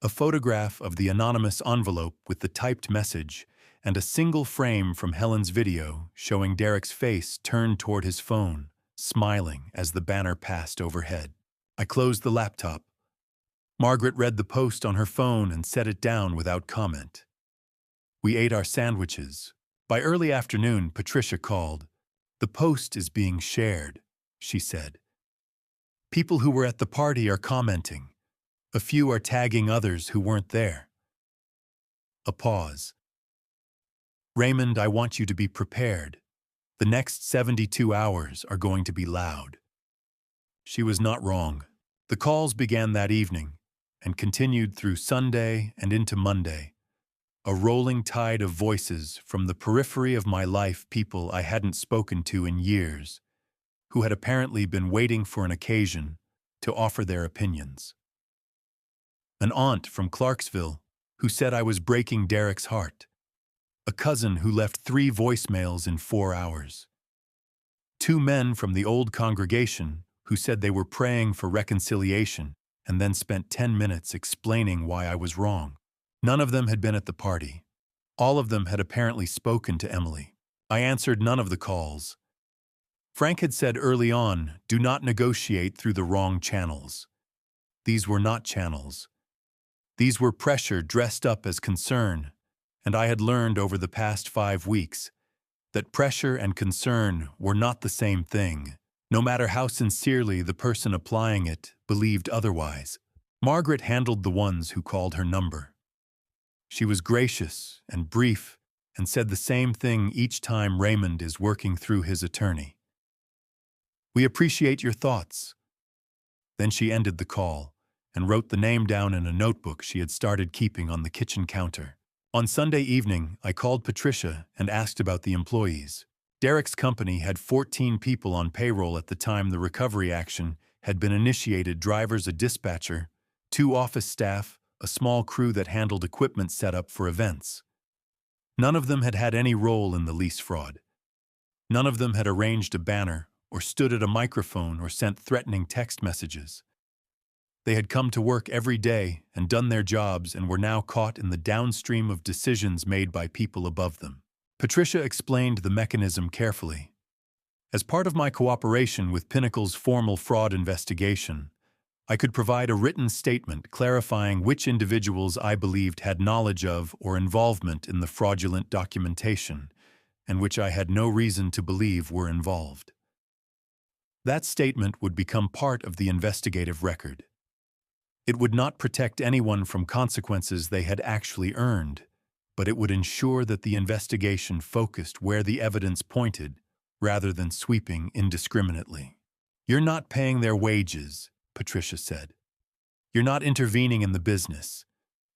a photograph of the anonymous envelope with the typed message, and a single frame from Helen's video showing Derek's face turned toward his phone, smiling as the banner passed overhead. I closed the laptop. Margaret read the post on her phone and set it down without comment. We ate our sandwiches. By early afternoon, Patricia called. The post is being shared, she said. People who were at the party are commenting. A few are tagging others who weren't there. A pause. Raymond, I want you to be prepared. The next 72 hours are going to be loud. She was not wrong. The calls began that evening and continued through Sunday and into Monday. A rolling tide of voices from the periphery of my life, people I hadn't spoken to in years, who had apparently been waiting for an occasion to offer their opinions. An aunt from Clarksville who said I was breaking Derek's heart. A cousin who left 3 voicemails in 4 hours. 2 men from the old congregation who said they were praying for reconciliation and then spent 10 minutes explaining why I was wrong. None of them had been at the party. All of them had apparently spoken to Emily. I answered none of the calls. Frank had said early on, do not negotiate through the wrong channels. These were not channels. These were pressure dressed up as concern, and I had learned over the past 5 weeks that pressure and concern were not the same thing, no matter how sincerely the person applying it believed otherwise. Margaret handled the ones who called her number. She was gracious and brief and said the same thing each time Raymond is working through his attorney. We appreciate your thoughts. Then she ended the call and wrote the name down in a notebook she had started keeping on the kitchen counter. On Sunday evening, I called Patricia and asked about the employees. Derek's company had 14 people on payroll at the time the recovery action had been initiated: drivers, a dispatcher, 2 office staff, a small crew that handled equipment setup for events. None of them had had any role in the lease fraud. None of them had arranged a banner or stood at a microphone or sent threatening text messages. They had come to work every day and done their jobs and were now caught in the downstream of decisions made by people above them. Patricia explained the mechanism carefully. As part of my cooperation with Pinnacle's formal fraud investigation, I could provide a written statement clarifying which individuals I believed had knowledge of or involvement in the fraudulent documentation, and which I had no reason to believe were involved. That statement would become part of the investigative record. It would not protect anyone from consequences they had actually earned, but it would ensure that the investigation focused where the evidence pointed, rather than sweeping indiscriminately. You're not paying their wages, Patricia said. You're not intervening in the business.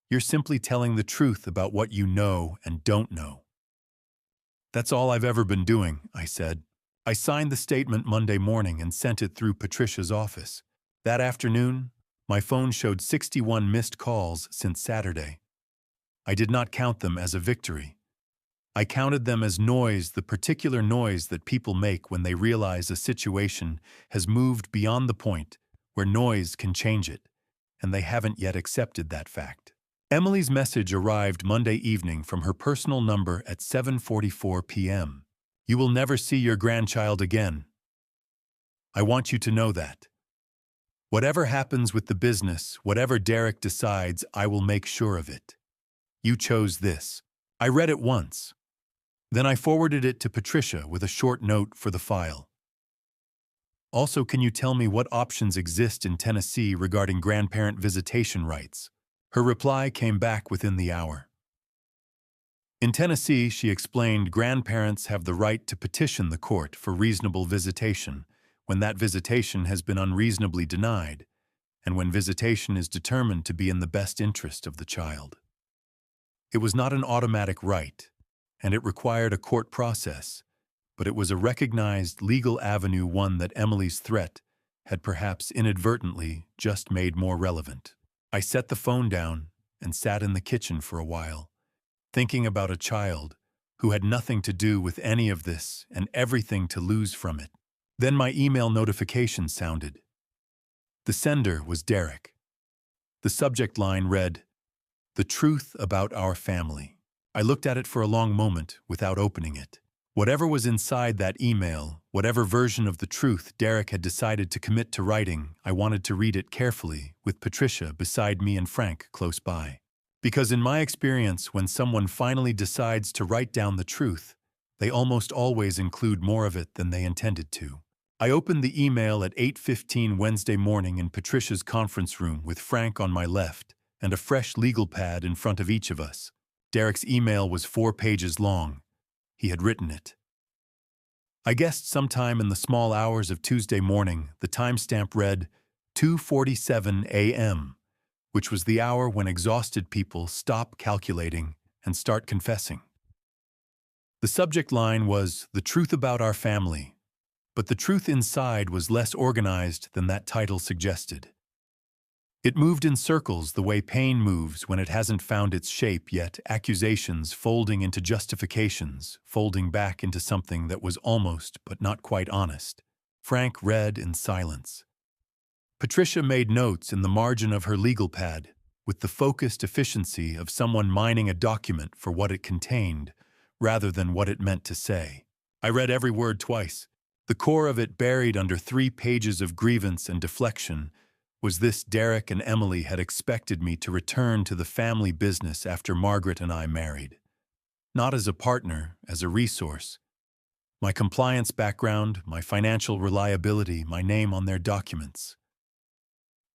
You're simply telling the truth about what you know and don't know. That's all I've ever been doing, I said. I signed the statement Monday morning and sent it through Patricia's office. That afternoon, my phone showed 61 missed calls since Saturday. I did not count them as a victory. I counted them as noise, the particular noise that people make when they realize a situation has moved beyond the point where noise can change it, and they haven't yet accepted that fact. Emily's message arrived Monday evening from her personal number at 7:44 p.m. You will never see your grandchild again. I want you to know that. Whatever happens with the business, whatever Derek decides, I will make sure of it. You chose this. I read it once. Then I forwarded it to Patricia with a short note for the file. Also, can you tell me what options exist in Tennessee regarding grandparent visitation rights? Her reply came back within the hour. In Tennessee, she explained, grandparents have the right to petition the court for reasonable visitation when that visitation has been unreasonably denied, and when visitation is determined to be in the best interest of the child. It was not an automatic right, and it required a court process, but it was a recognized legal avenue, one that Emily's threat had perhaps inadvertently just made more relevant. I set the phone down and sat in the kitchen for a while, thinking about a child who had nothing to do with any of this and everything to lose from it. Then my email notification sounded. The sender was Derek. The subject line read, "The truth about our family." I looked at it for a long moment without opening it. Whatever was inside that email, whatever version of the truth Derek had decided to commit to writing, I wanted to read it carefully, with Patricia beside me and Frank close by. Because in my experience, when someone finally decides to write down the truth, They almost always include more of it than they intended to. I opened the email at 8:15 Wednesday morning in Patricia's conference room with Frank on my left and a fresh legal pad in front of each of us. Derek's email was 4 pages long. He had written it. I guessed sometime in the small hours of Tuesday morning, the timestamp read 2:47 a.m., which was the hour when exhausted people stop calculating and start confessing. The subject line was "The Truth About Our Family," but the truth inside was less organized than that title suggested. It moved in circles the way pain moves when it hasn't found its shape yet, accusations folding into justifications, folding back into something that was almost but not quite honest. Frank read in silence. Patricia made notes in the margin of her legal pad, with the focused efficiency of someone mining a document for what it contained, rather than what it meant to say. I read every word twice. The core of it, buried under 3 pages of grievance and deflection, was this: Derek and Emily had expected me to return to the family business after Margaret and I married. Not as a partner, as a resource. My compliance background, my financial reliability, my name on their documents.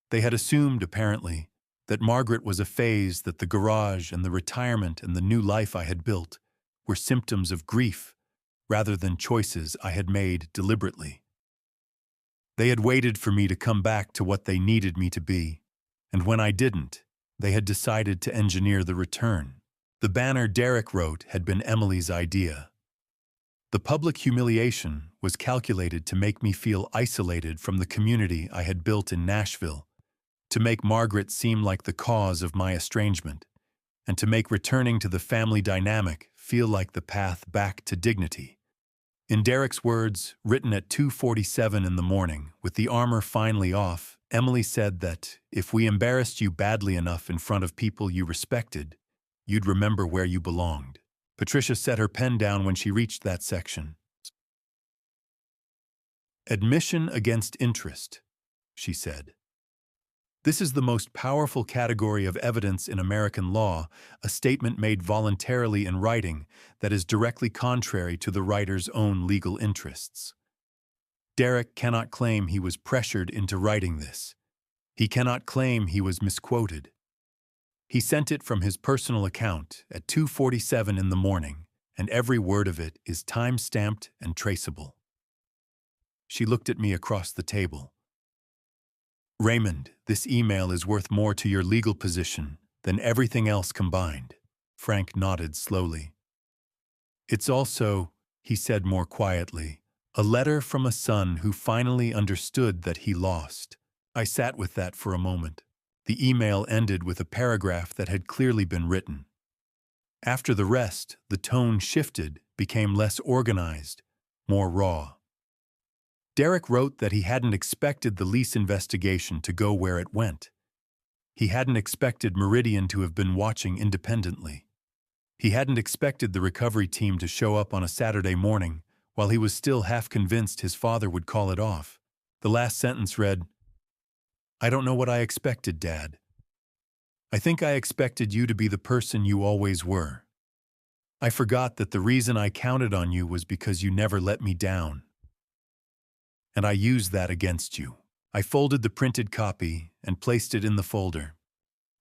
They had assumed, apparently, that Margaret was a phase, that the garage and the retirement and the new life I had built were symptoms of grief rather than choices I had made deliberately. They had waited for me to come back to what they needed me to be, and when I didn't, they had decided to engineer the return. The banner Derek wrote had been Emily's idea. The public humiliation was calculated to make me feel isolated from the community I had built in Nashville, to make Margaret seem like the cause of my estrangement, and to make returning to the family dynamic feel like the path back to dignity. In Derek's words, written at 2:47 in the morning, with the armor finally off, Emily said that if we embarrassed you badly enough in front of people you respected, you'd remember where you belonged. Patricia set her pen down when she reached that section. Admission against interest, she said. This is the most powerful category of evidence in American law, a statement made voluntarily in writing that is directly contrary to the writer's own legal interests. Derek cannot claim he was pressured into writing this. He cannot claim he was misquoted. He sent it from his personal account at 2:47 in the morning, and every word of it is time-stamped and traceable. She looked at me across the table. Raymond, this email is worth more to your legal position than everything else combined. Frank nodded slowly. It's also, he said more quietly, a letter from a son who finally understood that he lost. I sat with that for a moment. The email ended with a paragraph that had clearly been written. After the rest, the tone shifted, became less organized, more raw. Derek wrote that he hadn't expected the lease investigation to go where it went. He hadn't expected Meridian to have been watching independently. He hadn't expected the recovery team to show up on a Saturday morning while he was still half convinced his father would call it off. The last sentence read, "I don't know what I expected, Dad. I think I expected you to be the person you always were. I forgot that the reason I counted on you was because you never let me down. And I used that against you." I folded the printed copy and placed it in the folder.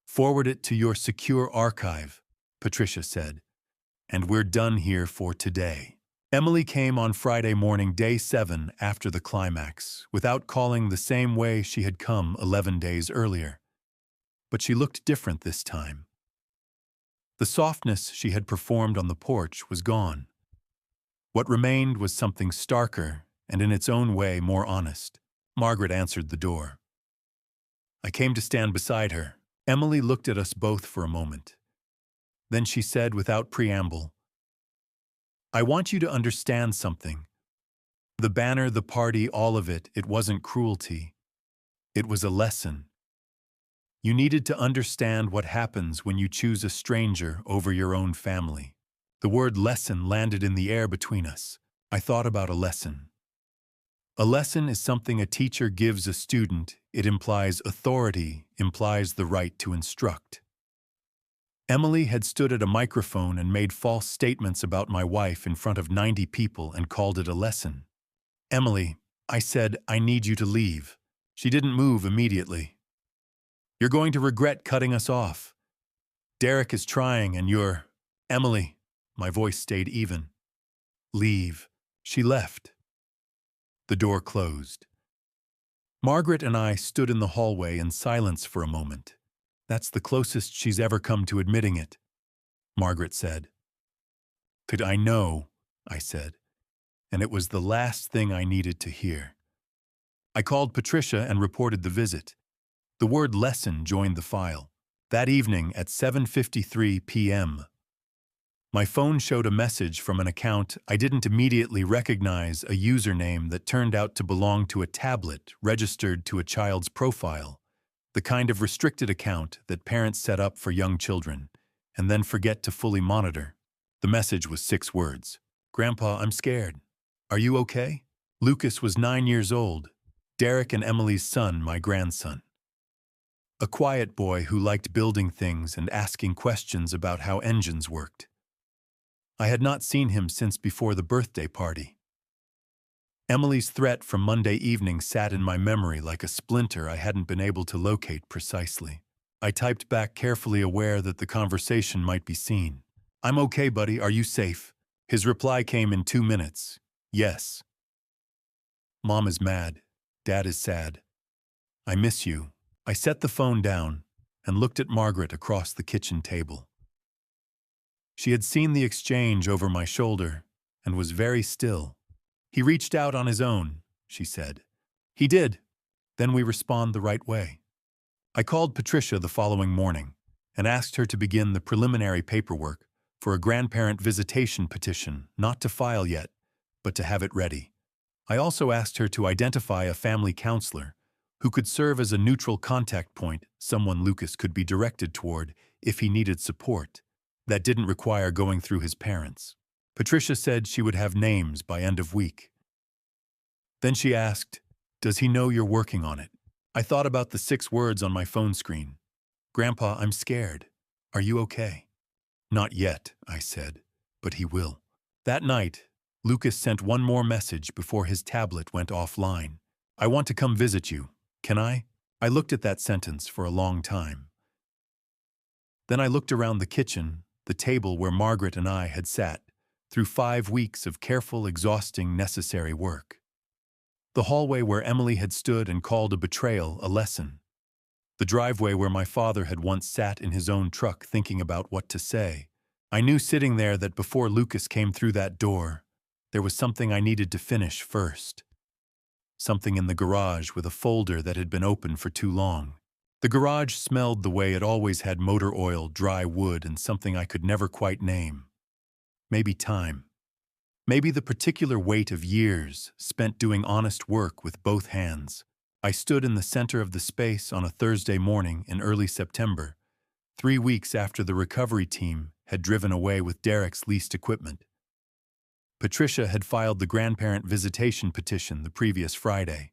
"Forward it to your secure archive," Patricia said, "and we're done here for today." Emily came on Friday morning, day 7 after the climax, without calling the same way she had come 11 days earlier. But she looked different this time. The softness she had performed on the porch was gone. What remained was something starker and in its own way more honest. Margaret answered the door. I came to stand beside her. Emily looked at us both for a moment. Then she said without preamble, "I want you to understand something. The banner, the party, all of it, it wasn't cruelty. It was a lesson. You needed to understand what happens when you choose a stranger over your own family." The word lesson landed in the air between us. I thought about a lesson. A lesson is something a teacher gives a student. It implies authority, implies the right to instruct. Emily had stood at a microphone and made false statements about my wife in front of 90 people and called it a lesson. Emily, I said, I need you to leave. She didn't move immediately. You're going to regret cutting us off. Derek is trying and you're… Emily, my voice stayed even. Leave. She left. The door closed. Margaret and I stood in the hallway in silence for a moment. That's the closest she's ever come to admitting it, Margaret said. Could I know, I said, and it was the last thing I needed to hear. I called Patricia and reported the visit. The word lesson joined the file. That evening at 7:53 p.m., my phone showed a message from an account I didn't immediately recognize, a username that turned out to belong to a tablet registered to a child's profile, the kind of restricted account that parents set up for young children and then forget to fully monitor. The message was 6 words. Grandpa, I'm scared. Are you okay? Lucas was 9 years old. Derek and Emily's son, my grandson. A quiet boy who liked building things and asking questions about how engines worked. I had not seen him since before the birthday party. Emily's threat from Monday evening sat in my memory like a splinter I hadn't been able to locate precisely. I typed back, carefully aware that the conversation might be seen. I'm okay, buddy. Are you safe? His reply came in 2 minutes. Yes. Mom is mad. Dad is sad. I miss you. I set the phone down and looked at Margaret across the kitchen table. She had seen the exchange over my shoulder and was very still. He reached out on his own, she said. He did. Then we respond the right way. I called Patricia the following morning and asked her to begin the preliminary paperwork for a grandparent visitation petition, not to file yet, but to have it ready. I also asked her to identify a family counselor who could serve as a neutral contact point, someone Lucas could be directed toward if he needed support. That didn't require going through his parents. Patricia said she would have names by end of week. Then she asked, does he know you're working on it? I thought about the 6 words on my phone screen. Grandpa, I'm scared. Are you okay? Not yet, I said, but he will. That night, Lucas sent one more message before his tablet went offline. I want to come visit you. Can I? I looked at that sentence for a long time. Then I looked around the kitchen, the table where Margaret and I had sat, through 5 weeks of careful, exhausting, necessary work. The hallway where Emily had stood and called a betrayal a lesson. The driveway where my father had once sat in his own truck thinking about what to say. I knew sitting there that before Lucas came through that door, there was something I needed to finish first. Something in the garage with a folder that had been open for too long. The garage smelled the way it always had: motor oil, dry wood, and something I could never quite name. Maybe time. Maybe the particular weight of years spent doing honest work with both hands. I stood in the center of the space on a Thursday morning in early September, 3 weeks after the recovery team had driven away with Derek's leased equipment. Patricia had filed the grandparent visitation petition the previous Friday.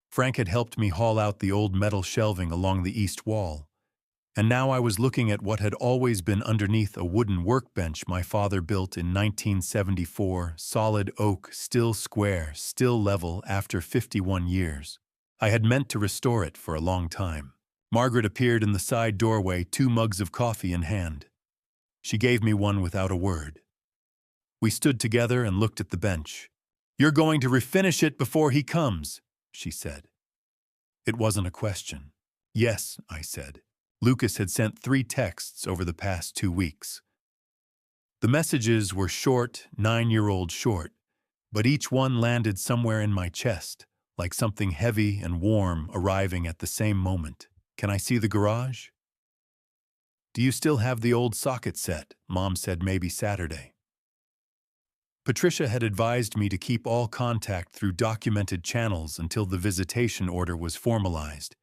Frank had helped me haul out the old metal shelving along the east wall, and now I was looking at what had always been underneath a wooden workbench my father built in 1974, solid oak, still square, still level after 51 years. I had meant to restore it for a long time. Margaret appeared in the side doorway, 2 mugs of coffee in hand. She gave me one without a word. We stood together and looked at the bench. You're going to refinish it before he comes, she said. It wasn't a question. Yes, I said. Lucas had sent 3 texts over the past 2 weeks. The messages were short, 9-year-old short, but each one landed somewhere in my chest, like something heavy and warm arriving at the same moment. Can I see the garage? Do you still have the old socket set? Mom said maybe Saturday. Patricia had advised me to keep all contact through documented channels until the visitation order was formalized.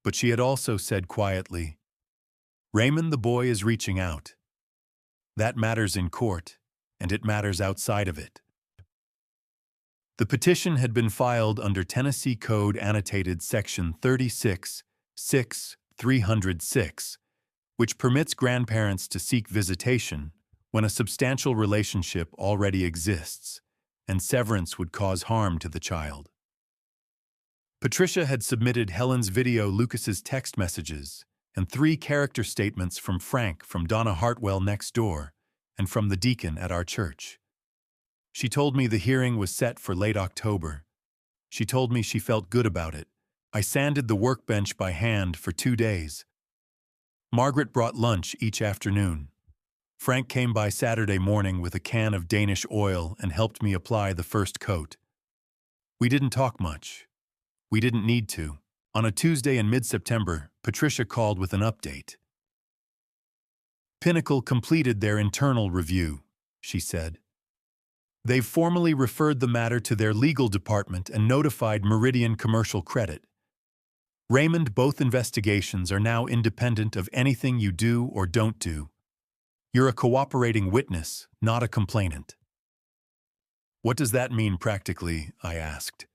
But she had also said quietly, Raymond, the boy is reaching out. That matters in court, and it matters outside of it. The petition had been filed under Tennessee Code Annotated Section 36, 6, 306, which permits grandparents to seek visitation when a substantial relationship already exists, and severance would cause harm to the child. Patricia had submitted Helen's video, Lucas's text messages, and 3 character statements from Frank from Donna Hartwell next door and from the deacon at our church. She told me the hearing was set for late October. She told me she felt good about it. I sanded the workbench by hand for 2 days. Margaret brought lunch each afternoon. Frank came by Saturday morning with a can of Danish oil and helped me apply the first coat. We didn't talk much. We didn't need to. On a Tuesday in mid-September, Patricia called with an update. Pinnacle completed their internal review, she said. They've formally referred the matter to their legal department and notified Meridian Commercial Credit. Raymond, both investigations are now independent of anything you do or don't do. You're a cooperating witness, not a complainant. What does that mean practically? I asked.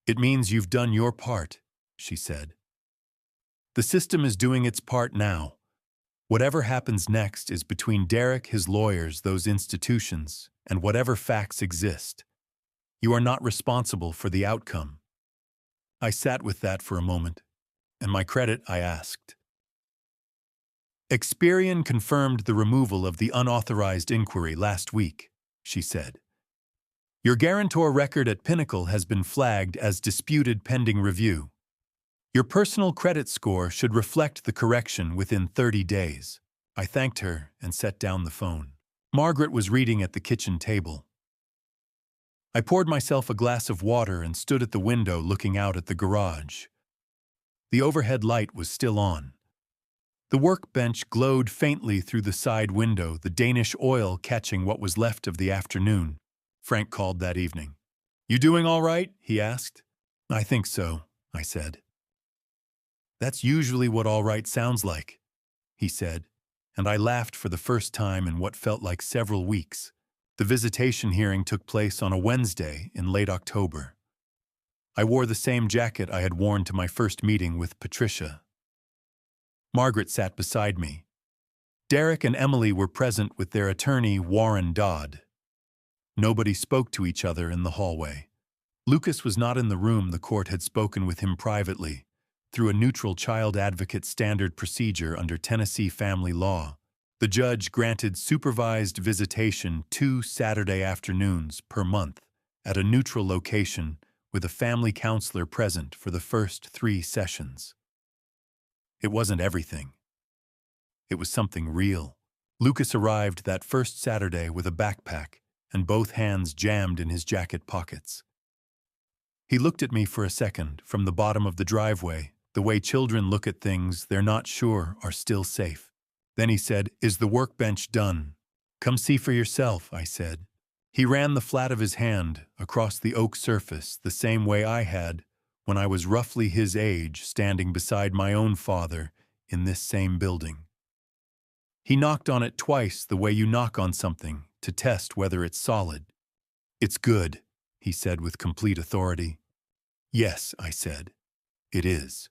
It means you've done your part, she said. The system is doing its part now. Whatever happens next is between Derek, his lawyers, those institutions, and whatever facts exist. You are not responsible for the outcome. I sat with that for a moment. And my credit, I asked. Experian confirmed the removal of the unauthorized inquiry last week, she said. Your guarantor record at Pinnacle has been flagged as disputed pending review. Your personal credit score should reflect the correction within 30 days. I thanked her and set down the phone. Margaret was reading at the kitchen table. I poured myself a glass of water and stood at the window looking out at the garage. The overhead light was still on. The workbench glowed faintly through the side window, the Danish oil catching what was left of the afternoon. Frank called that evening. You doing all right? He asked. I think so, I said. That's usually what all right sounds like, he said, and I laughed for the first time in what felt like several weeks. The visitation hearing took place on a Wednesday in late October. I wore the same jacket I had worn to my first meeting with Patricia. Margaret sat beside me. Derek and Emily were present with their attorney, Warren Dodd. Nobody spoke to each other in the hallway. Lucas was not in the room. The court had spoken with him privately, through a neutral child advocate standard procedure under Tennessee family law. The judge granted supervised visitation 2 Saturday afternoons per month at a neutral location with a family counselor present for the first 3 sessions. It wasn't everything. It was something real. Lucas arrived that first Saturday with a backpack and both hands jammed in his jacket pockets. He looked at me for a second from the bottom of the driveway, the way children look at things they're not sure are still safe. Then he said, "Is the workbench done?" "Come see for yourself," I said. He ran the flat of his hand across the oak surface the same way I had when I was roughly his age standing beside my own father in this same building. He knocked on it twice the way you knock on something to test whether it's solid. "It's good," he said with complete authority. "Yes," I said. "It is."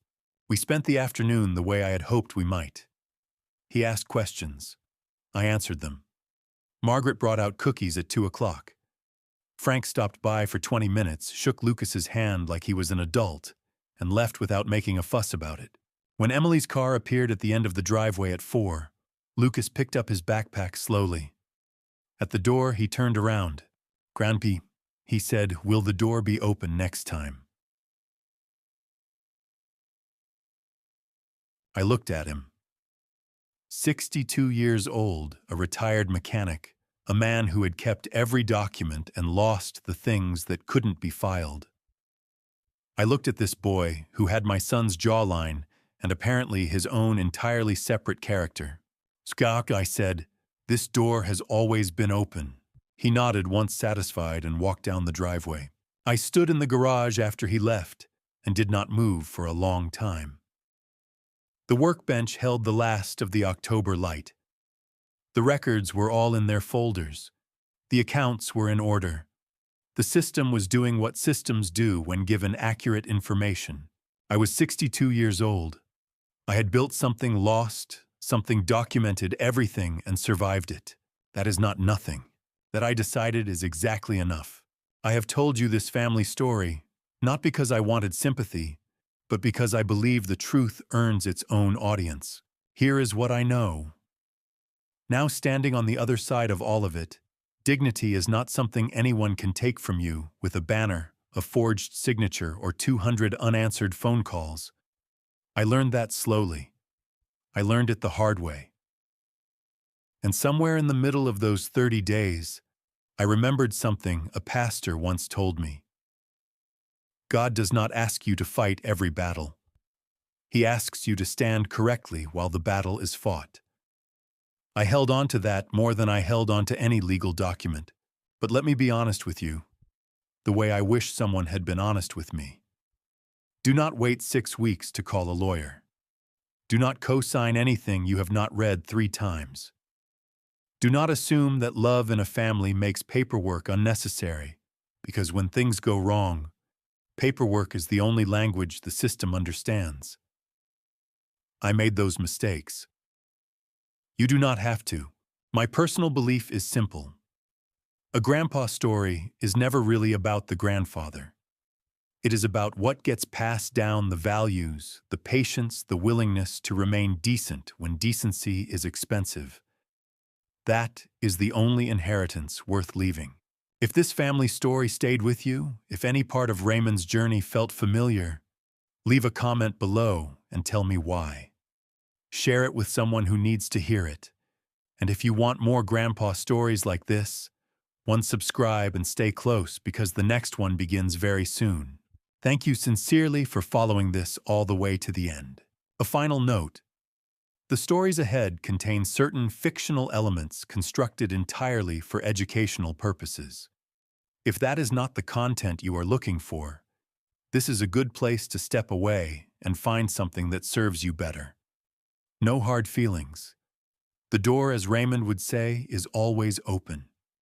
We spent the afternoon the way I had hoped we might. He asked questions. I answered them. Margaret brought out cookies at 2 o'clock. Frank stopped by for 20 minutes, shook Lucas's hand like he was an adult, and left without making a fuss about it. When Emily's car appeared at the end of the driveway at 4, Lucas picked up his backpack slowly. At the door, he turned around. "Grandpa," he said, "will the door be open next time?" I looked at him. 62 years old, a retired mechanic, a man who had kept every document and lost the things that couldn't be filed. I looked at this boy who had my son's jawline and apparently his own entirely separate character. "Skak," I said, "this door has always been open." He nodded once satisfied and walked down the driveway. I stood in the garage after he left and did not move for a long time. The workbench held the last of the October light. The records were all in their folders. The accounts were in order. The system was doing what systems do when given accurate information. I was 62 years old. I had built something lost, Something documented everything and survived it. That is not nothing. That I decided is exactly enough. I have told you this family story, not because I wanted sympathy, but because I believe the truth earns its own audience. Here is what I know. Now standing on the other side of all of it, dignity is not something anyone can take from you with a banner, a forged signature, or 200 unanswered phone calls. I learned that slowly. I learned it the hard way. And somewhere in the middle of those 30 days, I remembered something a pastor once told me. God does not ask you to fight every battle. He asks you to stand correctly while the battle is fought. I held on to that more than I held on to any legal document. But let me be honest with you, the way I wish someone had been honest with me. Do not wait 6 weeks to call a lawyer. Do not co-sign anything you have not read 3 times. Do not assume that love in a family makes paperwork unnecessary, because when things go wrong, paperwork is the only language the system understands. I made those mistakes. You do not have to. My personal belief is simple. A grandpa story is never really about the grandfather. It is about what gets passed down, the values, the patience, the willingness to remain decent when decency is expensive. That is the only inheritance worth leaving. If this family story stayed with you, if any part of Raymond's journey felt familiar, leave a comment below and tell me why. Share it with someone who needs to hear it. And if you want more grandpa stories like this, subscribe and stay close because the next one begins very soon. Thank you sincerely for following this all the way to the end. A final note. The stories ahead contain certain fictional elements constructed entirely for educational purposes. If that is not the content you are looking for, this is a good place to step away and find something that serves you better. No hard feelings. The door, as Raymond would say, is always open.